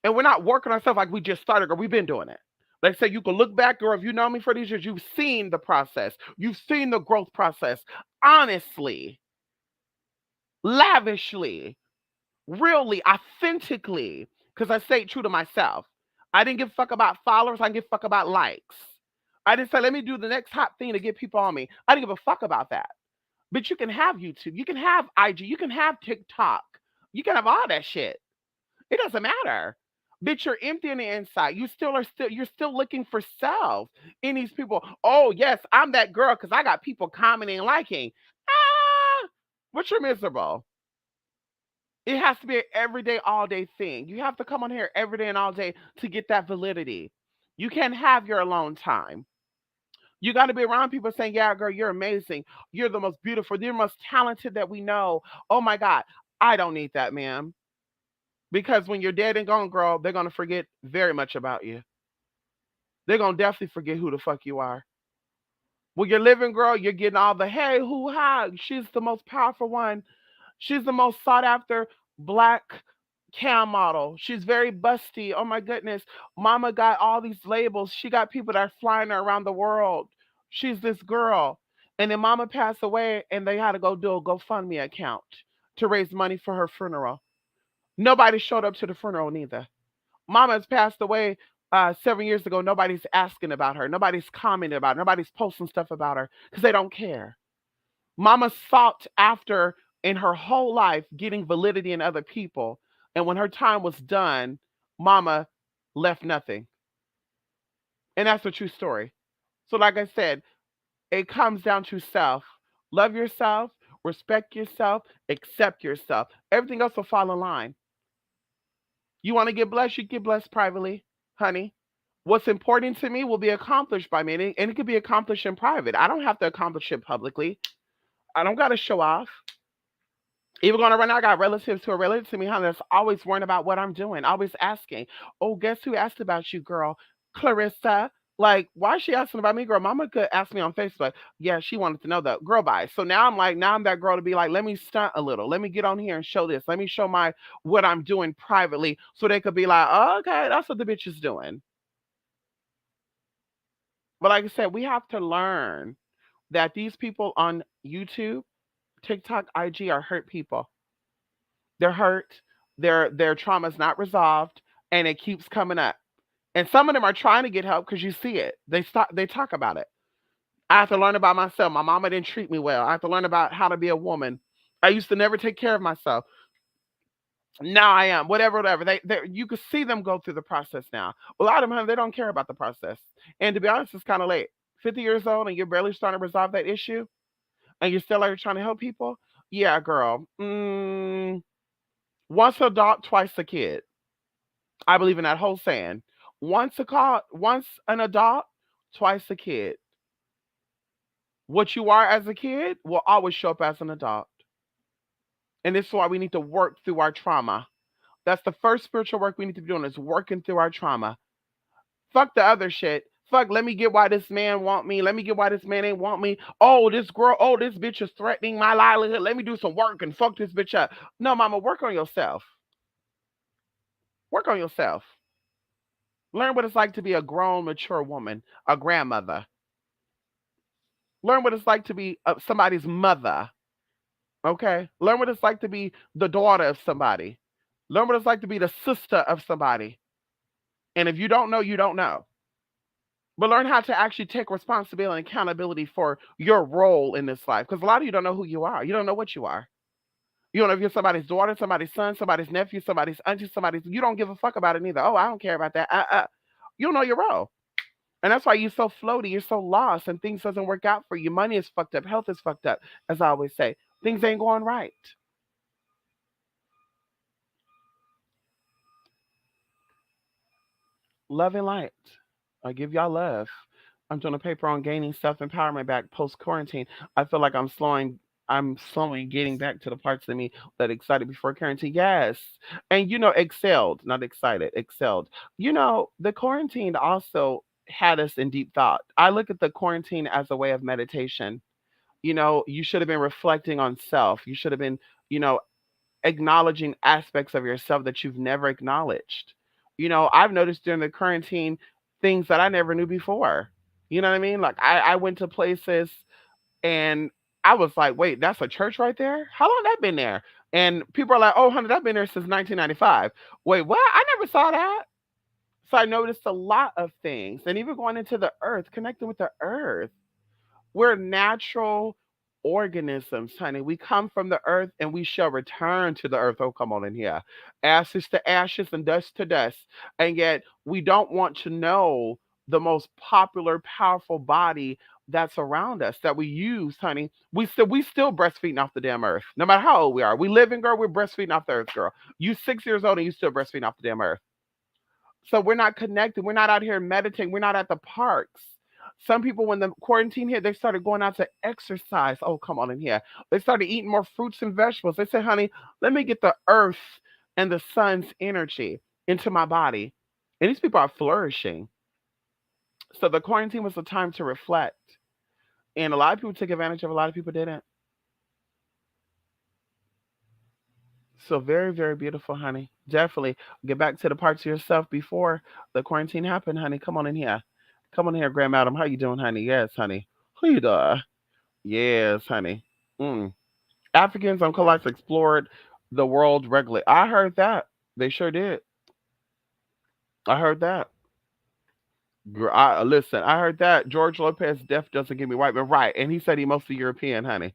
and we're not working on ourselves like we just started or we've been doing it. Like I said, you can look back, or if you know me for these years, you've seen the process. You've seen the growth process, honestly, lavishly, really, authentically, because I stayed true to myself. I didn't give a fuck about followers. I didn't give a fuck about likes. I didn't say, let me do the next hot thing to get people on me. I didn't give a fuck about that. But you can have YouTube, you can have IG, you can have TikTok, you can have all that shit. It doesn't matter. Bitch, you're empty on the inside. You're still looking for self in these people. Oh, yes, I'm that girl because I got people commenting and liking. Ah, but you're miserable. It has to be an everyday, all day thing. You have to come on here every day and all day to get that validity. You can't have your alone time. You got to be around people saying, yeah, girl, you're amazing. You're the most beautiful. You're the most talented that we know. Oh my God. I don't need that, ma'am. Because when you're dead and gone, girl, they're going to forget very much about you. They're going to definitely forget who the fuck you are. When you're living, girl, you're getting all the, hey, who, hi. She's the most powerful one. She's the most sought after black cam model. She's very busty. Oh my goodness. Mama got all these labels. She got people that are flying her around the world. She's this girl. And then mama passed away and they had to go do a GoFundMe account to raise money for her funeral. Nobody showed up to the funeral neither. Mama has passed away 7 years ago. Nobody's asking about her. Nobody's commenting about her. Nobody's posting stuff about her because they don't care. Mama sought after in her whole life getting validity in other people. And when her time was done, Mama left nothing. And that's a true story. So, like I said, it comes down to self. Love yourself, respect yourself, accept yourself. Everything else will fall in line. You want to get blessed, you get blessed privately, honey. What's important to me will be accomplished by me, and it could be accomplished in private. I don't have to accomplish it publicly. I don't got to show off. Even going around, I got relatives who are related to me, honey, that's always worrying about what I'm doing, always asking, oh, guess who asked about you, girl? Clarissa. Like, why is she asking about me, girl? Mama could ask me on Facebook. Yeah, she wanted to know that. Girl, bye. So now I'm like, now I'm that girl to be like, let me stunt a little. Let me get on here and show this. Let me show my what I'm doing privately so they could be like, oh, okay, that's what the bitch is doing. But like I said, we have to learn that these people on YouTube, TikTok, IG are hurt people. They're hurt. Their trauma's not resolved, and it keeps coming up. And some of them are trying to get help because you see it. They talk about it. I have to learn about myself. My mama didn't treat me well. I have to learn about how to be a woman. I used to never take care of myself. Now I am whatever, whatever. They you can see them go through the process now. A lot of them, they don't care about the process. And to be honest, it's kind of late. 50 years old and you're barely starting to resolve that issue, and you're still out here trying to help people. Yeah, girl. Once a adult, twice a kid. I believe in that whole saying. Once an adult, twice a kid. What you are as a kid will always show up as an adult. And this is why we need to work through our trauma. That's the first spiritual work we need to be doing is working through our trauma. Fuck the other shit. Fuck, let me get why this man want me. Let me get why this man ain't want me. Oh, this girl, oh, this bitch is threatening my livelihood. Let me do some work and fuck this bitch up. No, mama, work on yourself. Work on yourself. Learn what it's like to be a grown, mature woman, a grandmother. Learn what it's like to be somebody's mother. Okay? Learn what it's like to be the daughter of somebody. Learn what it's like to be the sister of somebody. And if you don't know, you don't know. But learn how to actually take responsibility and accountability for your role in this life. Because a lot of you don't know who you are. You don't know what you are. You don't know if you're somebody's daughter, somebody's son, somebody's nephew, somebody's auntie, somebody's. You don't give a fuck about it neither. Oh, I don't care about that. You don't know your role. And that's why you're so floaty, you're so lost, and things doesn't work out for you. Money is fucked up, health is fucked up, as I always say. Things ain't going right. Love and light. I give y'all love. I'm doing a paper on gaining self empowerment back post quarantine. I feel like I'm slowly getting back to the parts of me that excited before quarantine. Yes. And excelled, not excited, excelled. The quarantine also had us in deep thought. I look at the quarantine as a way of meditation. You should have been reflecting on self. You should have been, you know, acknowledging aspects of yourself that you've never acknowledged. I've noticed during the quarantine things that I never knew before. You know what I mean? Like I went to places and I was like, wait, that's a church right there? How long that been there? And people are like, oh, honey, that been there since 1995. Wait, what? I never saw that. So I noticed a lot of things. And even going into the earth, connecting with the earth. We're natural organisms, honey. We come from the earth and we shall return to the earth. Oh, come on in here. Ashes to ashes and dust to dust. And yet we don't want to know the most popular, powerful body that's around us that we use, honey. We still breastfeeding off the damn earth. No matter how old we are. We living, girl, we're breastfeeding off the earth, girl. You 6 years old and you still breastfeeding off the damn earth. So we're not connected. We're not out here meditating. We're not at the parks. Some people, when the quarantine hit, they started going out to exercise. Oh, come on in here. They started eating more fruits and vegetables. They said, honey, let me get the earth and the sun's energy into my body. And these people are flourishing. So the quarantine was a time to reflect. And a lot of people took advantage of it, a lot of people didn't. So very, very beautiful, honey. Definitely get back to the parts of yourself before the quarantine happened, honey. Come on in here. Come on in here, Grandma Adam. How you doing, honey? Yes, honey. Who you doing? Yes, honey. Mm. Africans on Colossus explored the world regularly. I heard that. They sure did. I heard that. Listen, I heard that. George Lopez death doesn't give me white, but right. And he said he mostly European, honey.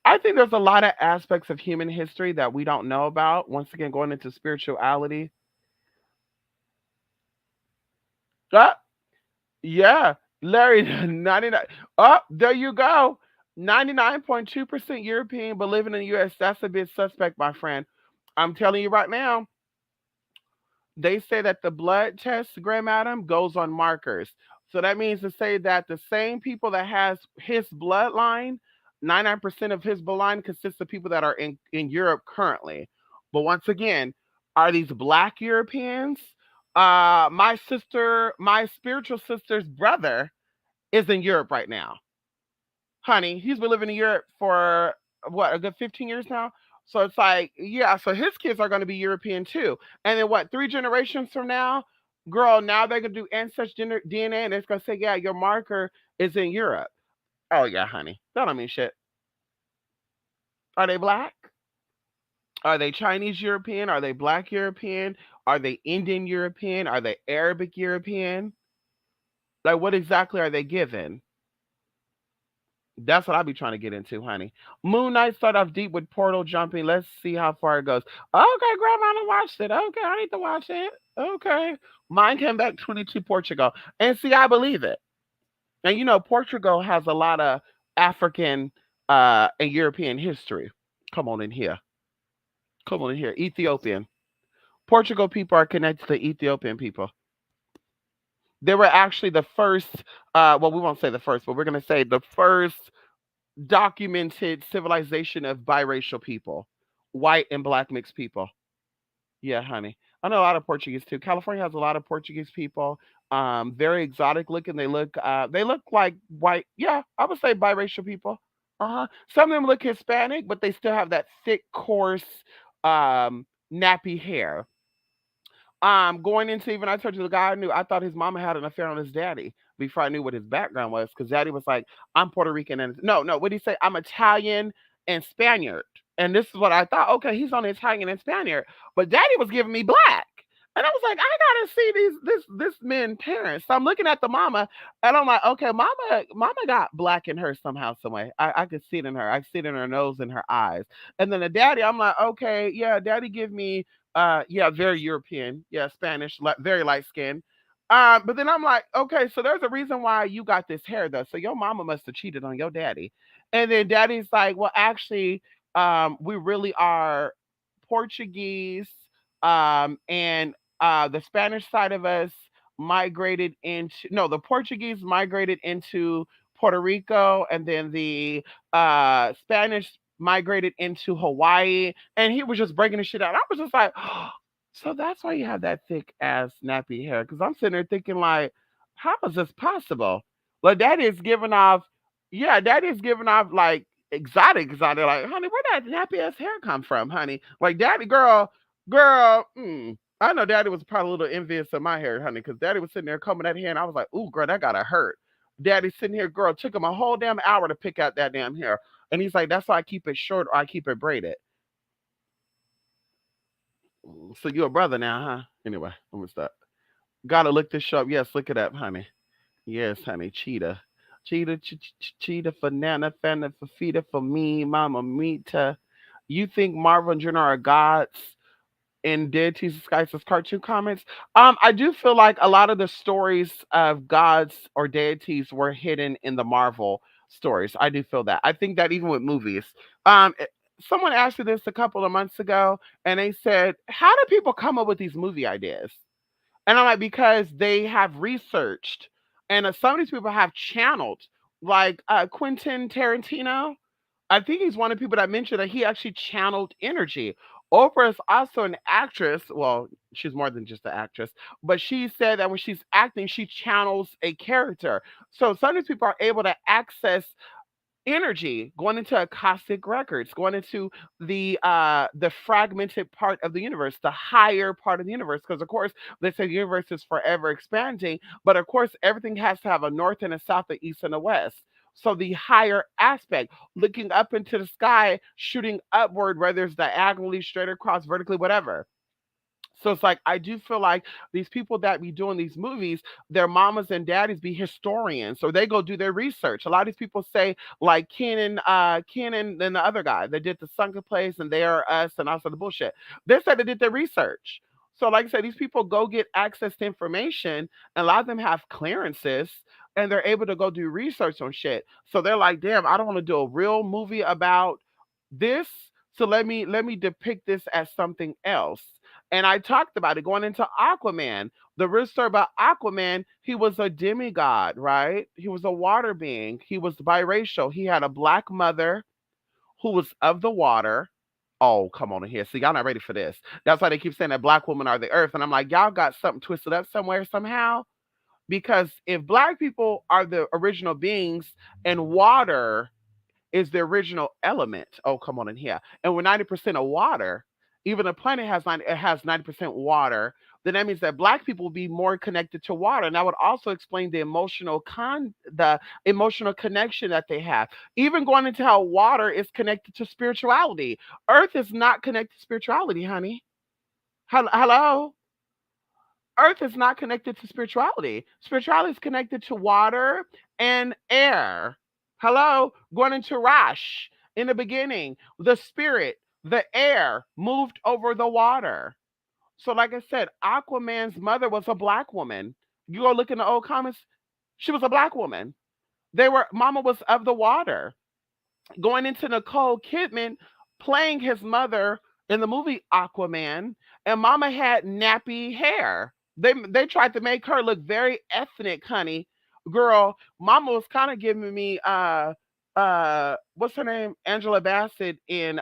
I think there's a lot of aspects of human history that we don't know about. Once again, going into spirituality. Ah, yeah, Larry, 99. Oh, there you go. 99.2% European, but living in the US. That's a bit suspect, my friend. I'm telling you right now, they say that the blood test, Graham Adam, goes on markers. So that means to say that the same people that has his bloodline, 99% of his bloodline consists of people that are in Europe currently. But once again, are these black Europeans? My spiritual sister's brother is in Europe right now. Honey, he's been living in Europe for what, a good 15 years now. So it's like, yeah, so his kids are going to be European too. And then what, 3 generations from now, girl, now they're going to do ancestry DNA and it's going to say, yeah, your marker is in Europe. Oh, yeah, honey. That don't mean shit. Are they black? Are they Chinese European? Are they black European? Are they Indian European? Are they Arabic European? Like, what exactly are they given? That's what I be trying to get into, honey. Moon Knight start off deep with portal jumping. Let's see how far it goes. Okay, Grandma, I watched it. Okay, I need to watch it. Okay. Mine came back 22 Portugal. And see, I believe it. And Portugal has a lot of African and European history. Come on in here. Come on in here. Ethiopian. Portugal people are connected to Ethiopian people. They were actually the first, well, we won't say the first, but we're going to say the first documented civilization of biracial people, white and black mixed people. Yeah, honey. I know a lot of Portuguese too. California has a lot of Portuguese people. Very exotic looking. They look like white. Yeah, I would say biracial people. Uh-huh. Some of them look Hispanic, but they still have that thick, coarse, nappy hair. Going into, even I told you the guy I knew, I thought his mama had an affair on his daddy before I knew what his background was, because daddy was like, I'm Puerto Rican and no, no, what did he say? I'm Italian and Spaniard. And this is what I thought. Okay, he's on Italian and Spaniard, but daddy was giving me black. And I was like, I gotta see this men parents. So I'm looking at the mama, and I'm like, okay, mama got black in her somehow, some way. I could see it in her. I see it in her nose and her eyes. And then the daddy, I'm like, okay, yeah, daddy give me yeah, very European. Yeah, Spanish, very light skin. But then I'm like, okay, so there's a reason why you got this hair though. So your mama must have cheated on your daddy. And then daddy's like, well, actually, we really are Portuguese, and the Spanish side of us migrated into, no, the Portuguese migrated into Puerto Rico, and then the Spanish migrated into Hawaii, and he was just breaking the shit out. I was just like, so that's why you have that thick ass nappy hair. Because I'm sitting there thinking like, how is this possible? Like that is giving off, yeah, that is giving off like exotic. Like, honey, where that nappy ass hair come from, honey? Like, daddy, girl. I know daddy was probably a little envious of my hair, honey, because daddy was sitting there combing that hair, and I was like, ooh, girl, that gotta hurt. Daddy sitting here, girl, took him a whole damn hour to pick out that damn hair. And he's like, that's why I keep it short or I keep it braided. So you're a brother now, huh? Anyway, I'm gonna stop. Gotta look this show up. Yes, look it up, honey. Yes, honey. Cheetah. Cheetah for Nana, Fana for Fita for me, Mama Mita. You think Marvel and Jenna are gods in deities disguised as cartoon comics? I do feel like a lot of the stories of gods or deities were hidden in the Marvel stories. I do feel that. I think that even with movies. Um, eh, Someone asked me this a couple of months ago, and they said, "How do people come up with these movie ideas?" And I'm like, because they have researched, and some of these people have channeled, like Quentin Tarantino. I think he's one of the people that mentioned that he actually channeled energy. Oprah is also an actress. Well, she's more than just an actress, but she said that when she's acting, she channels a character. So some of these people are able to access energy going into Akashic records, going into the fragmented part of the universe, the higher part of the universe. Because of course, they say the universe is forever expanding, but of course, everything has to have a north and a south, a east and a west. So the higher aspect, looking up into the sky, shooting upward, whether it's diagonally, straight across, vertically, whatever. So it's like I do feel like these people that be doing these movies, their mamas and daddies be historians, so they go do their research. A lot of these people say like Kenan and the other guy that did the Sunken Place and They Are Us and also the bullshit. They said they did their research. So like I said, these people go get access to information, and a lot of them have clearances. And they're able to go do research on shit. So they're like, damn, I don't want to do a real movie about this. So let me depict this as something else. And I talked about it going into Aquaman. The real story about Aquaman, he was a demigod, right? He was a water being. He was biracial. He had a black mother who was of the water. Oh, come on in here. See, y'all not ready for this. That's why they keep saying that black women are the earth. And I'm like, y'all got something twisted up somewhere, somehow. Because if black people are the original beings and water is the original element. Oh, come on in here. And we're 90% of water. Even the planet has 90% water. Then that means that black people will be more connected to water. And that would also explain the emotional connection that they have. Even going into how water is connected to spirituality. Earth is not connected to spirituality, honey. Hello? Earth is not connected to spirituality. Spirituality is connected to water and air. Hello, going into Rash in the beginning, the spirit, the air moved over the water. So, like I said, Aquaman's mother was a black woman. You go look in the old comments, she was a black woman. They were Mama was of the water. Going into Nicole Kidman playing his mother in the movie Aquaman, and Mama had nappy hair. They tried to make her look very ethnic, honey. Girl, Mama was kind of giving me what's her name? Angela Bassett in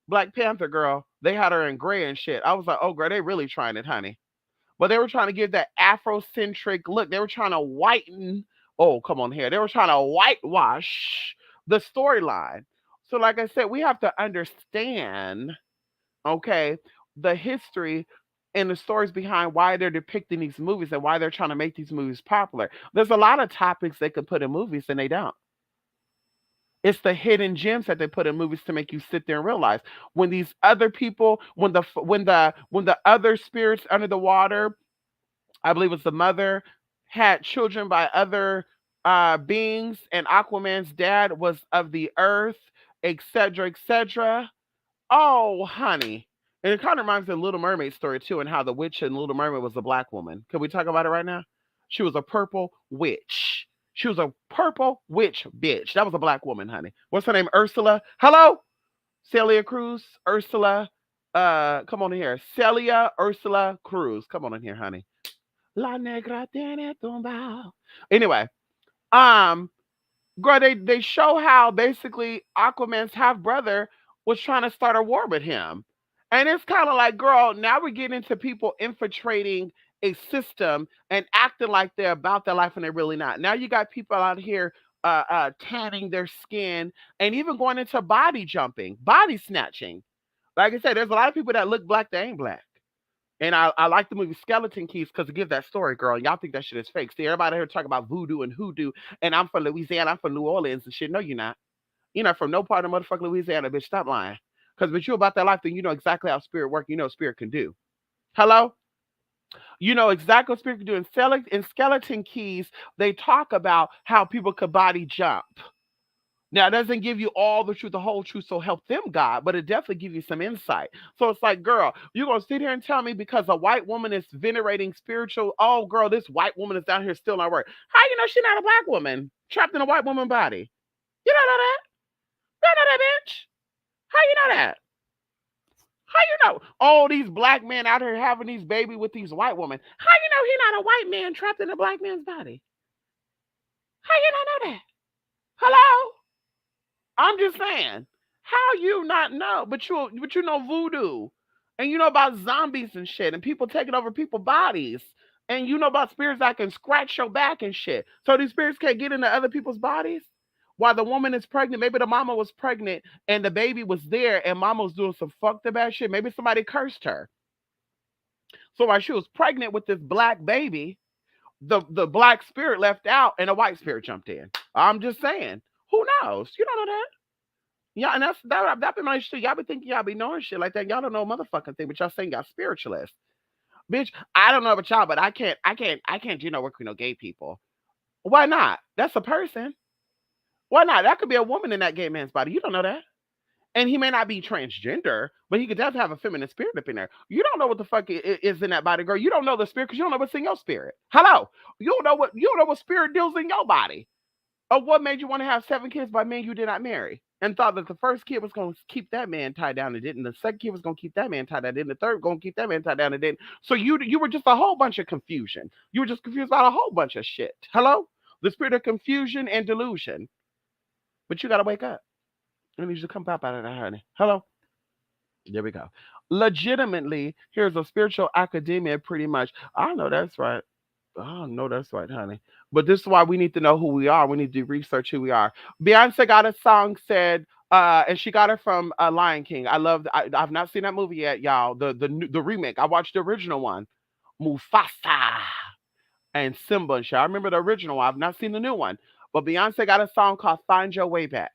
Black Panther girl. They had her in gray and shit. I was like, oh girl, they really trying it, honey. But they were trying to give that Afrocentric look. They were trying to whiten. Oh, come on here. They were trying to whitewash the storyline. So, like I said, we have to understand, okay, the history and the stories behind why they're depicting these movies and why they're trying to make these movies popular. There's a lot of topics they could put in movies and they don't. It's the hidden gems that they put in movies to make you sit there and realize when these other people, when the other spirits under the water, I believe it was the mother, had children by other beings, and Aquaman's dad was of the earth, etc., etc. Oh, honey. And it kind of reminds me of the Little Mermaid story, too, and how the witch in Little Mermaid was a black woman. Can we talk about it right now? She was a purple witch. She was a purple witch bitch. That was a black woman, honey. What's her name? Ursula. Hello? Celia Cruz. Ursula. Come on in here. Celia Ursula Cruz. Come on in here, honey. La negra tiene tumbao. Anyway, um, girl, they show how basically Aquaman's half brother was trying to start a war with him, and it's kind of like, girl, now we're getting into people infiltrating a system and acting like they're about their life and they're really not. Now you got people out here tanning their skin and even going into body jumping, body snatching. Like I said, there's a lot of people that look black, they ain't black. And I like the movie Skeleton Keys because it gives that story, girl. Y'all think that shit is fake. See, everybody here talking about voodoo and hoodoo, and I'm from Louisiana, I'm from New Orleans and shit. No, you're not. You're not from no part of motherfucking Louisiana, bitch. Stop lying. Because if you about that life, then you know exactly how spirit work. You know what spirit can do. Hello? You know exactly what spirit can do. In Skeleton Keys, they talk about how people could body jump. Now, it doesn't give you all the truth, the whole truth, so help them, God, but it definitely gives you some insight. So it's like, girl, you're going to sit here and tell me because a white woman is venerating spiritual, oh, girl, this white woman is down here still not work. How you know she's not a black woman trapped in a white woman body? You don't know that? You don't know that, bitch? How you know that? How you know? Oh, these black men out here having these baby with these white women. How you know he not a white man trapped in a black man's body? How you not know that? Hello? I'm just saying, how you not know? But you know voodoo, and you know about zombies and shit, and people taking over people's bodies, and you know about spirits that can scratch your back and shit. So these spirits can't get into other people's bodies. While the woman is pregnant, maybe the mama was pregnant and the baby was there, and mama was doing some fucked up ass shit. Maybe somebody cursed her. So while she was pregnant with this black baby, the black spirit left out and a white spirit jumped in. I'm just saying. Who knows? You don't know that. Yeah, and that be my shit. Y'all be thinking y'all be knowing shit like that. Y'all don't know a motherfucking thing, but y'all saying y'all spiritualists. Bitch, I don't know about y'all, but I can't work with no gay people. Why not? That's a person. Why not? That could be a woman in that gay man's body. You don't know that. And he may not be transgender, but he could definitely have a feminine spirit up in there. You don't know what the fuck is in that body, girl. You don't know the spirit because you don't know what's in your spirit. Hello. You don't know what spirit deals in your body. Or what made you want to have 7 kids by men you did not marry? And thought that the first kid was going to keep that man tied down and didn't. The second kid was going to keep that man tied down and didn't. The third going to keep that man tied down and didn't. So you were just a whole bunch of confusion. You were just confused about a whole bunch of shit. Hello? The spirit of confusion and delusion. But you got to wake up. I need you to come pop out of that, honey. Hello? There we go. Legitimately, here's a spiritual academia pretty much. I know that's right. Oh, no, that's right, honey. But this is why we need to know who we are. We need to research who we are. Beyonce got a song said, and she got it from Lion King. I've not seen that movie yet, y'all. The remake. I watched the original one, Mufasa and Simba and shit. I remember the original one. I've not seen the new one. But Beyonce got a song called Find Your Way Back.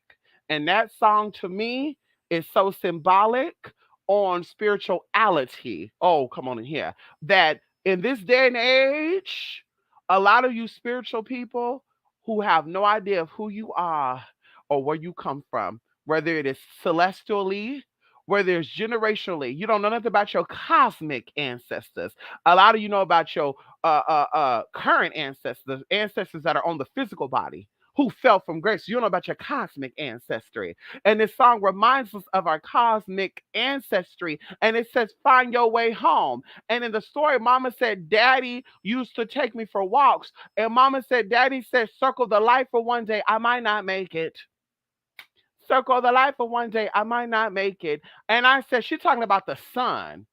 And that song to me is so symbolic on spirituality. Oh, come on in here. That in this day and age, a lot of you spiritual people who have no idea of who you are or where you come from, whether it is celestially, whether it's generationally. You don't know nothing about your cosmic ancestors. A lot of you know about your current ancestors, ancestors that are on the physical body who fell from grace. You don't know about your cosmic ancestry. And this song reminds us of our cosmic ancestry. And it says, find your way home. And in the story, Mama said, Daddy used to take me for walks. And Mama said, Daddy said, circle the life for one day. I might not make it. Circle the life for one day. I might not make it. And I said, she's talking about the sun.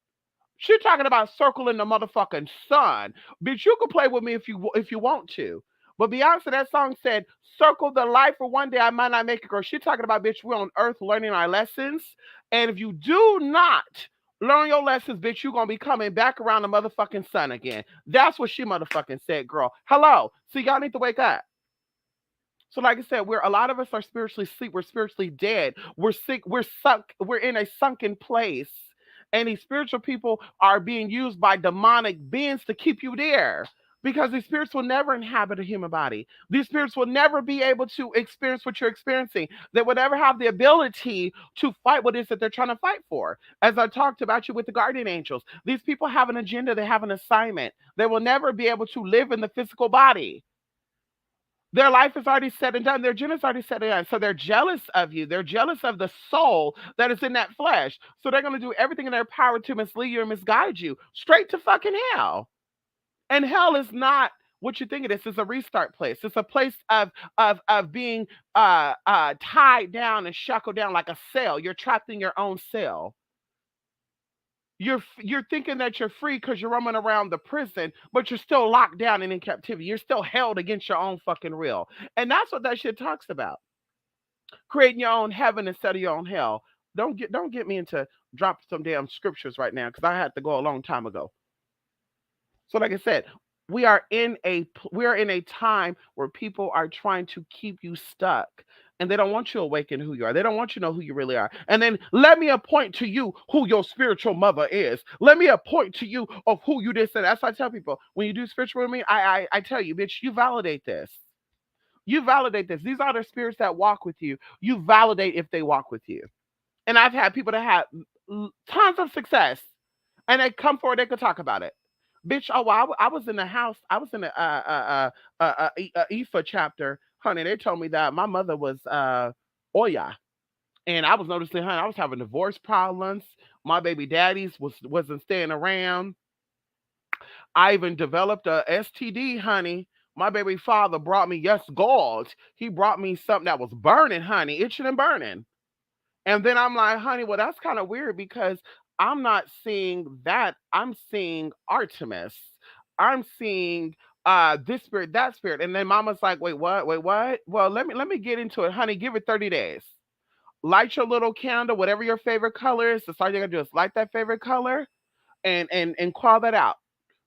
She's talking about circling the motherfucking sun. Bitch, you can play with me if you want to. But Beyonce, that song said, circle the life for one day. I might not make it, girl. She's talking about, bitch, we're on earth learning our lessons. And if you do not learn your lessons, bitch, you're going to be coming back around the motherfucking sun again. That's what she motherfucking said, girl. Hello. So y'all need to wake up. So, like I said, we're a lot of us are spiritually asleep. We're spiritually dead. We're sick. We're sunk. We're in a sunken place. And these spiritual people are being used by demonic beings to keep you there. Because these spirits will never inhabit a human body. These spirits will never be able to experience what you're experiencing. They will never have the ability to fight what it is that they're trying to fight for. As I talked about you with the guardian angels, these people have an agenda, they have an assignment. They will never be able to live in the physical body. Their life is already said and done. Their agenda's already said and done. So they're jealous of you. They're jealous of the soul that is in that flesh. So they're going to do everything in their power to mislead you and misguide you straight to fucking hell. And hell is not what you think it is. It's a restart place. It's a place of being tied down and shackled down like a cell. You're trapped in your own cell. You're thinking that you're free because you're roaming around the prison, but you're still locked down and in captivity. You're still held against your own fucking will. And that's what that shit talks about. Creating your own heaven instead of your own hell. Don't get me into drop some damn scriptures right now because I had to go a long time ago. So like I said, we are in a time where people are trying to keep you stuck. And they don't want you to awaken who you are. They don't want you to know who you really are. And then let me appoint to you who your spiritual mother is. Let me appoint to you of who you this and that's why I tell people when you do spiritual with me, I tell you, bitch, you validate this. You validate this. These are the spirits that walk with you. You validate if they walk with you. And I've had people that have tons of success, and they come forward, they could talk about it. Bitch, oh, well, I was in the house. I was in the IFA chapter, honey. They told me that my mother was Oya, and I was noticing, honey, I was having divorce problems. My baby daddies wasn't staying around. I even developed a STD, honey. My baby father brought me, yes, God. He brought me something that was burning, honey, itching and burning. And then I'm like, honey, well, that's kind of weird because I'm not seeing that. I'm seeing Artemis. I'm seeing this spirit, that spirit. And then mama's like, wait, what? Wait, what? Well, let me get into it, honey. Give it 30 days. Light your little candle, whatever your favorite color is. That's all you're gonna do is light that favorite color and call that out.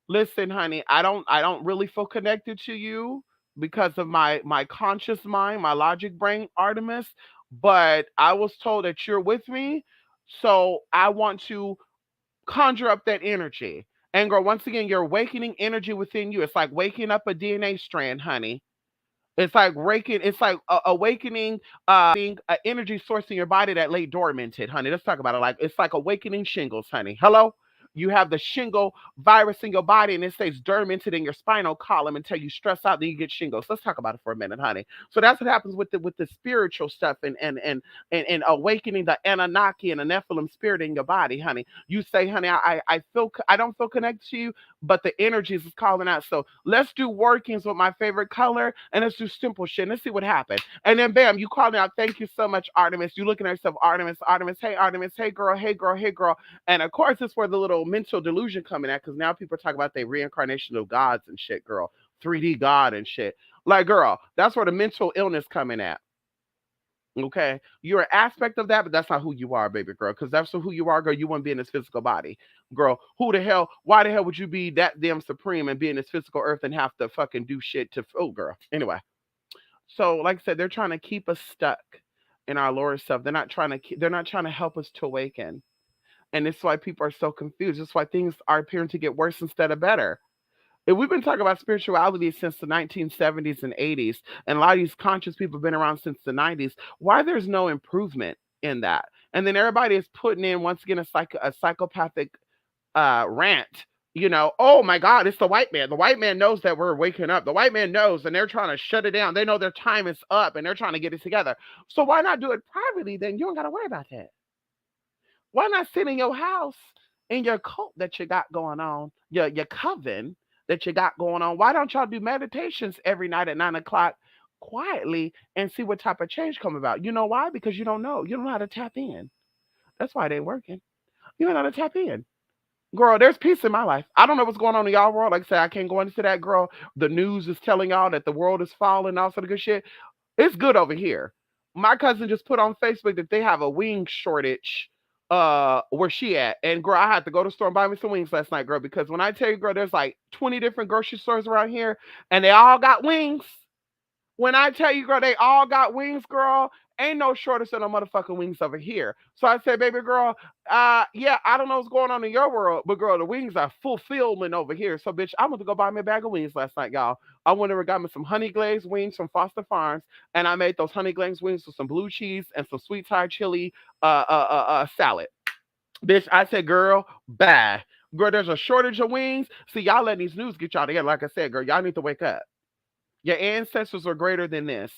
Listen, honey, I don't really feel connected to you because of my conscious mind, my logic brain, Artemis, but I was told that you're with me, so I want to conjure up that energy. And girl, once again, you're awakening energy within you. It's like waking up a DNA strand, honey. It's like waking. It's like awakening an energy source in your body that lay dormanted, honey. Let's talk about it. Like it's like awakening shingles, honey. Hello. You have the shingle virus in your body, and it stays dormanted in your spinal column until you stress out. Then you get shingles. Let's talk about it for a minute, honey. So that's what happens with the spiritual stuff and awakening the Anunnaki and the Nephilim spirit in your body, honey. You say, honey, I feel I don't feel connected to you, but the energies is calling out. So let's do workings with my favorite color and let's do simple shit. Let's see what happens. And then bam, you calling out, thank you so much, Artemis. You looking at yourself, Artemis, hey girl, hey girl, hey girl. And of course, it's where the little mental delusion coming at because now people talk about their reincarnation of gods and shit, girl. 3D God and shit. Like, girl, that's where the mental illness coming at. Okay, you're an aspect of that, but that's not who you are, baby girl. Because that's who you are, girl. You wouldn't be in this physical body, girl. Who the hell? Why the hell would you be that damn supreme and be in this physical earth and have to fucking do shit to? Oh, girl. Anyway, so like I said, they're trying to keep us stuck in our lower self. They're not trying to. They're not trying to help us to awaken, and this is why people are so confused. This is why things are appearing to get worse instead of better. If we've been talking about spirituality since the 1970s and 80s, and a lot of these conscious people have been around since the 90s, why there's no improvement in that? And then everybody is putting in once again a psychopathic rant. Oh my God, it's the white man. The white man knows that we're waking up. The white man knows, and they're trying to shut it down. They know their time is up, and they're trying to get it together. So why not do it privately? Then you don't got to worry about that. Why not sit in your house in your cult that you got going on, your coven that you got going on? Why don't y'all do meditations every night at 9 o'clock quietly and see what type of change come about? You know why? Because you don't know. You don't know how to tap in. That's why it ain't working. You don't know how to tap in. Girl, there's peace in my life. I don't know what's going on in y'all world. Like I said, I can't go into that, girl. The news is telling y'all that the world is falling, all sort of good shit. It's good over here. My cousin just put on Facebook that they have a wing shortage where she at. And girl, I had to go to the store and buy me some wings last night, girl, because when I tell you, girl, there's like 20 different grocery stores around here and they all got wings. When I tell you, girl, they all got wings, girl. Ain't no shortage of no motherfucking wings over here. So I said, baby girl, yeah, I don't know what's going on in your world, but girl, the wings are fulfillment over here. So, bitch, I went to go buy me a bag of wings last night, y'all. I went over and got me some honey glazed wings from Foster Farms, and I made those honey glazed wings with some blue cheese and some sweet Thai chili salad. Bitch, I said, girl, bye. Girl, there's a shortage of wings. See, y'all letting these news get y'all together. Like I said, girl, y'all need to wake up. Your ancestors are greater than this.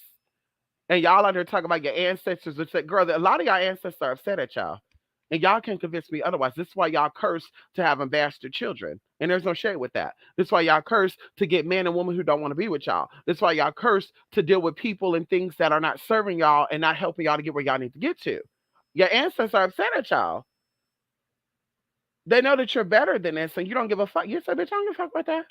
And y'all out there talking about your ancestors. It's like, girl, a lot of y'all ancestors are upset at y'all. And y'all can't convince me otherwise. This is why y'all curse to having bastard children. And there's no shade with that. This is why y'all curse to get men and women who don't want to be with y'all. This is why y'all curse to deal with people and things that are not serving y'all and not helping y'all to get where y'all need to get to. Your ancestors are upset at y'all. They know that you're better than this and you don't give a fuck. You say, bitch, I don't give a fuck about that.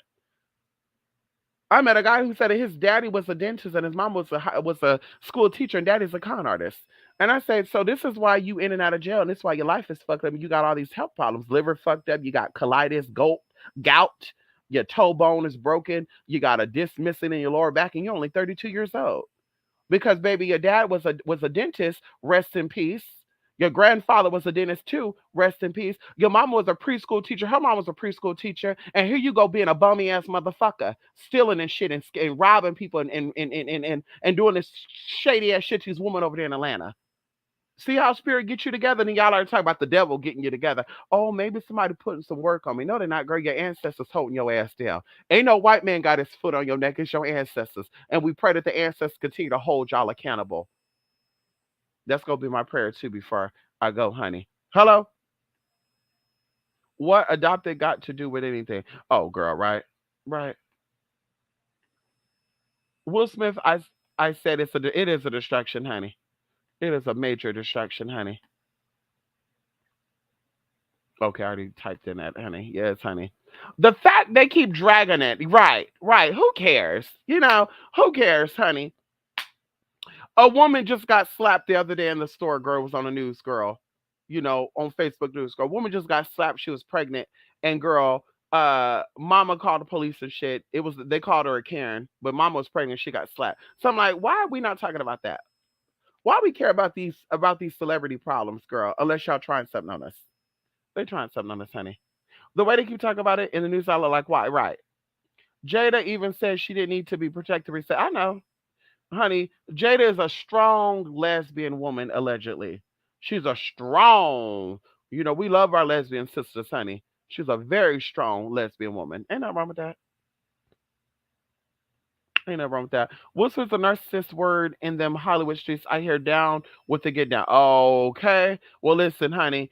I met a guy who said that his daddy was a dentist and his mom was a school teacher and daddy's a con artist. And I said, so this is why you in and out of jail, and this is why your life is fucked up. And you got all these health problems, liver fucked up, you got colitis, gout, your toe bone is broken, you got a disc missing in your lower back, and you're only 32 years old. Because baby, your dad was a dentist, rest in peace. Your grandfather was a dentist too, rest in peace. Your mama was a preschool teacher, her mom was a preschool teacher, and here you go being a bummy ass motherfucker, stealing and shit and robbing people and doing this shady ass shit to this woman over there in Atlanta. See how spirit gets you together, and y'all are talking about the devil getting you together. Oh, maybe somebody putting some work on me. No, they're not, girl. Your ancestors holding your ass down. Ain't no white man got his foot on your neck. It's your ancestors. And we pray that the ancestors continue to hold y'all accountable. That's gonna be my prayer too before I go, honey. Hello? What adopted got to do with anything? Oh, girl, right? Right. Will Smith, I said it is a distraction, honey. It is a major distraction, honey. Okay, I already typed in that, honey. Yes, honey. The fact they keep dragging it, right, right. Who cares? Who cares, honey? A woman just got slapped the other day in the store. Girl was on the news, girl. On Facebook News, girl. Woman just got slapped. She was pregnant, and girl, mama called the police and shit. They called her a Karen, but mama was pregnant. She got slapped. So I'm like, why are we not talking about that? Why we care about these celebrity problems, girl? Unless y'all trying something on us. They trying something on us, honey. The way they keep talking about it in the news, I look like, why? Right. Jada even said she didn't need to be protected. I know, honey. Jada is a strong lesbian woman, allegedly. She's a strong, we love our lesbian sisters, honey. She's a very strong lesbian woman. Ain't nothing wrong with that. Ain't nothing wrong with that. What's with the narcissist word in them Hollywood streets? I hear down with the get down. Okay. Well, listen, honey.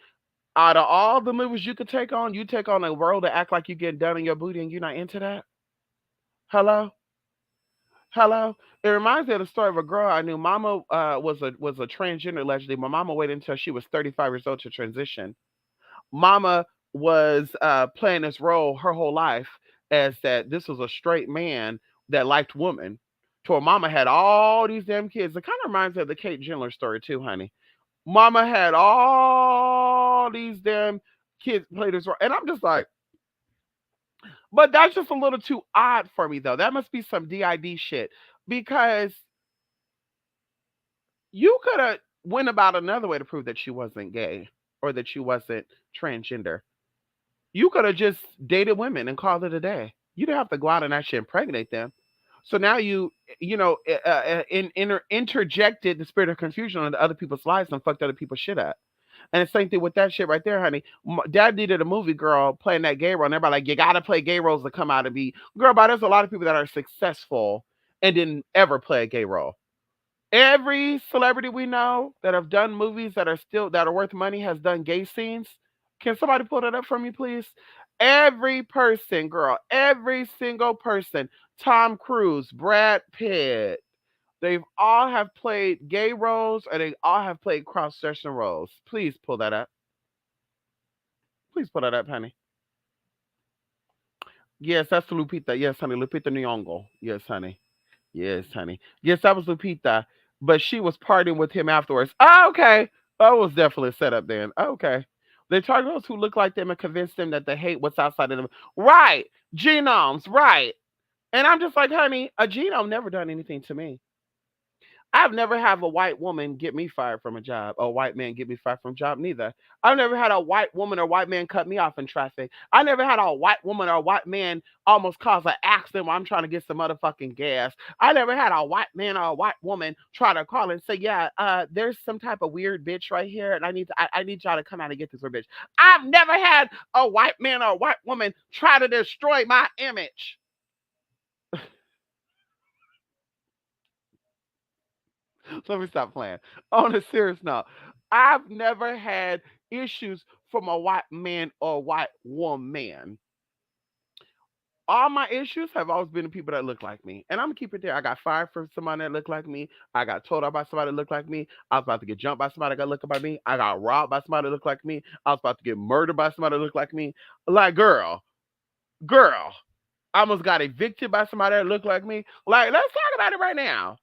Out of all the movies you could take on, you take on a world to act like you get done in your booty and you're not into that? Hello? Hello? It reminds me of the story of a girl I knew. Mama was a transgender allegedly. My mama waited until she was 35 years old to transition. Mama was playing this role her whole life as that this was a straight man that liked women. To her mama had all these damn kids. It kind of reminds me of the Kate Jenner story too, honey. Mama had all these damn kids play this role. And I'm just like, but that's just a little too odd for me though. That must be some DID shit. Because you could have went about another way to prove that she wasn't gay or that she wasn't transgender. You could have just dated women and called it a day. You didn't have to go out and actually impregnate them. So now interjected the spirit of confusion into other people's lives and fucked other people's shit up. And the same thing with that shit right there, honey. Dad needed a movie girl playing that gay role, and everybody like, you gotta play gay roles to come out and be girl. But there's a lot of people that are successful and didn't ever play a gay role. Every celebrity we know that have done movies that are worth money has done gay scenes. Can somebody pull that up for me, please? Every person, girl, every single person. Tom Cruise, Brad Pitt, they've all have played gay roles or they all have played cross-dressing roles. Please pull that up. Please pull that up, honey. Yes, that's Lupita. Yes, honey. Lupita Nyong'o. Yes, honey. Yes, honey. Yes, that was Lupita, but she was partying with him afterwards. Oh, okay. That was definitely set up then. Okay. They target those who look like them and convince them that they hate what's outside of them. Right. Genomes. Right. And I'm just like, honey, a genome never done anything to me. I've never had a white woman get me fired from a job, or a white man get me fired from a job, neither. I've never had a white woman or white man cut me off in traffic. I never had a white woman or a white man almost cause an accident while I'm trying to get some motherfucking gas. I never had a white man or a white woman try to call and say, yeah, there's some type of weird bitch right here, and I need y'all to come out and get this weird bitch. I've never had a white man or a white woman try to destroy my image. Let me stop playing. On a serious note, I've never had issues from a white man or a white woman. All my issues have always been the people that look like me. And I'm gonna keep it there. I got fired from somebody that looked like me. I got told off by somebody that looked like me. I was about to get jumped by somebody that got looked like me. I got robbed by somebody that looked like me. I was about to get murdered by somebody that looked like me. Like, girl, I almost got evicted by somebody that looked like me. Like, let's talk about it right now.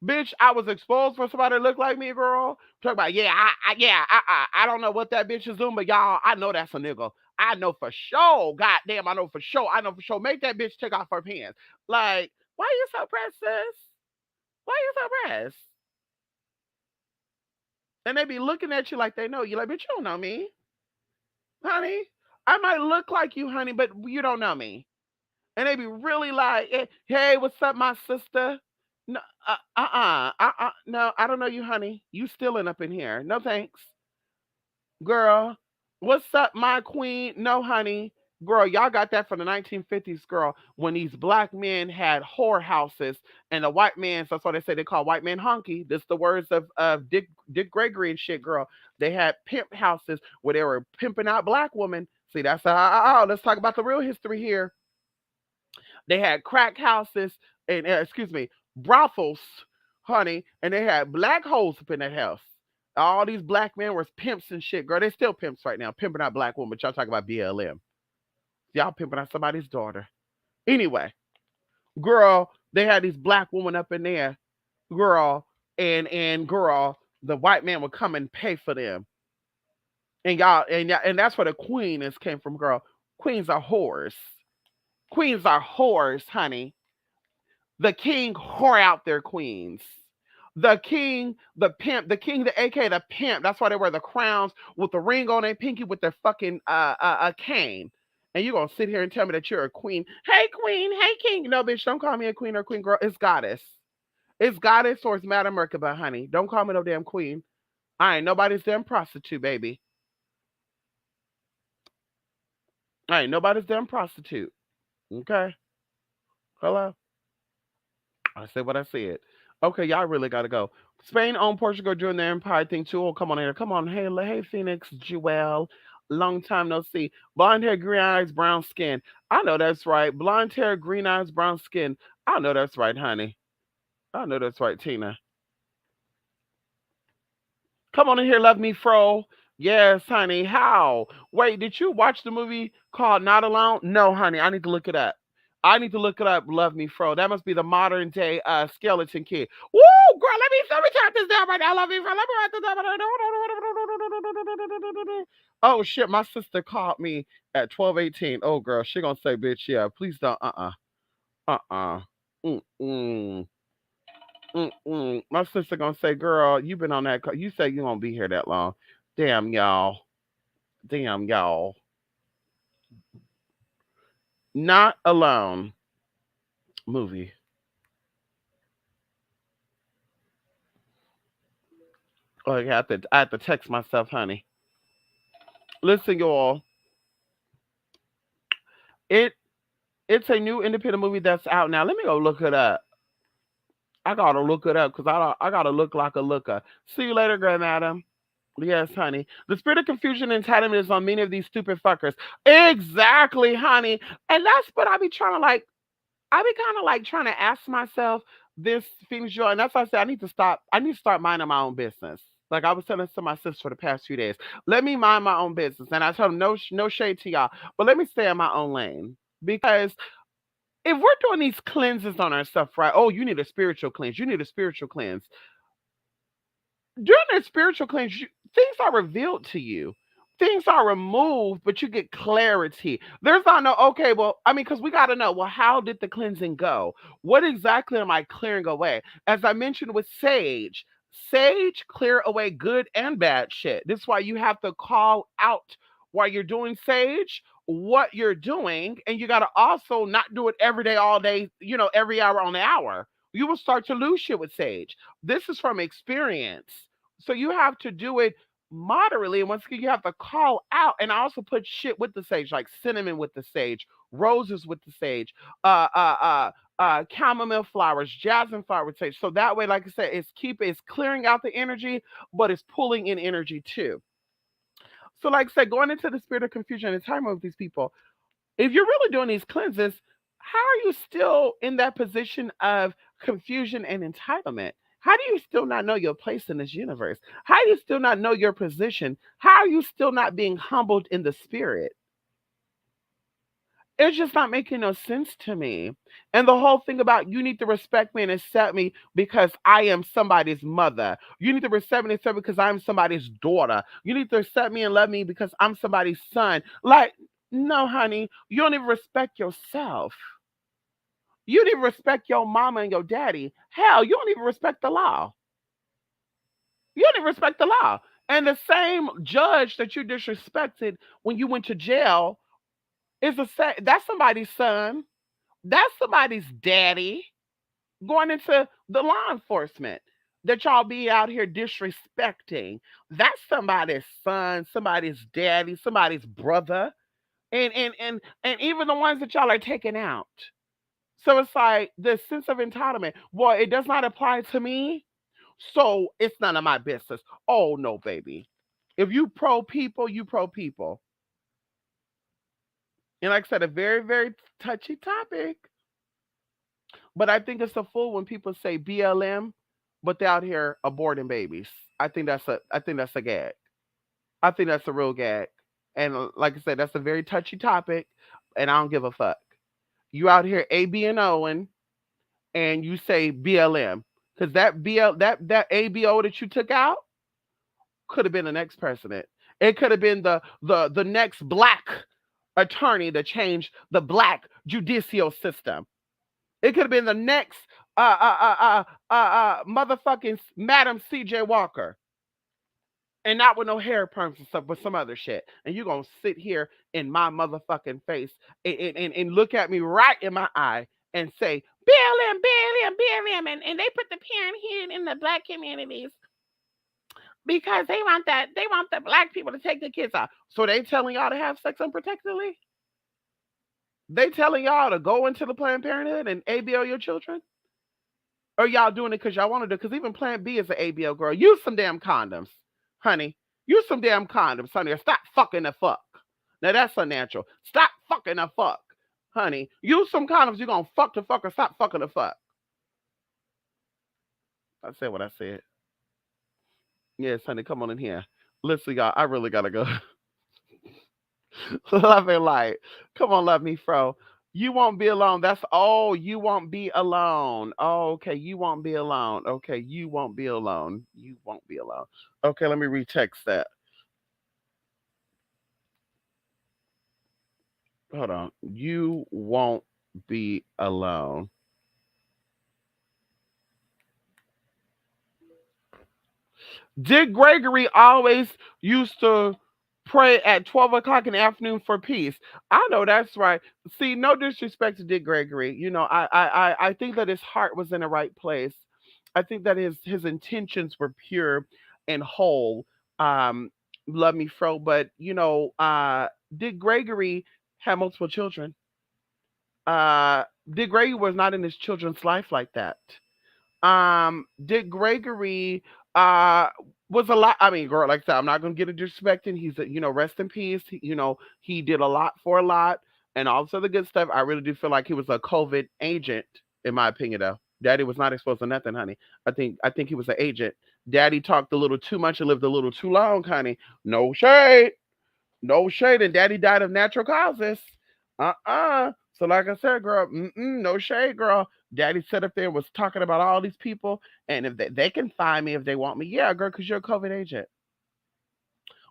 Bitch, I was exposed for somebody that looked like me, girl. Talk about, yeah, I don't know what that bitch is doing, but y'all, I know that's a nigga. I know for sure. Goddamn, I know for sure. I know for sure. Make that bitch take off her pants. Like, why you so pressed, sis? Why you so pressed? And they be looking at you like they know you. Like, bitch, you don't know me, honey. I might look like you, honey, but you don't know me. And they be really like, hey, what's up, my sister? No, no, I don't know you, honey. You stealing up in here. No thanks, girl. What's up, my queen? No, honey. Girl, y'all got that from the 1950s, girl, when these black men had whorehouses and the white men, so that's why they say they call white men honky. This the words of Dick Gregory and shit, girl. They had pimp houses where they were pimping out black women. See, that's let's talk about the real history here. They had crack houses and excuse me, brothels, honey, and they had black holes up in that house. All these black men were pimps and shit, girl. They still pimps right now, pimping out black women. But y'all talking about BLM. Y'all pimping out somebody's daughter. Anyway, girl, they had these black women up in there, girl, and girl, the white man would come and pay for them. And that's where the queen is came from, girl. Queens are whores. Queens are whores, honey. The king whore out their queens. The king, the pimp, the king, the AK, the pimp. That's why they wear the crowns with the ring on their pinky with their fucking cane. And you gonna sit here and tell me that you're a queen? Hey queen, hey king. No, bitch, don't call me a queen or queen girl. It's goddess. It's goddess or it's Madam Merkaba, honey. Don't call me no damn queen. I ain't nobody's damn prostitute, baby. I ain't nobody's damn prostitute. Okay. Hello. I said what I said. Okay, y'all really gotta go. Spain owned Portugal during the Empire thing too. Oh, come on here. Come on. Hey, hey, Phoenix, Jewel. Long time no see. Blonde hair, green eyes, brown skin. I know that's right. Blonde hair, green eyes, brown skin. I know that's right, honey. I know that's right, Tina. Come on in here, love me, fro. Yes, honey. How? Wait, did you watch the movie called Not Alone? No, honey. I need to look it up. I need to look it up. Love me, fro. That must be the modern day skeleton kid. Woo, girl. Let me type this down right now. Love me, fro. Let me write this down. Oh shit, my sister called me at 12:18. Oh girl, she gonna say, bitch, yeah, please don't. Mm-mm. Mm-mm. My sister gonna say, "Girl, you been on that. You say you won't be here that long. Damn y'all. Damn y'all. Not alone. Movie. Oh, I have to text myself, honey. Listen, y'all. It it's a new independent movie that's out now. Let me go look it up. I gotta look it up because I gotta look like a looker. See you later, Grand Madam. Yes, honey. The spirit of confusion and entitlement is on many of these stupid fuckers. Exactly, honey. And that's what I be trying to like. I be kind of like trying to ask myself this Phoenix Joy, and that's why I said I need to stop. I need to start minding my own business. Like I was telling to my sister for the past few days, let me mind my own business. And I told them no shade to y'all, but let me stay in my own lane because if we're doing these cleanses on ourselves, right? Oh, you need a spiritual cleanse. You need a spiritual cleanse during the spiritual cleanse, things are revealed to you. Things are removed, but you get clarity. There's not no, okay, well, I mean, because we got to know, well, how did the cleansing go? What exactly am I clearing away? As I mentioned with sage, sage clear away good and bad shit. This is why you have to call out while you're doing sage what you're doing. And you got to also not do it every day, all day, every hour on the hour. You will start to lose shit with sage. This is from experience. So you have to do it moderately. And once again, you have to call out. And I also put shit with the sage, like cinnamon with the sage, roses with the sage, chamomile flowers, jasmine flower with sage. So that way, like I said, it's clearing out the energy, but it's pulling in energy too. So, like I said, going into the spirit of confusion and time with these people, if you're really doing these cleanses, how are you still in that position of confusion and entitlement? How do you still not know your place in this universe? How do you still not know your position? How are you still not being humbled in the spirit? It's just not making no sense to me. And the whole thing about you need to respect me and accept me because I am somebody's mother. You need to respect me and accept me because I'm somebody's daughter. You need to accept me and love me because I'm somebody's son. Like, no, honey, you don't even respect yourself. You don't even respect your mama and your daddy. Hell, you don't even respect the law. You don't even respect the law. And the same judge that you disrespected when you went to jail is the same. That's somebody's son. That's somebody's daddy going into the law enforcement that y'all be out here disrespecting. That's somebody's son, somebody's daddy, somebody's brother, and even the ones that y'all are taking out. So it's like the sense of entitlement. Well, it does not apply to me, so it's none of my business. Oh no, baby. If you pro people, you pro people. And like I said, a very, very touchy topic. But I think it's a fool when people say BLM, but they're out here aborting babies. I think that's a gag. I think that's a real gag. And like I said, that's a very touchy topic, and I don't give a fuck. You out here A B and Oing, and you say BLM because that ABO that you took out could have been the next president. It could have been the next black attorney to change the black judicial system. It could have been the next motherfucking Madam C.J. Walker, and not with no hair perms and stuff, but some other shit. And you gonna sit here in my motherfucking face and look at me right in my eye and say BLM, BLM, BLM, and they put the parenthood in the black communities because they want the black people to take the kids out. So they telling y'all to have sex unprotectedly? They telling y'all to go into the Planned Parenthood and ABO your children? Or y'all doing it because y'all want to do it? Because even Plan B is an ABO girl. Use some damn condoms, honey. Use some damn condoms, honey. Or stop fucking the fuck. Now that's unnatural. Stop fucking the fuck, honey. Use some condoms. You're gonna fuck the fuck or stop fucking the fuck. I said what I said. Yes, honey. Come on in here. Listen, y'all. I really gotta go. Love and light. Come on, love me, fro. You won't be alone. That's oh, you won't be alone. Oh, okay, you won't be alone. Okay, you won't be alone. You won't be alone. Okay, let me retext that. Hold on. You won't be alone. Dick Gregory always used to pray at 12 o'clock in the afternoon for peace. I know that's right. See, no disrespect to Dick Gregory. I think that his heart was in the right place. I think that his intentions were pure and whole. Um, Love me fro, but Dick Gregory had multiple children. Dick Gregory was not in his children's life like that. Dick Gregory uh was a lot. I mean, girl, like I said, I'm not gonna get a disrespecting. He's a, rest in peace. He did a lot for a lot and all this other good stuff. I really do feel like he was a COVID agent, in my opinion though. Daddy was not exposed to nothing, honey. I think he was an agent. Daddy talked a little too much and lived a little too long, honey. No shade. No shade, and daddy died of natural causes. So like I said, girl, no shade, girl. Daddy sat up there and was talking about all these people, and if they can find me if they want me, yeah, girl, because you're a COVID agent.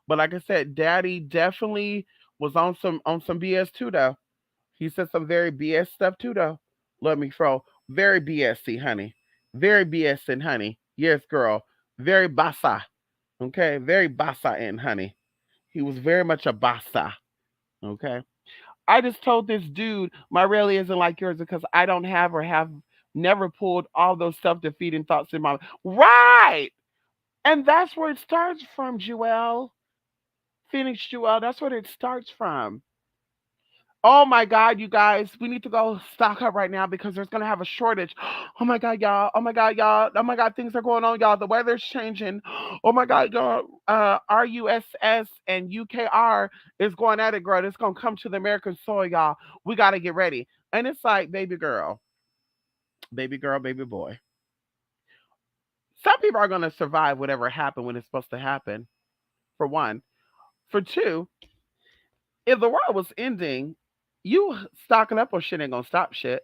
But like I said, daddy definitely was on some BS too, though. He said some very BS stuff too, though. Let me fro. Very BSy, honey. Very BSing, honey. Yes, girl. Very basa. Okay, very basa in, honey. He was very much a basa. Okay. I just told this dude my rally isn't like yours because I don't have or have never pulled all those self defeating thoughts in my right. And that's where it starts from, Jewel. Phoenix Jewel. That's where it starts from. Oh my God, you guys, we need to go stock up right now because there's gonna have a shortage. Oh my God, y'all. Oh my God, y'all. Oh my God, things are going on, y'all. The weather's changing. Oh my God, y'all. RUSS and UKR is going at it, girl. It's gonna come to the American soil, y'all. We gotta get ready. And it's like, baby girl, baby boy. Some people are gonna survive whatever happened when it's supposed to happen. For one. For two, if the world was ending, you stocking up on shit ain't gonna stop shit.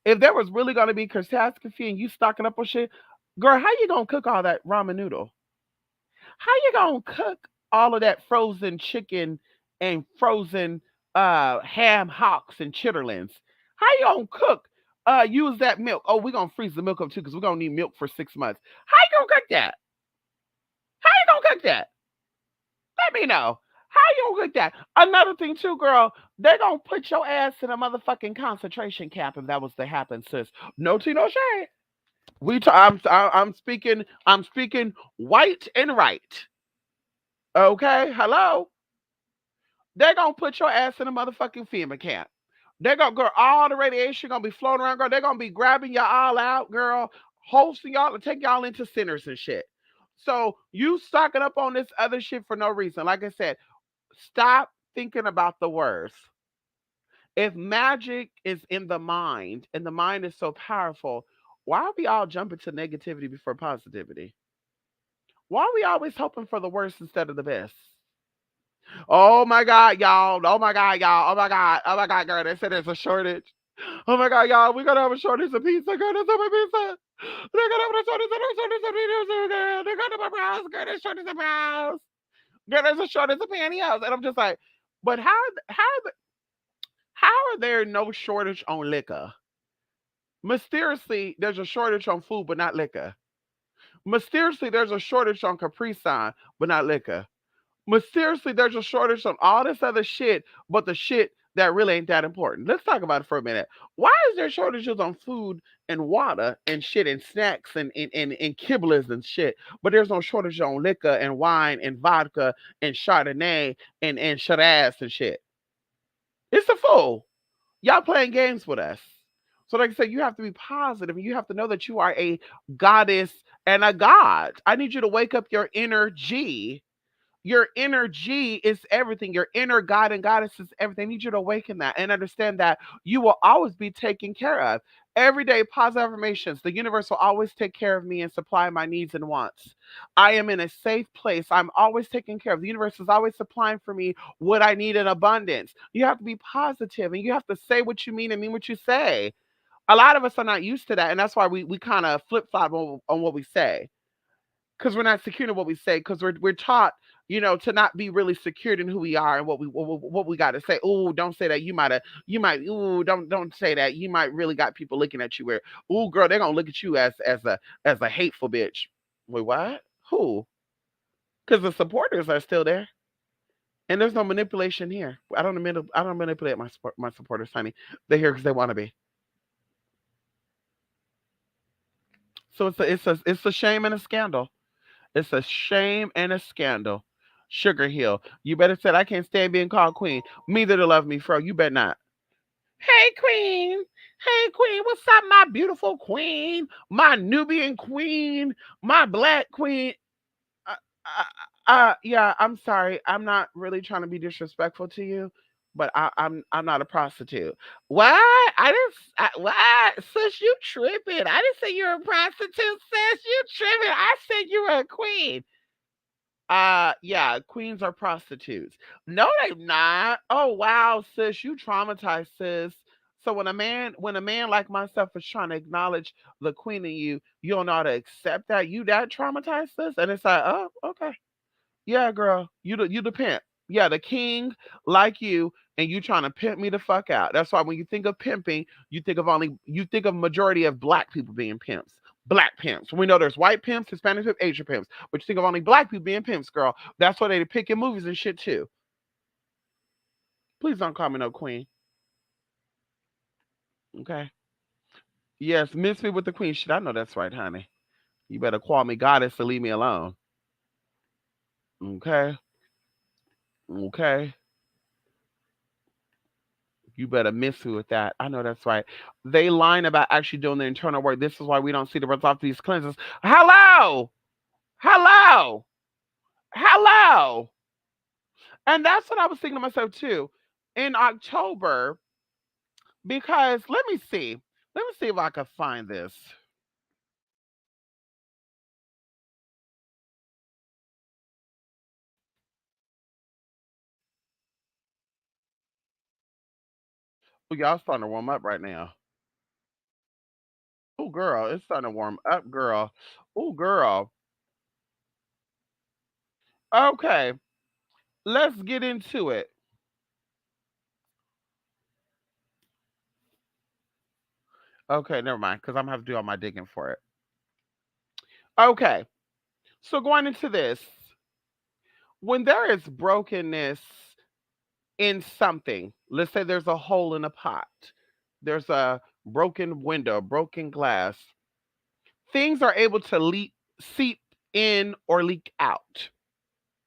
If there was really gonna be catastrophe and you stocking up on shit, girl, how you gonna cook all that ramen noodle? How you gonna cook all of that frozen chicken and frozen ham hocks and chitterlings? How you gonna cook? Use that milk. Oh, we're gonna freeze the milk up too because we're gonna need milk for 6 months. How you gonna cook that? How you gonna cook that? Let me know. How you gonna cook that? Another thing too, girl, they gonna put your ass in a motherfucking concentration camp if that was to happen, sis. No tea, no shade. I'm speaking white and right. Okay, hello. They're gonna put your ass in a motherfucking FEMA camp. They're gonna go all the radiation gonna be floating around, girl. They're gonna be grabbing y'all all out, girl, hosting y'all and take y'all into centers and shit. So you stocking up on this other shit for no reason. Like I said, stop thinking about the worst. If magic is in the mind and the mind is so powerful, why are we all jumping to negativity before positivity? Why are we always hoping for the worst instead of the best? Oh my God, y'all. Oh my God, y'all. Oh my God. Oh my God, girl. They said there's a shortage. Oh my God, y'all. We're going to have a shortage of pizza. Girl, there's a pizza. They're going to have a shortage of girl. They're going to have a brows. Girl, there's a shortage of brows. Girl, there's a shortage of pantyhose. And I'm just like, but how are there no shortage on liquor? Mysteriously, there's a shortage on food, but not liquor. Mysteriously, there's a shortage on Capri Sun, but not liquor. Mysteriously, there's a shortage on all this other shit, but the shit that really ain't that important. Let's talk about it for a minute. Why is there shortages on food and water and shit and snacks and kibblers and shit, but there's no shortage on liquor and wine and vodka and Chardonnay and Shiraz and shit? It's a fool. Y'all playing games with us. So, like I said, you have to be positive and you have to know that you are a goddess and a god. I need you to wake up your inner G. Your inner G is everything. Your inner God and goddess is everything. I need you to awaken that and understand that you will always be taken care of. Everyday positive affirmations. The universe will always take care of me and supply my needs and wants. I am in a safe place. I'm always taken care of. The universe is always supplying for me what I need in abundance. You have to be positive and you have to say what you mean and mean what you say. A lot of us are not used to that. And that's why we kind of flip flop on what we say because we're not secure in what we say because we're taught to not be really secured in who we are and what we got to say. Oh, don't say that. You might. Ooh, don't say that. You might really got people looking at you where, oh, girl, they're gonna look at you as a hateful bitch. Wait, what? Who? Because the supporters are still there. And there's no manipulation here. I don't manipulate my supporters, honey. They're here because they want to be. So it's a shame and a scandal. It's a shame and a scandal. Sugar Hill. You better said I can't stand being called queen. Me that love me, fro. You bet not. Hey queen. Hey queen. What's up, my beautiful queen? My Nubian queen. My black queen. Uh, yeah, I'm sorry. I'm not really trying to be disrespectful to you, but I'm not a prostitute. What? What? Sis, you tripping. I didn't say you're a prostitute, sis. You tripping. I said you were a queen. Yeah, queens are prostitutes. No, they're not. Oh wow, sis, you traumatized, sis. So when a man like myself is trying to acknowledge the queen in you, you don't know how to accept that. You that traumatized, sis? And it's like, oh, okay. Yeah, girl, you the pimp. Yeah, the king like you, and you trying to pimp me the fuck out. That's why when you think of pimping, you think of majority of black people being pimps. Black pimps. We know there's white pimps, Hispanic pimps, Asian pimps, but you think of only black people being pimps, girl. That's why they pick in movies and shit too. Please don't call me no queen, okay? Yes, miss me with the queen shit. I know that's right, honey. You better call me goddess to leave me alone, okay? Okay. You better miss me with that. I know that's right. They lying about actually doing the internal work. This is why we don't see the results of these cleanses. Hello, hello, hello. And that's what I was thinking to myself too. In October, because let me see. Let me see if I can find this. Oh, y'all starting to warm up right now. Oh, girl, it's starting to warm up, girl. Oh, girl. Okay, let's get into it. Okay, never mind, because I'm gonna have to do all my digging for it. Okay, so going into this, when there is brokenness in something, let's say there's a hole in a pot, there's a broken window, broken glass, things are able to seep in or leak out,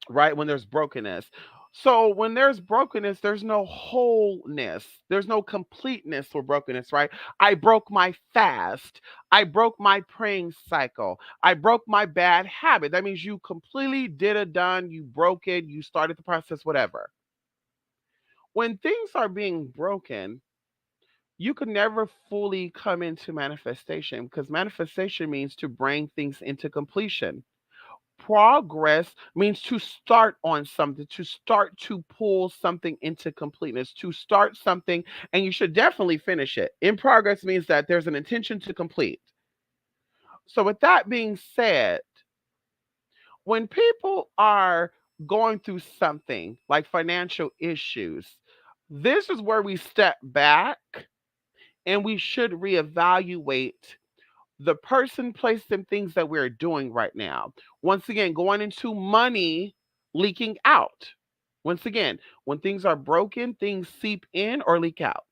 right? When there's brokenness. So when there's brokenness, there's no wholeness. There's no completeness for brokenness, right? I broke my fast. I broke my praying cycle. I broke my bad habit. That means you completely did it done. You broke it. You started the process, whatever. When things are being broken, you could never fully come into manifestation because manifestation means to bring things into completion. Progress means to start on something, to start to pull something into completeness, to start something, and you should definitely finish it. In progress means that there's an intention to complete. So, with that being said, when people are going through something like financial issues, this is where we step back and we should reevaluate the person, place, and things that we're doing right now. Once again, going into money leaking out. Once again, when things are broken, things seep in or leak out.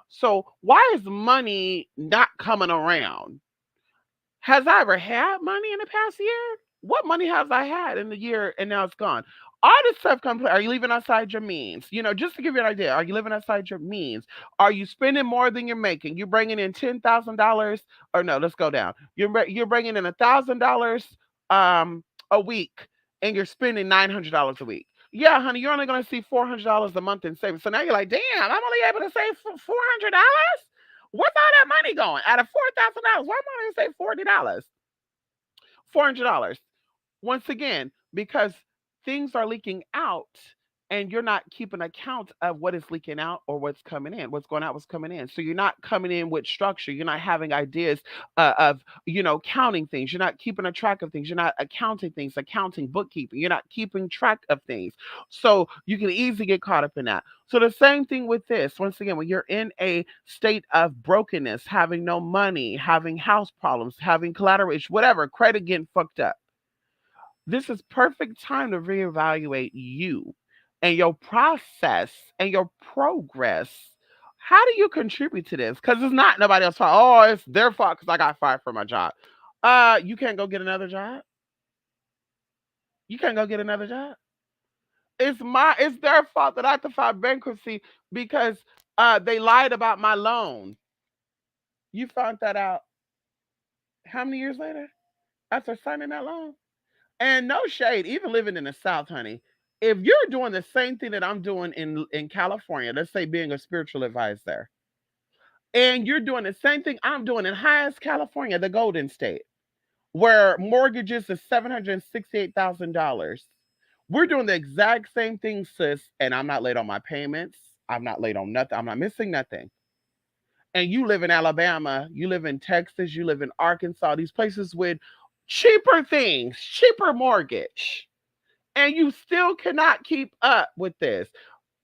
So, why is money not coming around? Has I ever had money in the past year? What money have I had in the year and now it's gone? All this stuff comes. Are you living outside your means? Just to give you an idea, are you living outside your means? Are you spending more than you're making? You're bringing in $10,000, or no? Let's go down. You're bringing in $1,000 a week, and you're spending $900 a week. Yeah, honey, you're only going to see $400 a month in savings. So now you're like, damn, I'm only able to save $400. Where's all that money going? Out of $4,000, why am I going to save $40? $400. Once again, because things are leaking out and you're not keeping account of what is leaking out or what's coming in, what's going out, what's coming in. So you're not coming in with structure. You're not having ideas of, counting things. You're not keeping a track of things. You're not accounting things, accounting, bookkeeping. You're not keeping track of things. So you can easily get caught up in that. So the same thing with this. Once again, when you're in a state of brokenness, having no money, having house problems, having collateral issues, whatever, credit getting fucked up, this is perfect time to reevaluate you. and your process and your progress. How do you contribute to this? Because it's not nobody else's fault. Oh, it's their fault because I got fired from my job. You can't go get another job. You can't go get another job. It's their fault that I have to file bankruptcy because they lied about my loan. You found that out how many years later after signing that loan? And no shade, even living in the South, honey. If you're doing the same thing that I'm doing in California, let's say being a spiritual advisor, and you're doing the same thing I'm doing in Highest, California, the Golden State, where mortgages is $768,000. We're doing the exact same thing, sis, and I'm not late on my payments. I'm not late on nothing. I'm not missing nothing. And you live in Alabama, you live in Texas, you live in Arkansas, these places with cheaper things, cheaper mortgage, and you still cannot keep up with this.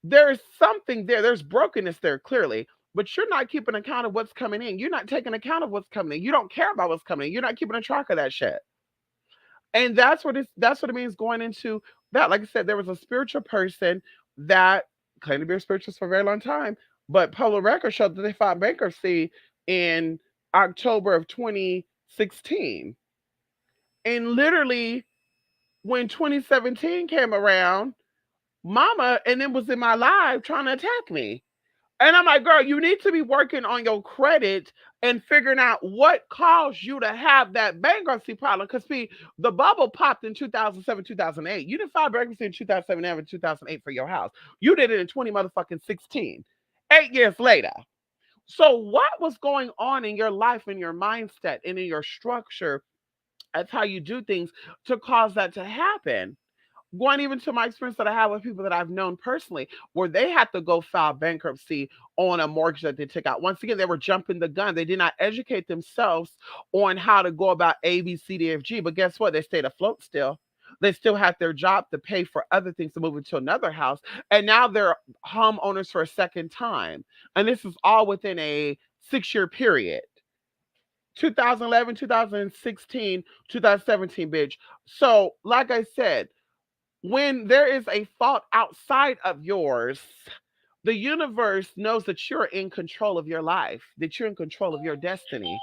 There's something there, there's brokenness there clearly, but you're not keeping account of what's coming in. You're not taking account of what's coming in. You don't care about what's coming in. You're not keeping a track of that shit. And that's what it means going into that. Like I said, there was a spiritual person that claimed to be a spiritualist for a very long time, but public records showed that they filed bankruptcy in October of 2016. And literally when 2017 came around, mama and then was in my live trying to attack me. And I'm like, girl, you need to be working on your credit and figuring out what caused you to have that bankruptcy problem. Because, see, the bubble popped in 2007, 2008. You didn't file bankruptcy in 2007 and 2008 for your house. You did it in 20 motherfucking 16, 8 years later. So, what was going on in your life, in your mindset, and in your structure? That's how you do things to cause that to happen. Going even to my experience that I have with people that I've known personally, where they had to go file bankruptcy on a mortgage that they took out. Once again, they were jumping the gun. They did not educate themselves on how to go about A, B, C, D, F, G. But guess what? They stayed afloat still. They still had their job to pay for other things to move into another house. And now they're homeowners for a second time. And this is all within a 6 year period. 2011, 2016, 2017, bitch. So, like I said, when there is a fault outside of yours, the universe knows that you're in control of your life, that you're in control of your destiny.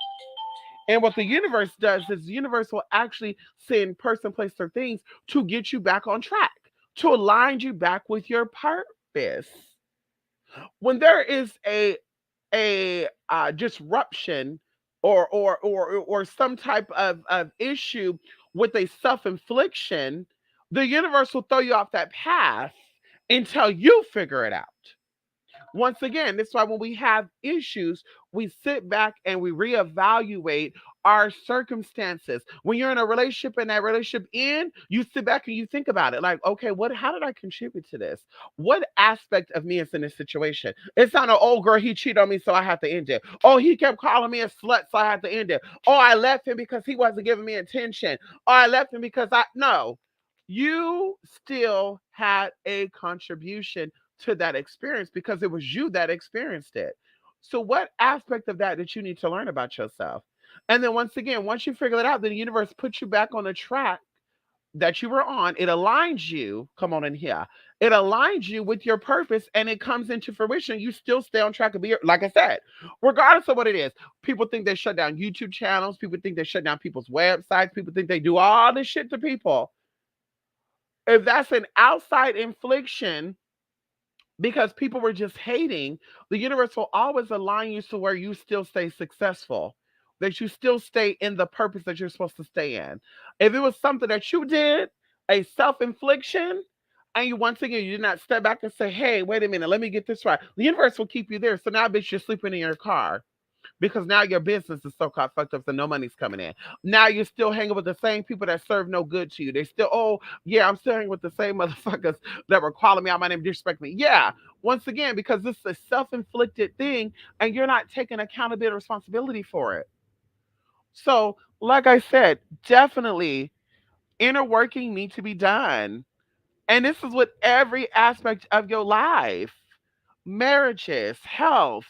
And what the universe does is the universe will actually send person, place, or things to get you back on track, to align you back with your purpose. When there is a disruption or some type of issue with a self-infliction, the universe will throw you off that path until you figure it out. Once again, this is why when we have issues, we sit back and we reevaluate our circumstances. When you're in a relationship and that relationship end, you sit back and you think about it. Like, okay, how did I contribute to this? What aspect of me is in this situation? It's not an old girl, he cheated on me, so I have to end it. Oh, he kept calling me a slut, so I have to end it. Oh, I left him because he wasn't giving me attention. Oh, I left him because no. You still had a contribution to that experience because it was you that experienced it. So, what aspect of that did you need to learn about yourself? And then, once again, once you figure that out, then the universe puts you back on the track that you were on. It aligns you, come on in here. It aligns you with your purpose and it comes into fruition. You still stay on track of be, like I said, regardless of what it is. People think they shut down YouTube channels. People think they shut down people's websites. People think they do all this shit to people. If that's an outside infliction, because people were just hating, the universe will always align you to where you still stay successful, that you still stay in the purpose that you're supposed to stay in. If it was something that you did, a self infliction, and you once again, you did not step back and say, hey, wait a minute, let me get this right. The universe will keep you there. So now, bitch, you're sleeping in your car because now your business is so called fucked up, so no money's coming in. Now you're still hanging with the same people that serve no good to you. They still, oh yeah, I'm still hanging with the same motherfuckers that were calling me out my name, disrespect me. Yeah, once again, because this is a self-inflicted thing, and you're not taking accountability and responsibility for it. So, like I said, definitely inner working needs to be done. And this is with every aspect of your life, marriages, health.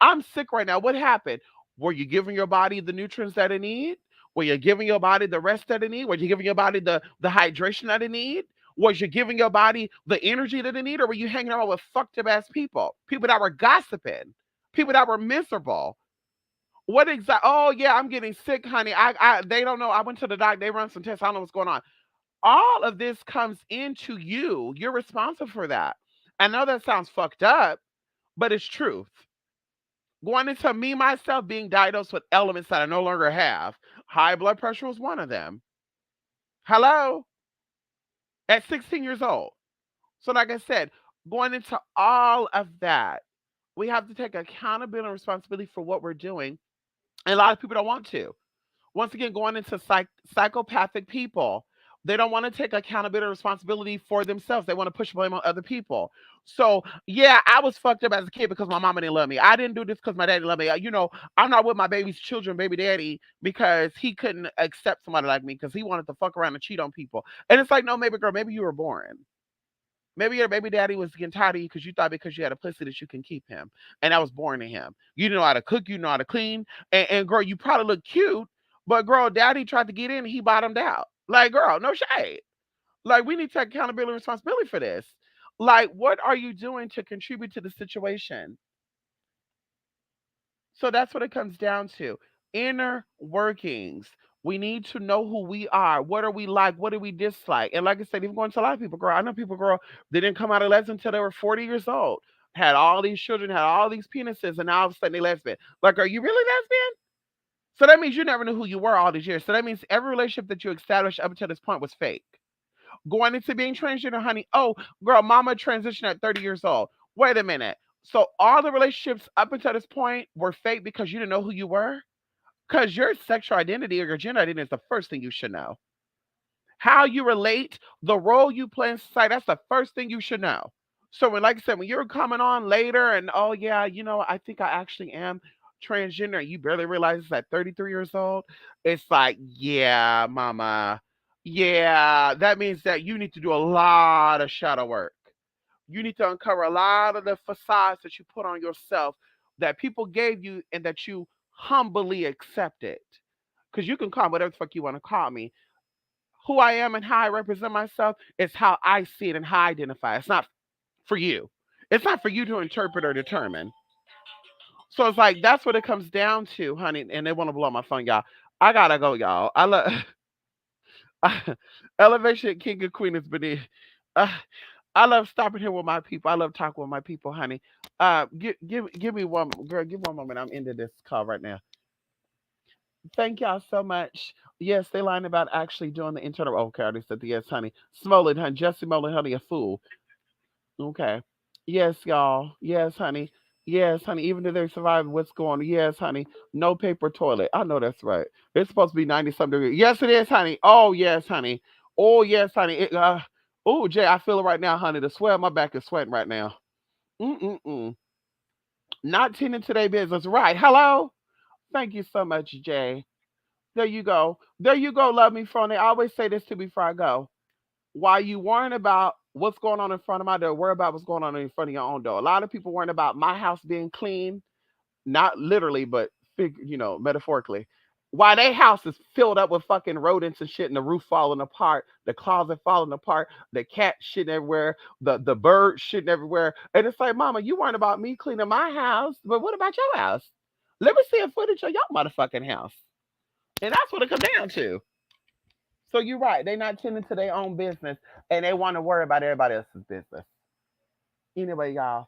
I'm sick right now. What happened? Were you giving your body the nutrients that it need? Were you giving your body the rest that it need? Were you giving your body the hydration that it need? Was you giving your body the energy that it needed, or were you hanging out with fucked up ass people? People that were gossiping, people that were miserable. What exactly? Oh yeah, I'm getting sick, honey. They don't know. I went to the doctor. They run some tests. I don't know what's going on. All of this comes into you. You're responsible for that. I know that sounds fucked up, but it's truth. Going into me myself being diagnosed with elements that I no longer have. High blood pressure was one of them. Hello, at 16 years old. So, like I said, going into all of that, we have to take accountability and responsibility for what we're doing. And a lot of people don't want to. Once again, going into psychopathic people, they don't want to take accountability and responsibility for themselves. They want to push blame on other people. So, yeah, I was fucked up as a kid because my mama didn't love me. I didn't do this because my daddy loved me. I'm not with my baby's children, baby daddy, because he couldn't accept somebody like me because he wanted to fuck around and cheat on people. And it's like, no, maybe girl, maybe you were born. Maybe your baby daddy was getting tired of you because you thought because you had a pussy that you can keep him. And that was born to him. You didn't know how to cook, you know how to clean. And girl, you probably look cute, but girl, daddy tried to get in and he bottomed out. Like, girl, no shade. Like, we need to take accountability and responsibility for this. Like, what are you doing to contribute to the situation? So that's what it comes down to. Inner workings. We need to know who we are. What are we like? What do we dislike? And like I said, even going to a lot of people, girl, I know people, girl, they didn't come out of lesbian until they were 40 years old. Had all these children, had all these penises, and now all of a sudden they lesbian. Like, are you really lesbian? So that means you never knew who you were all these years. So that means every relationship that you established up until this point was fake. Going into being transgender, honey. Oh, girl, mama transitioned at 30 years old. Wait a minute. So all the relationships up until this point were fake because you didn't know who you were? Because your sexual identity or your gender identity is the first thing you should know. How you relate, the role you play in society, that's the first thing you should know. So when, like I said, when you're coming on later and oh yeah, I think I actually am transgender, and you barely realize it's at 33 years old, it's like, yeah, mama. Yeah, that means that you need to do a lot of shadow work. You need to uncover a lot of the facades that you put on yourself that people gave you and that you humbly accepted. Because you can call me whatever the fuck you want to call me. Who I am and how I represent myself is how I see it and how I identify. It's not for you. It's not for you to interpret or determine. So it's like that's what it comes down to, honey. And they want to blow my phone, y'all. I gotta go, y'all. I love elevation king and queen is beneath. Uh, I love stopping here with my people. I love talking with my people, honey. Give me one girl. Give 1 moment. I'm into this call right now. Thank y'all so much. Yes, they lying about actually doing the internal. Okay, I already said the yes, honey. Smolin, honey. Jesse Smolin, honey, a fool. Okay. Yes, y'all. Yes, honey. Yes, honey. Even if they survive, what's going on? Yes, honey. No paper toilet. I know that's right. It's supposed to be 90 something degrees. Yes, it is, honey. Oh, yes, honey. Oh, yes, honey. Oh, Jay, I feel it right now, honey. The sweat, my back is sweating right now. Mm-mm-mm. Not tending to their business. Right. Hello? Thank you so much, Jay. There you go. There you go, love me phone. They always say this to me before I go. While you worrying about what's going on in front of my door, worry about what's going on in front of your own door. A lot of people worrying about my house being clean, not literally, but metaphorically. Why their house is filled up with fucking rodents and shit, and the roof falling apart, the closet falling apart, the cat shitting everywhere, the bird shitting everywhere, and it's like, Mama, you worrying about me cleaning my house, but what about your house? Let me see a footage of your motherfucking house, and that's what it comes down to. So you're right. They're not tending to their own business and they want to worry about everybody else's business. Anyway, y'all,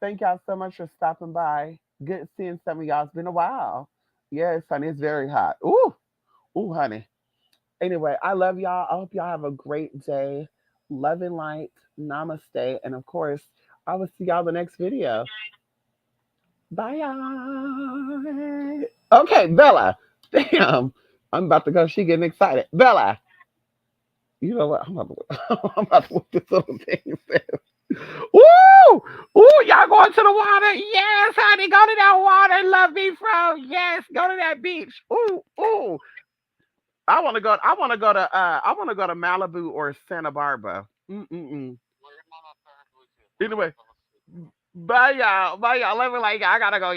thank y'all so much for stopping by. Good seeing some of y'all. It's been a while. Yes, honey, it's very hot. Ooh, ooh, honey. Anyway, I love y'all. I hope y'all have a great day. Love and light. Namaste. And of course, I will see y'all the next video. Bye, y'all. Okay, Bella. Damn. I'm about to go. She getting excited. Bella. You know what? I'm about to, I'm about to look this little thing. Ooh, ooh, y'all going to the water? Yes, honey, go to that water. Love me, bro. Yes, go to that beach. Ooh, ooh. I want to go to Malibu or Santa Barbara. Mm-mm-mm. Anyway, bye y'all. Bye y'all. Let me like I gotta go.